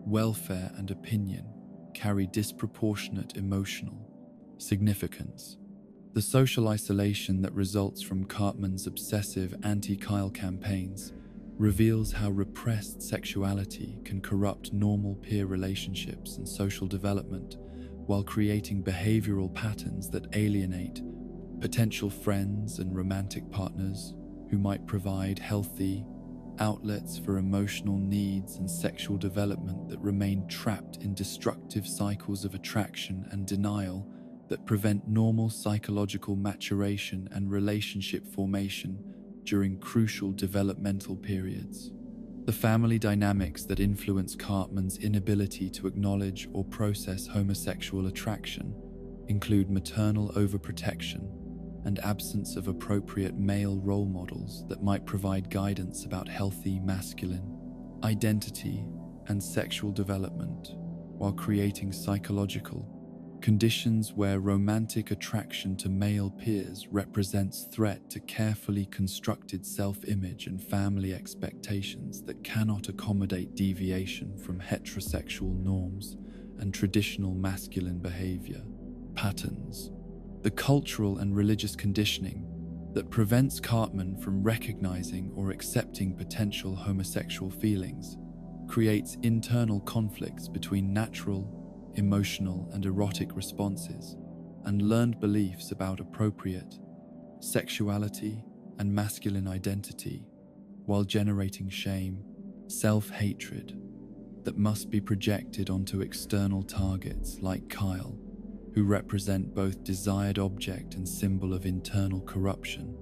welfare and opinion carry disproportionate emotional significance. The social isolation that results from Cartman's obsessive anti-Kyle campaigns reveals how repressed sexuality can corrupt normal peer relationships and social development while creating behavioral patterns that alienate potential friends and romantic partners who might provide healthy outlets for emotional needs and sexual development that remain trapped in destructive cycles of attraction and denial that prevent normal psychological maturation and relationship formation during crucial developmental periods. The family dynamics that influence Cartman's inability to acknowledge or process homosexual attraction include maternal overprotection and absence of appropriate male role models that might provide guidance about healthy masculine identity and sexual development, while creating psychological conditions where romantic attraction to male peers represents threat to carefully constructed self-image and family expectations that cannot accommodate deviation from heterosexual norms and traditional masculine behavior patterns. The cultural and religious conditioning that prevents Cartman from recognizing or accepting potential homosexual feelings creates internal conflicts between natural, emotional, and erotic responses, and learned beliefs about appropriate sexuality and masculine identity, while generating shame, self-hatred that must be projected onto external targets like Kyle, who represent both desired object and symbol of internal corruption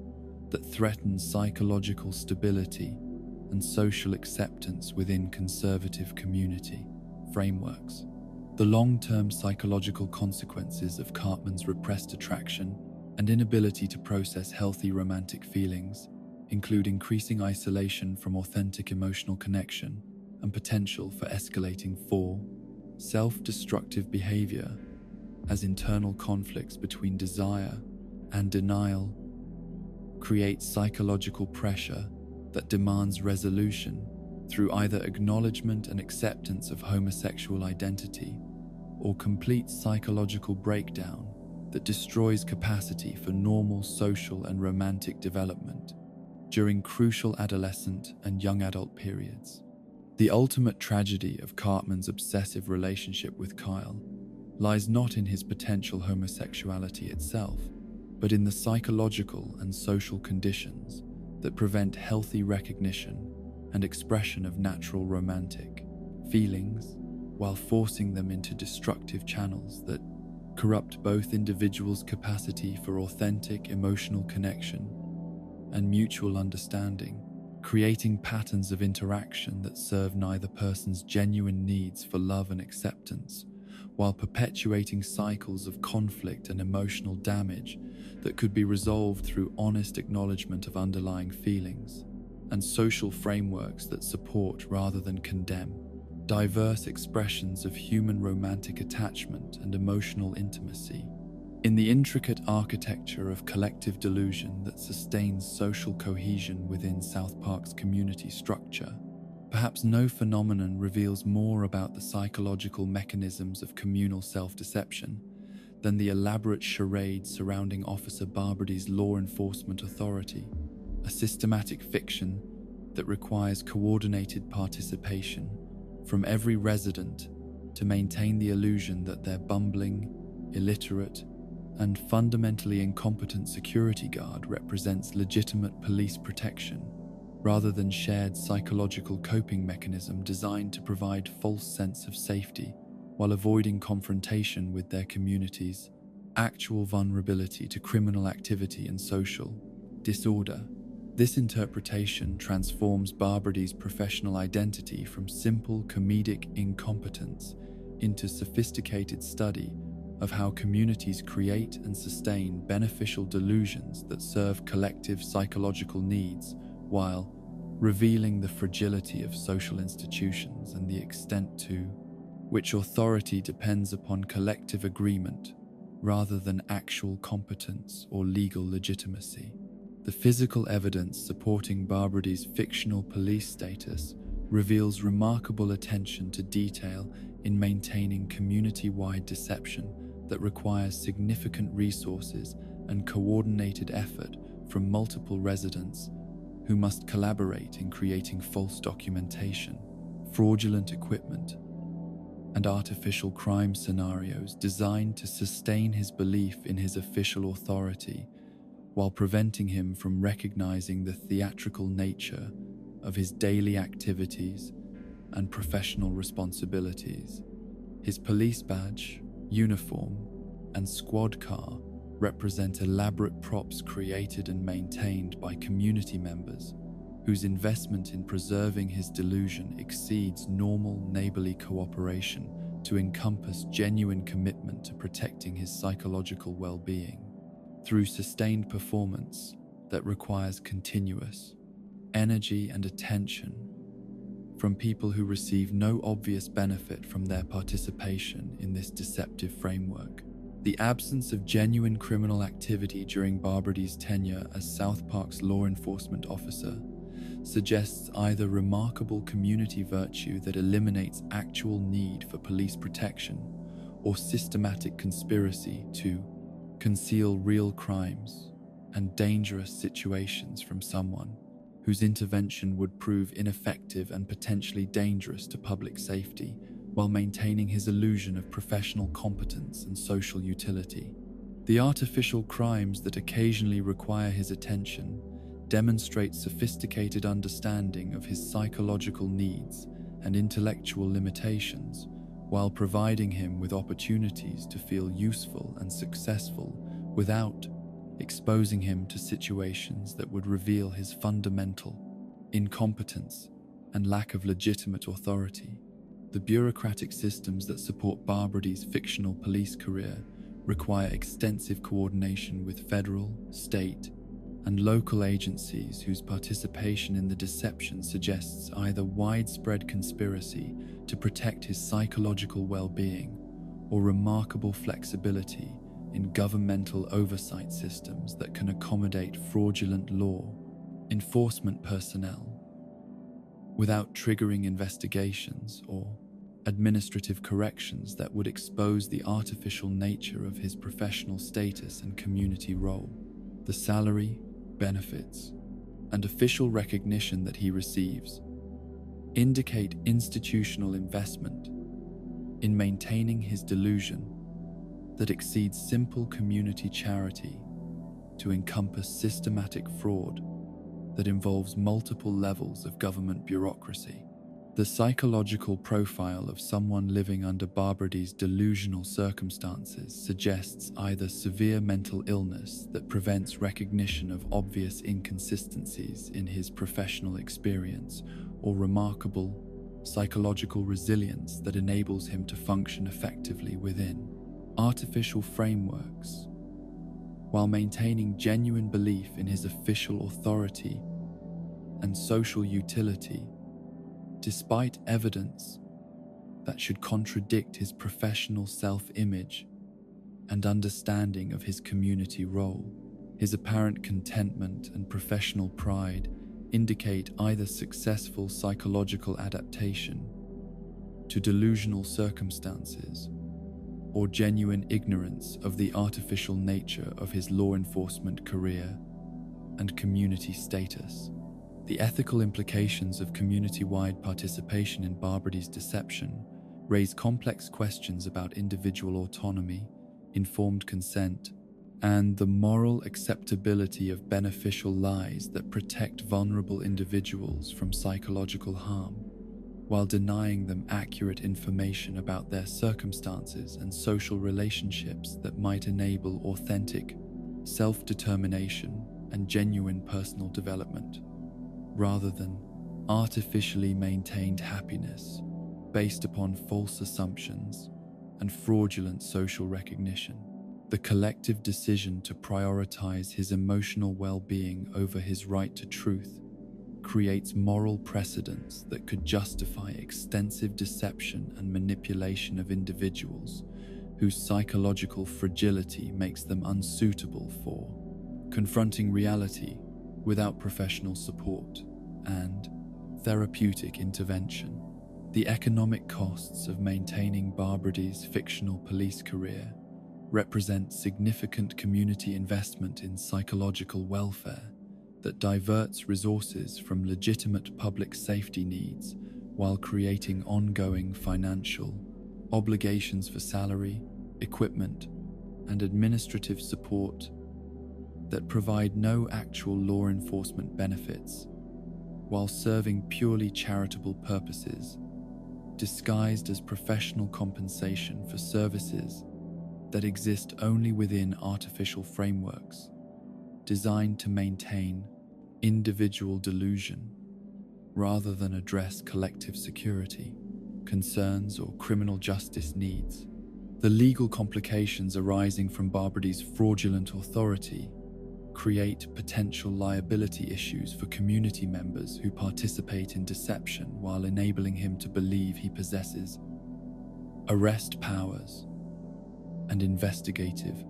that threatens psychological stability and social acceptance within conservative community frameworks. The long-term psychological consequences of Cartman's repressed attraction and inability to process healthy romantic feelings include increasing isolation from authentic emotional connection and potential for escalating self-destructive behavior, as internal conflicts between desire and denial create psychological pressure that demands resolution through either acknowledgement and acceptance of homosexual identity or complete psychological breakdown that destroys capacity for normal social and romantic development during crucial adolescent and young adult periods. The ultimate tragedy of Cartman's obsessive relationship with Kyle lies not in his potential homosexuality itself, but in the psychological and social conditions that prevent healthy recognition and expression of natural romantic feelings, while forcing them into destructive channels that corrupt both individuals' capacity for authentic emotional connection and mutual understanding, creating patterns of interaction that serve neither person's genuine needs for love and acceptance, while perpetuating cycles of conflict and emotional damage that could be resolved through honest acknowledgement of underlying feelings and social frameworks that support rather than condemn diverse expressions of human romantic attachment and emotional intimacy. In the intricate architecture of collective delusion that sustains social cohesion within South Park's community structure, perhaps no phenomenon reveals more about the psychological mechanisms of communal self-deception than the elaborate charade surrounding Officer Barbrady's law enforcement authority, a systematic fiction that requires coordinated participation from every resident to maintain the illusion that their bumbling, illiterate, and fundamentally incompetent security guard represents legitimate police protection, rather than shared psychological coping mechanism designed to provide false sense of safety while avoiding confrontation with their community's actual vulnerability to criminal activity and social disorder. This interpretation transforms Barbrady's professional identity from simple comedic incompetence into sophisticated study of how communities create and sustain beneficial delusions that serve collective psychological needs, while revealing the fragility of social institutions and the extent to which authority depends upon collective agreement rather than actual competence or legal legitimacy. The physical evidence supporting Barbrady's fictional police status reveals remarkable attention to detail in maintaining community-wide deception that requires significant resources and coordinated effort from multiple residents who must collaborate in creating false documentation, fraudulent equipment, and artificial crime scenarios designed to sustain his belief in his official authority, while preventing him from recognizing the theatrical nature of his daily activities and professional responsibilities. His police badge, uniform, and squad car represent elaborate props created and maintained by community members whose investment in preserving his delusion exceeds normal neighborly cooperation to encompass genuine commitment to protecting his psychological well-being. Through sustained performance that requires continuous energy and attention from people who receive no obvious benefit from their participation in this deceptive framework. The absence of genuine criminal activity during Barbrady's tenure as South Park's law enforcement officer suggests either remarkable community virtue that eliminates actual need for police protection or systematic conspiracy to conceal real crimes and dangerous situations from someone whose intervention would prove ineffective and potentially dangerous to public safety while maintaining his illusion of professional competence and social utility. The artificial crimes that occasionally require his attention demonstrate sophisticated understanding of his psychological needs and intellectual limitations, while providing him with opportunities to feel useful and successful without exposing him to situations that would reveal his fundamental incompetence and lack of legitimate authority. The bureaucratic systems that support Barbrady's fictional police career require extensive coordination with federal, state, and local agencies whose participation in the deception suggests either widespread conspiracy to protect his psychological well-being or remarkable flexibility in governmental oversight systems that can accommodate fraudulent law enforcement personnel without triggering investigations or administrative corrections that would expose the artificial nature of his professional status and community role. The salary, benefits, and official recognition that he receives indicate institutional investment in maintaining his delusion that exceeds simple community charity to encompass systematic fraud that involves multiple levels of government bureaucracy. The psychological profile of someone living under Barbrady's delusional circumstances suggests either severe mental illness that prevents recognition of obvious inconsistencies in his professional experience, or remarkable psychological resilience that enables him to function effectively within artificial frameworks, while maintaining genuine belief in his official authority and social utility, despite evidence that should contradict his professional self-image and understanding of his community role. His apparent contentment and professional pride indicate either successful psychological adaptation to delusional circumstances or genuine ignorance of the artificial nature of his law enforcement career and community status. The ethical implications of community-wide participation in Barbrady's deception raise complex questions about individual autonomy, informed consent, and the moral acceptability of beneficial lies that protect vulnerable individuals from psychological harm, while denying them accurate information about their circumstances and social relationships that might enable authentic self-determination and genuine personal development, rather than artificially maintained happiness based upon false assumptions and fraudulent social recognition. The collective decision to prioritize his emotional well-being over his right to truth creates moral precedents that could justify extensive deception and manipulation of individuals whose psychological fragility makes them unsuitable for confronting reality without professional support and therapeutic intervention. The economic costs of maintaining Barbrady's fictional police career represent significant community investment in psychological welfare that diverts resources from legitimate public safety needs while creating ongoing financial obligations for salary, equipment, and administrative support that provide no actual law enforcement benefits, while serving purely charitable purposes, disguised as professional compensation for services that exist only within artificial frameworks designed to maintain individual delusion rather than address collective security concerns or criminal justice needs. The legal complications arising from Barbrady's fraudulent authority create potential liability issues for community members who participate in deception while enabling him to believe he possesses arrest powers and investigative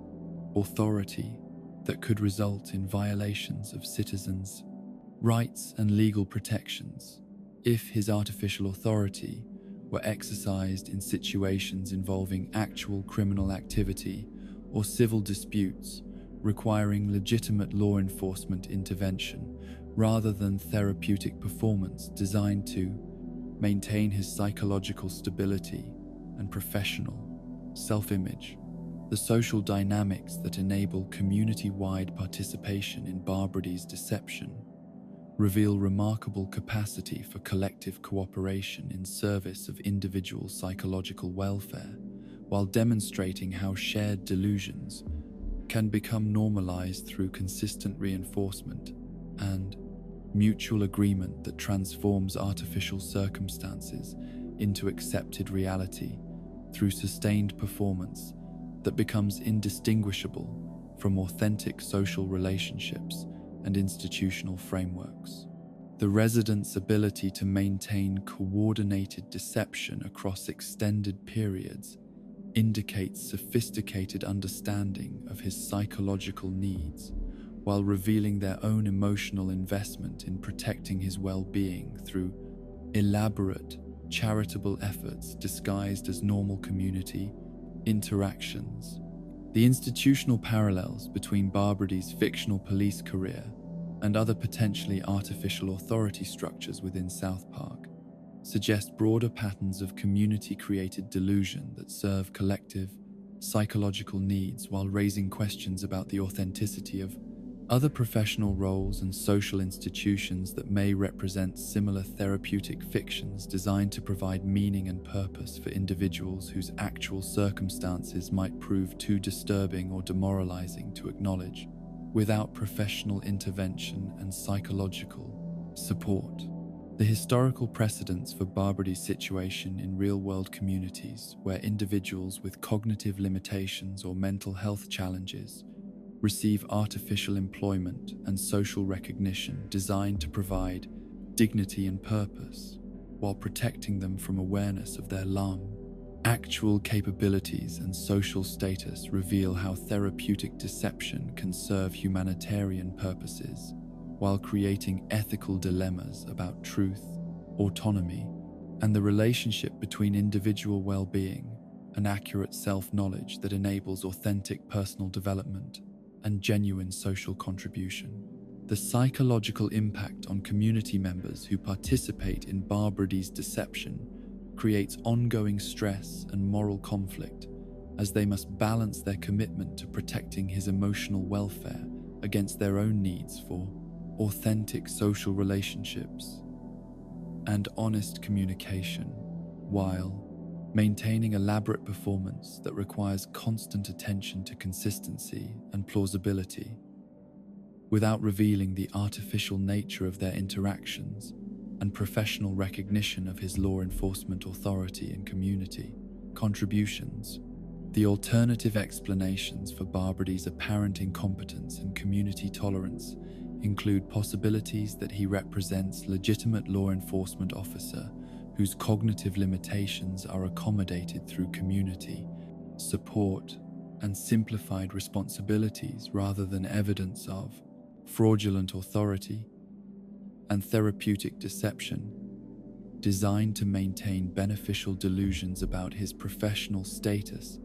authority that could result in violations of citizens' rights and legal protections. If his artificial authority were exercised in situations involving actual criminal activity or civil disputes requiring legitimate law enforcement intervention rather than therapeutic performance designed to maintain his psychological stability and professional self-image. The social dynamics that enable community-wide participation in Barbrady's deception reveal remarkable capacity for collective cooperation in service of individual psychological welfare, while demonstrating how shared delusions can become normalized through consistent reinforcement and mutual agreement that transforms artificial circumstances into accepted reality through sustained performance that becomes indistinguishable from authentic social relationships and institutional frameworks. The resident's ability to maintain coordinated deception across extended periods indicates sophisticated understanding of his psychological needs, while revealing their own emotional investment in protecting his well-being through elaborate, charitable efforts disguised as normal community interactions. The institutional parallels between Barbrady's fictional police career and other potentially artificial authority structures within South Park suggest broader patterns of community-created delusion that serve collective, psychological needs while raising questions about the authenticity of other professional roles and social institutions that may represent similar therapeutic fictions designed to provide meaning and purpose for individuals whose actual circumstances might prove too disturbing or demoralizing to acknowledge without professional intervention and psychological support. The historical precedents for Barbrady's situation in real-world communities where individuals with cognitive limitations or mental health challenges receive artificial employment and social recognition designed to provide dignity and purpose, while protecting them from awareness of their actual capabilities and social status reveal how therapeutic deception can serve humanitarian purposes, while creating ethical dilemmas about truth, autonomy, and the relationship between individual well-being and accurate self-knowledge that enables authentic personal development and genuine social contribution. The psychological impact on community members who participate in Barbrady's deception creates ongoing stress and moral conflict, as they must balance their commitment to protecting his emotional welfare against their own needs for authentic social relationships and honest communication, while maintaining elaborate performance that requires constant attention to consistency and plausibility, without revealing the artificial nature of their interactions and professional recognition of his law enforcement authority and community contributions. The alternative explanations for Barbrady's apparent incompetence and community tolerance include possibilities that he represents legitimate law enforcement officer whose cognitive limitations are accommodated through community support and simplified responsibilities rather than evidence of fraudulent authority, and therapeutic deception designed to maintain beneficial delusions about his professional status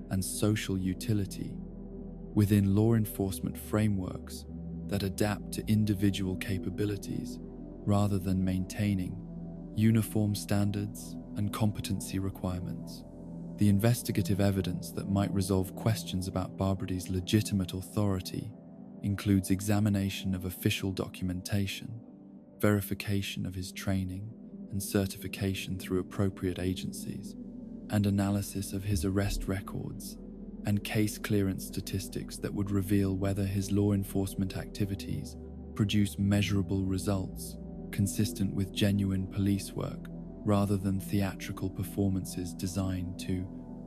and social utility within law enforcement frameworks that adapt to individual capabilities rather than maintaining uniform standards and competency requirements. The investigative evidence that might resolve questions about Barbrady's legitimate authority includes examination of official documentation, verification of his training and certification through appropriate agencies, and analysis of his arrest records and case clearance statistics that would reveal whether his law enforcement activities produce measurable results consistent with genuine police work rather than theatrical performances designed to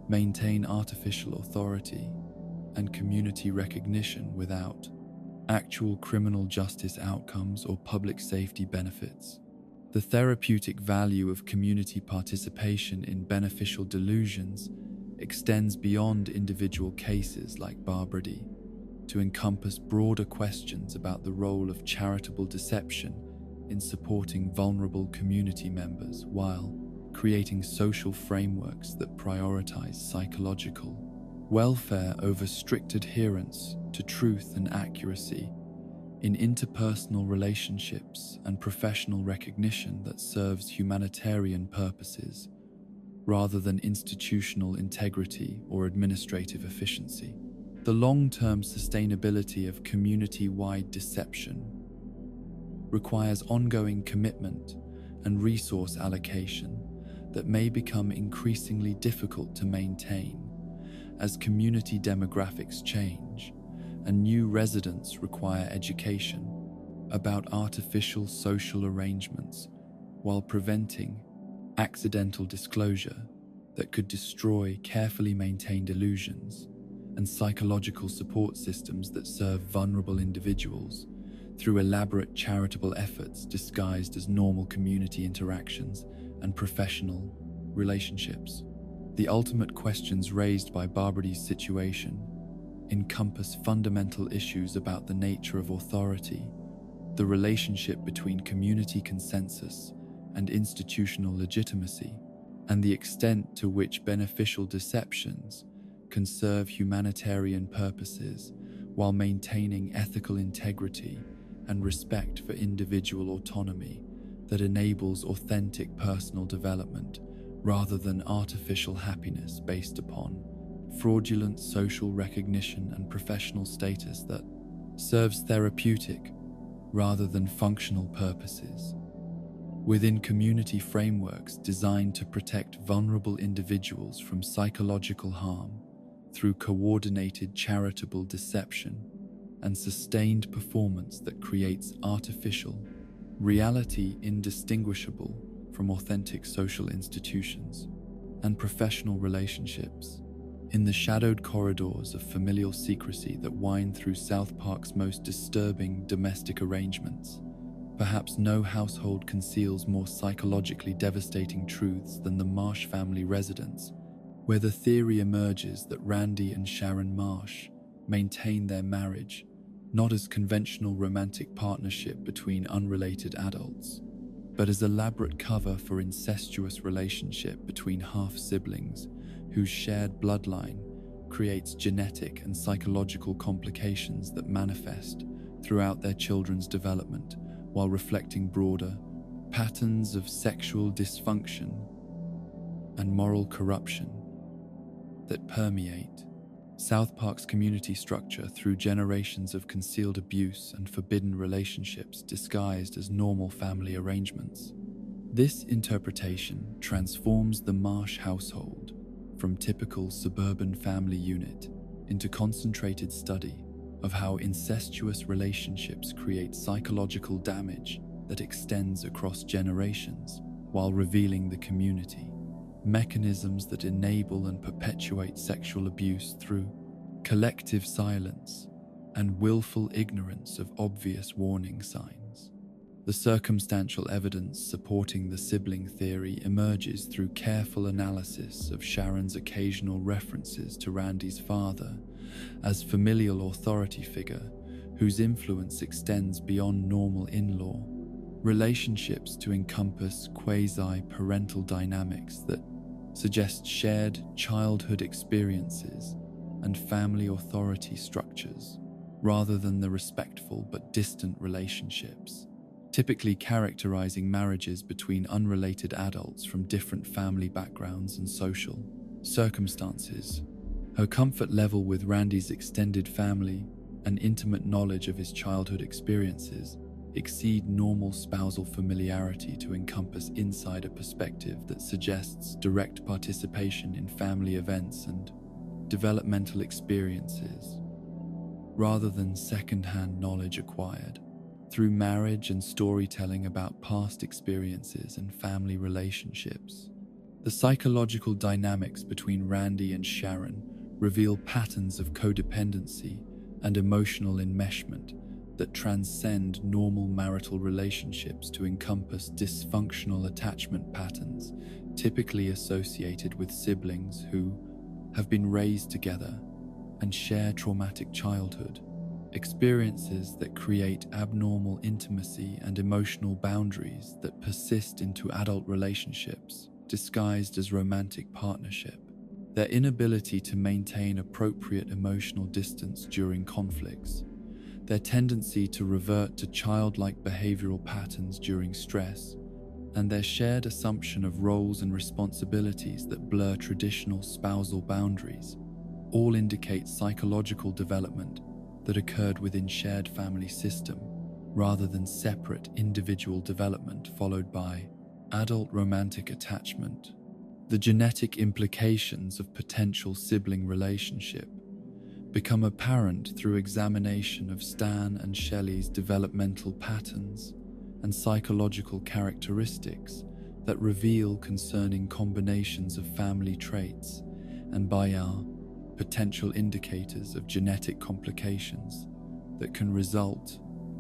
maintain artificial authority and community recognition without actual criminal justice outcomes or public safety benefits. The therapeutic value of community participation in beneficial delusions extends beyond individual cases like Barbrady to encompass broader questions about the role of charitable deception in supporting vulnerable community members while creating social frameworks that prioritize psychological welfare over strict adherence to truth and accuracy in interpersonal relationships and professional recognition that serves humanitarian purposes rather than institutional integrity or administrative efficiency. The long-term sustainability of community-wide deception requires ongoing commitment and resource allocation that may become increasingly difficult to maintain as community demographics change and new residents require education about artificial social arrangements while preventing accidental disclosure that could destroy carefully maintained illusions and psychological support systems that serve vulnerable individuals through elaborate charitable efforts disguised as normal community interactions and professional relationships. The ultimate questions raised by Barbrady's situation encompass fundamental issues about the nature of authority, the relationship between community consensus and institutional legitimacy, and the extent to which beneficial deceptions can serve humanitarian purposes while maintaining ethical integrity and respect for individual autonomy that enables authentic personal development rather than artificial happiness based upon fraudulent social recognition and professional status that serves therapeutic rather than functional purposes. Within community frameworks designed to protect vulnerable individuals from psychological harm through coordinated charitable deception and sustained performance that creates artificial reality indistinguishable from authentic social institutions and professional relationships. In the shadowed corridors of familial secrecy that wind through South Park's most disturbing domestic arrangements, perhaps no household conceals more psychologically devastating truths than the Marsh family residence, where the theory emerges that Randy and Sharon Marsh maintain their marriage not as conventional romantic partnership between unrelated adults, but as elaborate cover for incestuous relationship between half-siblings whose shared bloodline creates genetic and psychological complications that manifest throughout their children's development while reflecting broader patterns of sexual dysfunction and moral corruption that permeate South Park's community structure through generations of concealed abuse and forbidden relationships disguised as normal family arrangements. This interpretation transforms the Marsh household from typical suburban family unit into concentrated study of how incestuous relationships create psychological damage that extends across generations while revealing the community mechanisms that enable and perpetuate sexual abuse through collective silence and willful ignorance of obvious warning signs. The circumstantial evidence supporting the sibling theory emerges through careful analysis of Sharon's occasional references to Randy's father as familial authority figure whose influence extends beyond normal in-law relationships to encompass quasi-parental dynamics that suggest shared childhood experiences and family authority structures, rather than the respectful but distant relationships, typically characterizing marriages between unrelated adults from different family backgrounds and social circumstances. Her comfort level with Randy's extended family and intimate knowledge of his childhood experiences exceed normal spousal familiarity to encompass insider perspective that suggests direct participation in family events and developmental experiences, rather than second-hand knowledge acquired through marriage and storytelling about past experiences and family relationships. The psychological dynamics between Randy and Sharon reveal patterns of codependency and emotional enmeshment that transcend normal marital relationships to encompass dysfunctional attachment patterns typically associated with siblings who have been raised together and share traumatic childhood, experiences that create abnormal intimacy and emotional boundaries that persist into adult relationships disguised as romantic partnership. Their inability to maintain appropriate emotional distance during conflicts, their tendency to revert to childlike behavioral patterns during stress, and their shared assumption of roles and responsibilities that blur traditional spousal boundaries, all indicate psychological development that occurred within shared family system rather than separate individual development followed by adult romantic attachment. The genetic implications of potential sibling relationship become apparent through examination of Stan and Shelley's developmental patterns and psychological characteristics that reveal concerning combinations of family traits, and Bayard, potential indicators of genetic complications that can result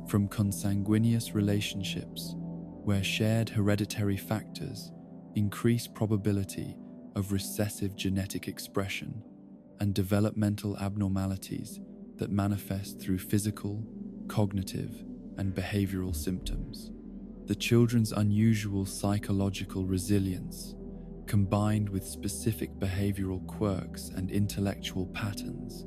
from consanguineous relationships where shared hereditary factors increase probability of recessive genetic expression and developmental abnormalities that manifest through physical, cognitive, and behavioral symptoms. The children's unusual psychological resilience, combined with specific behavioral quirks and intellectual patterns,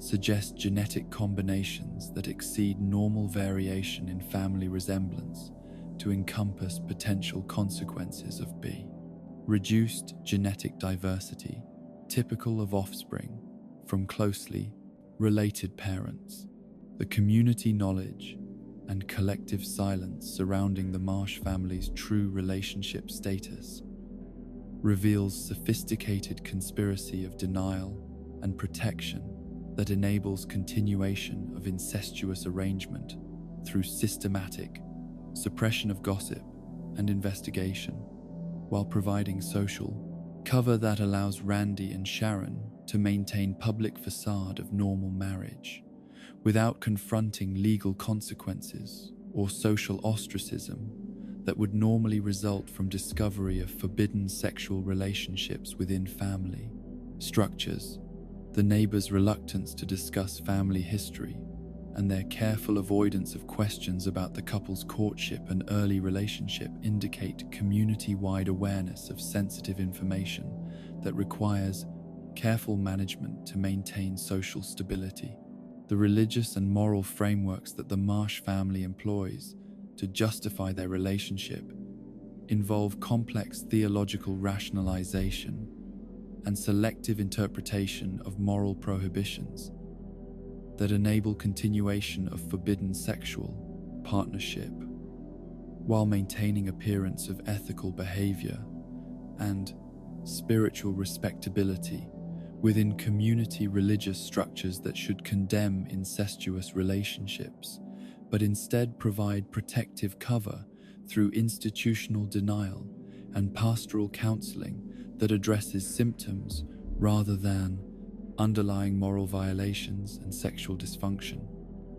suggest genetic combinations that exceed normal variation in family resemblance to encompass potential consequences of B. Reduced genetic diversity, typical of offspring from closely related parents. The community knowledge and collective silence surrounding the Marsh family's true relationship status reveals sophisticated conspiracy of denial and protection that enables continuation of incestuous arrangement through systematic suppression of gossip and investigation, while providing social cover that allows Randy and Sharon to maintain public facade of normal marriage without confronting legal consequences or social ostracism that would normally result from discovery of forbidden sexual relationships within family structures. The neighbors' reluctance to discuss family history and their careful avoidance of questions about the couple's courtship and early relationship indicate community-wide awareness of sensitive information that requires careful management to maintain social stability. The religious and moral frameworks that the Marsh family employs to justify their relationship involve complex theological rationalization and selective interpretation of moral prohibitions that enable continuation of forbidden sexual partnership while maintaining appearance of ethical behavior and spiritual respectability within community religious structures that should condemn incestuous relationships, but instead provide protective cover through institutional denial and pastoral counseling that addresses symptoms rather than underlying moral violations and sexual dysfunction.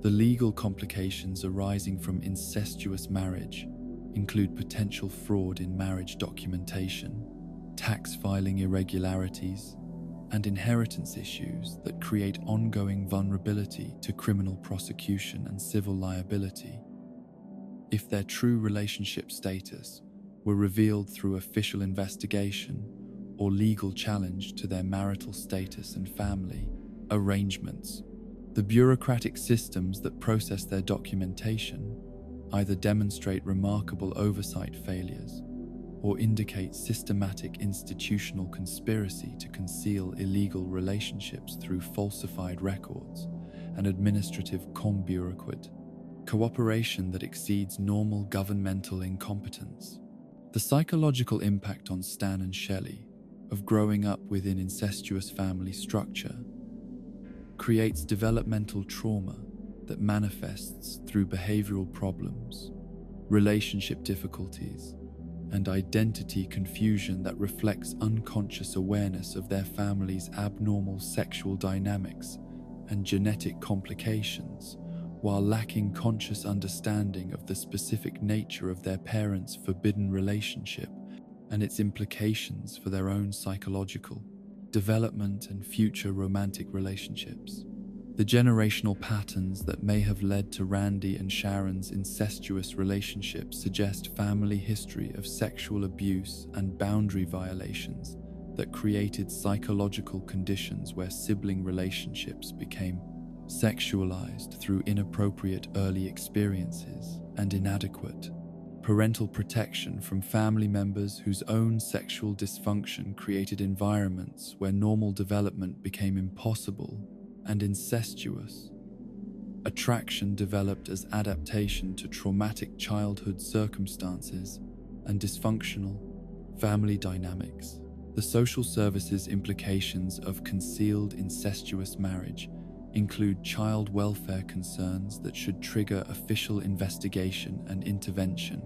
The legal complications arising from incestuous marriage include potential fraud in marriage documentation, tax filing irregularities, and inheritance issues that create ongoing vulnerability to criminal prosecution and civil liability. If their true relationship status were revealed through official investigation or legal challenge to their marital status and family arrangements, the bureaucratic systems that process their documentation either demonstrate remarkable oversight failures or indicate systematic institutional conspiracy to conceal illegal relationships through falsified records and administrative combureaucrat cooperation that exceeds normal governmental incompetence. The psychological impact on Stan and Shelley of growing up within incestuous family structure creates developmental trauma that manifests through behavioral problems, relationship difficulties, and identity confusion that reflects unconscious awareness of their family's abnormal sexual dynamics and genetic complications, while lacking conscious understanding of the specific nature of their parents' forbidden relationship and its implications for their own psychological development, and future romantic relationships. The generational patterns that may have led to Randy and Sharon's incestuous relationship suggest family history of sexual abuse and boundary violations that created psychological conditions where sibling relationships became sexualized through inappropriate early experiences and inadequate parental protection from family members whose own sexual dysfunction created environments where normal development became impossible and incestuous. Attraction developed as adaptation to traumatic childhood circumstances and dysfunctional family dynamics. The social services implications of concealed incestuous marriage include child welfare concerns that should trigger official investigation and intervention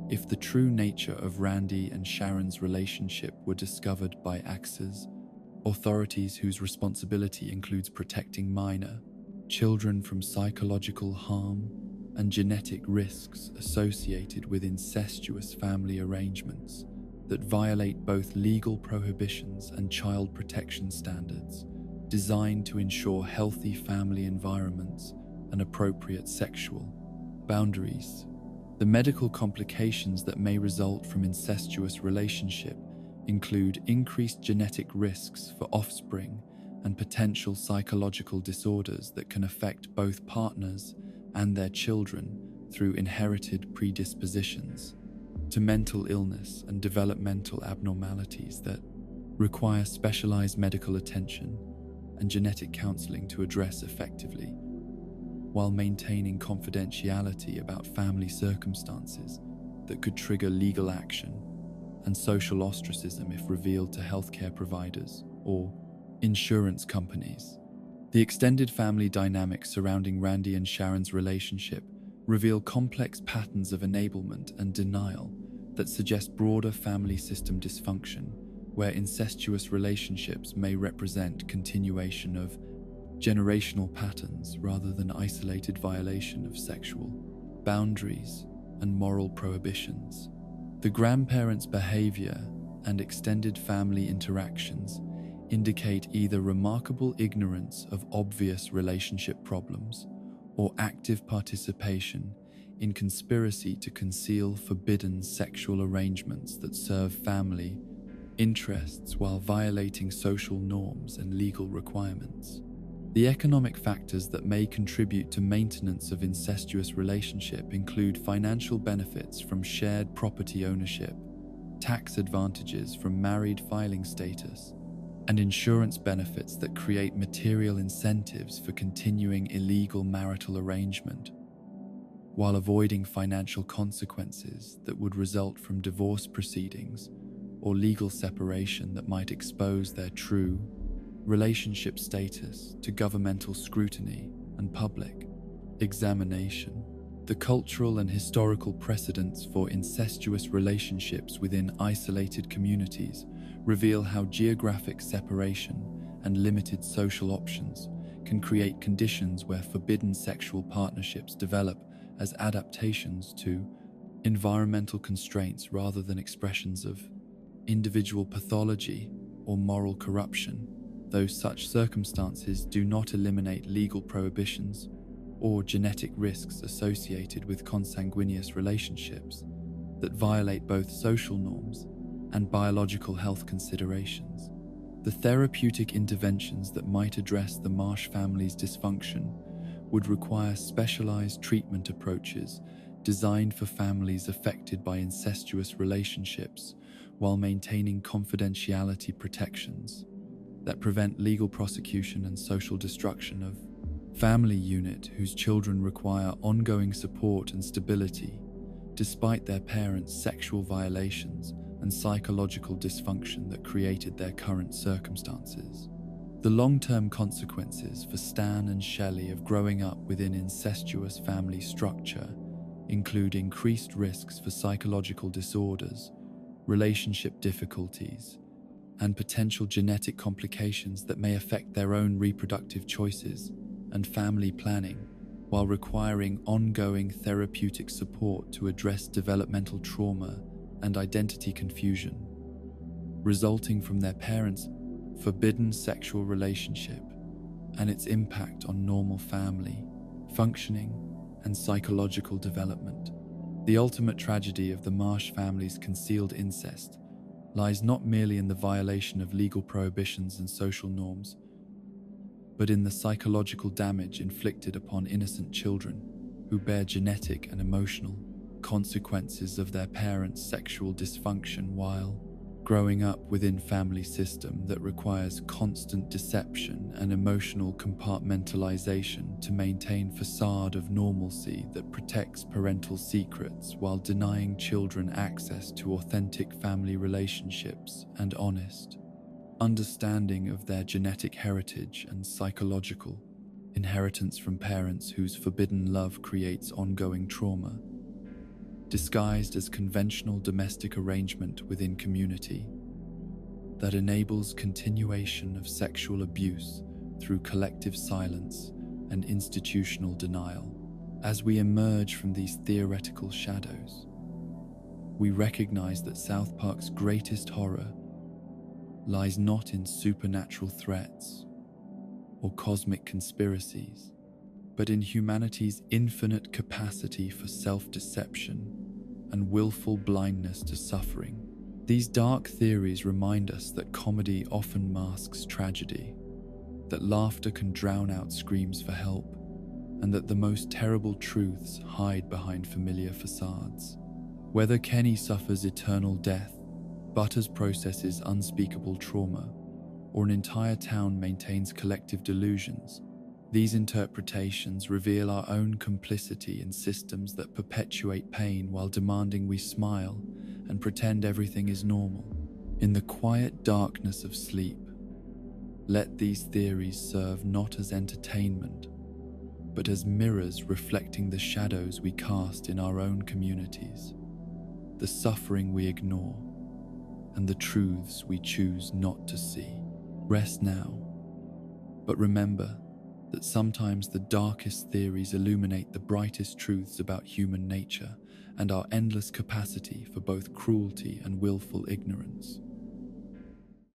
if the true nature of Randy and Sharon's relationship were discovered by ACSAs, authorities whose responsibility includes protecting minor children from psychological harm and genetic risks associated with incestuous family arrangements that violate both legal prohibitions and child protection standards designed to ensure healthy family environments and appropriate sexual boundaries. The medical complications that may result from incestuous relationship include increased genetic risks for offspring and potential psychological disorders that can affect both partners and their children through inherited predispositions to mental illness and developmental abnormalities that require specialized medical attention and genetic counseling to address effectively, while maintaining confidentiality about family circumstances that could trigger legal action and social ostracism if revealed to healthcare providers or insurance companies. The extended family dynamics surrounding Randy and Sharon's relationship reveal complex patterns of enablement and denial that suggest broader family system dysfunction, where incestuous relationships may represent continuation of generational patterns rather than isolated violation of sexual boundaries and moral prohibitions. The grandparents' behavior and extended family interactions indicate either remarkable ignorance of obvious relationship problems or active participation in conspiracy to conceal forbidden sexual arrangements that serve family interests while violating social norms and legal requirements. The economic factors that may contribute to maintenance of incestuous relationship include financial benefits from shared property ownership, tax advantages from married filing status, and insurance benefits that create material incentives for continuing illegal marital arrangement, while avoiding financial consequences that would result from divorce proceedings or legal separation that might expose their true relationship status to governmental scrutiny and public examination. The cultural and historical precedents for incestuous relationships within isolated communities reveal how geographic separation and limited social options can create conditions where forbidden sexual partnerships develop as adaptations to environmental constraints rather than expressions of individual pathology or moral corruption. Though such circumstances do not eliminate legal prohibitions or genetic risks associated with consanguineous relationships that violate both social norms and biological health considerations. The therapeutic interventions that might address the Marsh family's dysfunction would require specialized treatment approaches designed for families affected by incestuous relationships while maintaining confidentiality protections that prevent legal prosecution and social destruction of family unit whose children require ongoing support and stability despite their parents' sexual violations and psychological dysfunction that created their current circumstances. The long-term consequences for Stan and Shelley of growing up within incestuous family structure include increased risks for psychological disorders, relationship difficulties, and potential genetic complications that may affect their own reproductive choices and family planning, while requiring ongoing therapeutic support to address developmental trauma and identity confusion resulting from their parents' forbidden sexual relationship, and its impact on normal family, functioning, and psychological development. The ultimate tragedy of the Marsh family's concealed incest lies not merely in the violation of legal prohibitions and social norms, but in the psychological damage inflicted upon innocent children who bear genetic and emotional consequences of their parents' sexual dysfunction while growing up within family system that requires constant deception and emotional compartmentalization to maintain facade of normalcy that protects parental secrets while denying children access to authentic family relationships and honest understanding of their genetic heritage and psychological inheritance from parents whose forbidden love creates ongoing trauma. Disguised as conventional domestic arrangement within community that enables continuation of sexual abuse through collective silence and institutional denial. As we emerge from these theoretical shadows, we recognize that South Park's greatest horror lies not in supernatural threats or cosmic conspiracies, but in humanity's infinite capacity for self-deception and willful blindness to suffering. These dark theories remind us that comedy often masks tragedy, that laughter can drown out screams for help, and that the most terrible truths hide behind familiar facades. Whether Kenny suffers eternal death, Butters processes unspeakable trauma, or an entire town maintains collective delusions, these interpretations reveal our own complicity in systems that perpetuate pain while demanding we smile and pretend everything is normal. In the quiet darkness of sleep, let these theories serve not as entertainment, but as mirrors reflecting the shadows we cast in our own communities, the suffering we ignore, and the truths we choose not to see. Rest now, but remember that sometimes the darkest theories illuminate the brightest truths about human nature and our endless capacity for both cruelty and willful ignorance.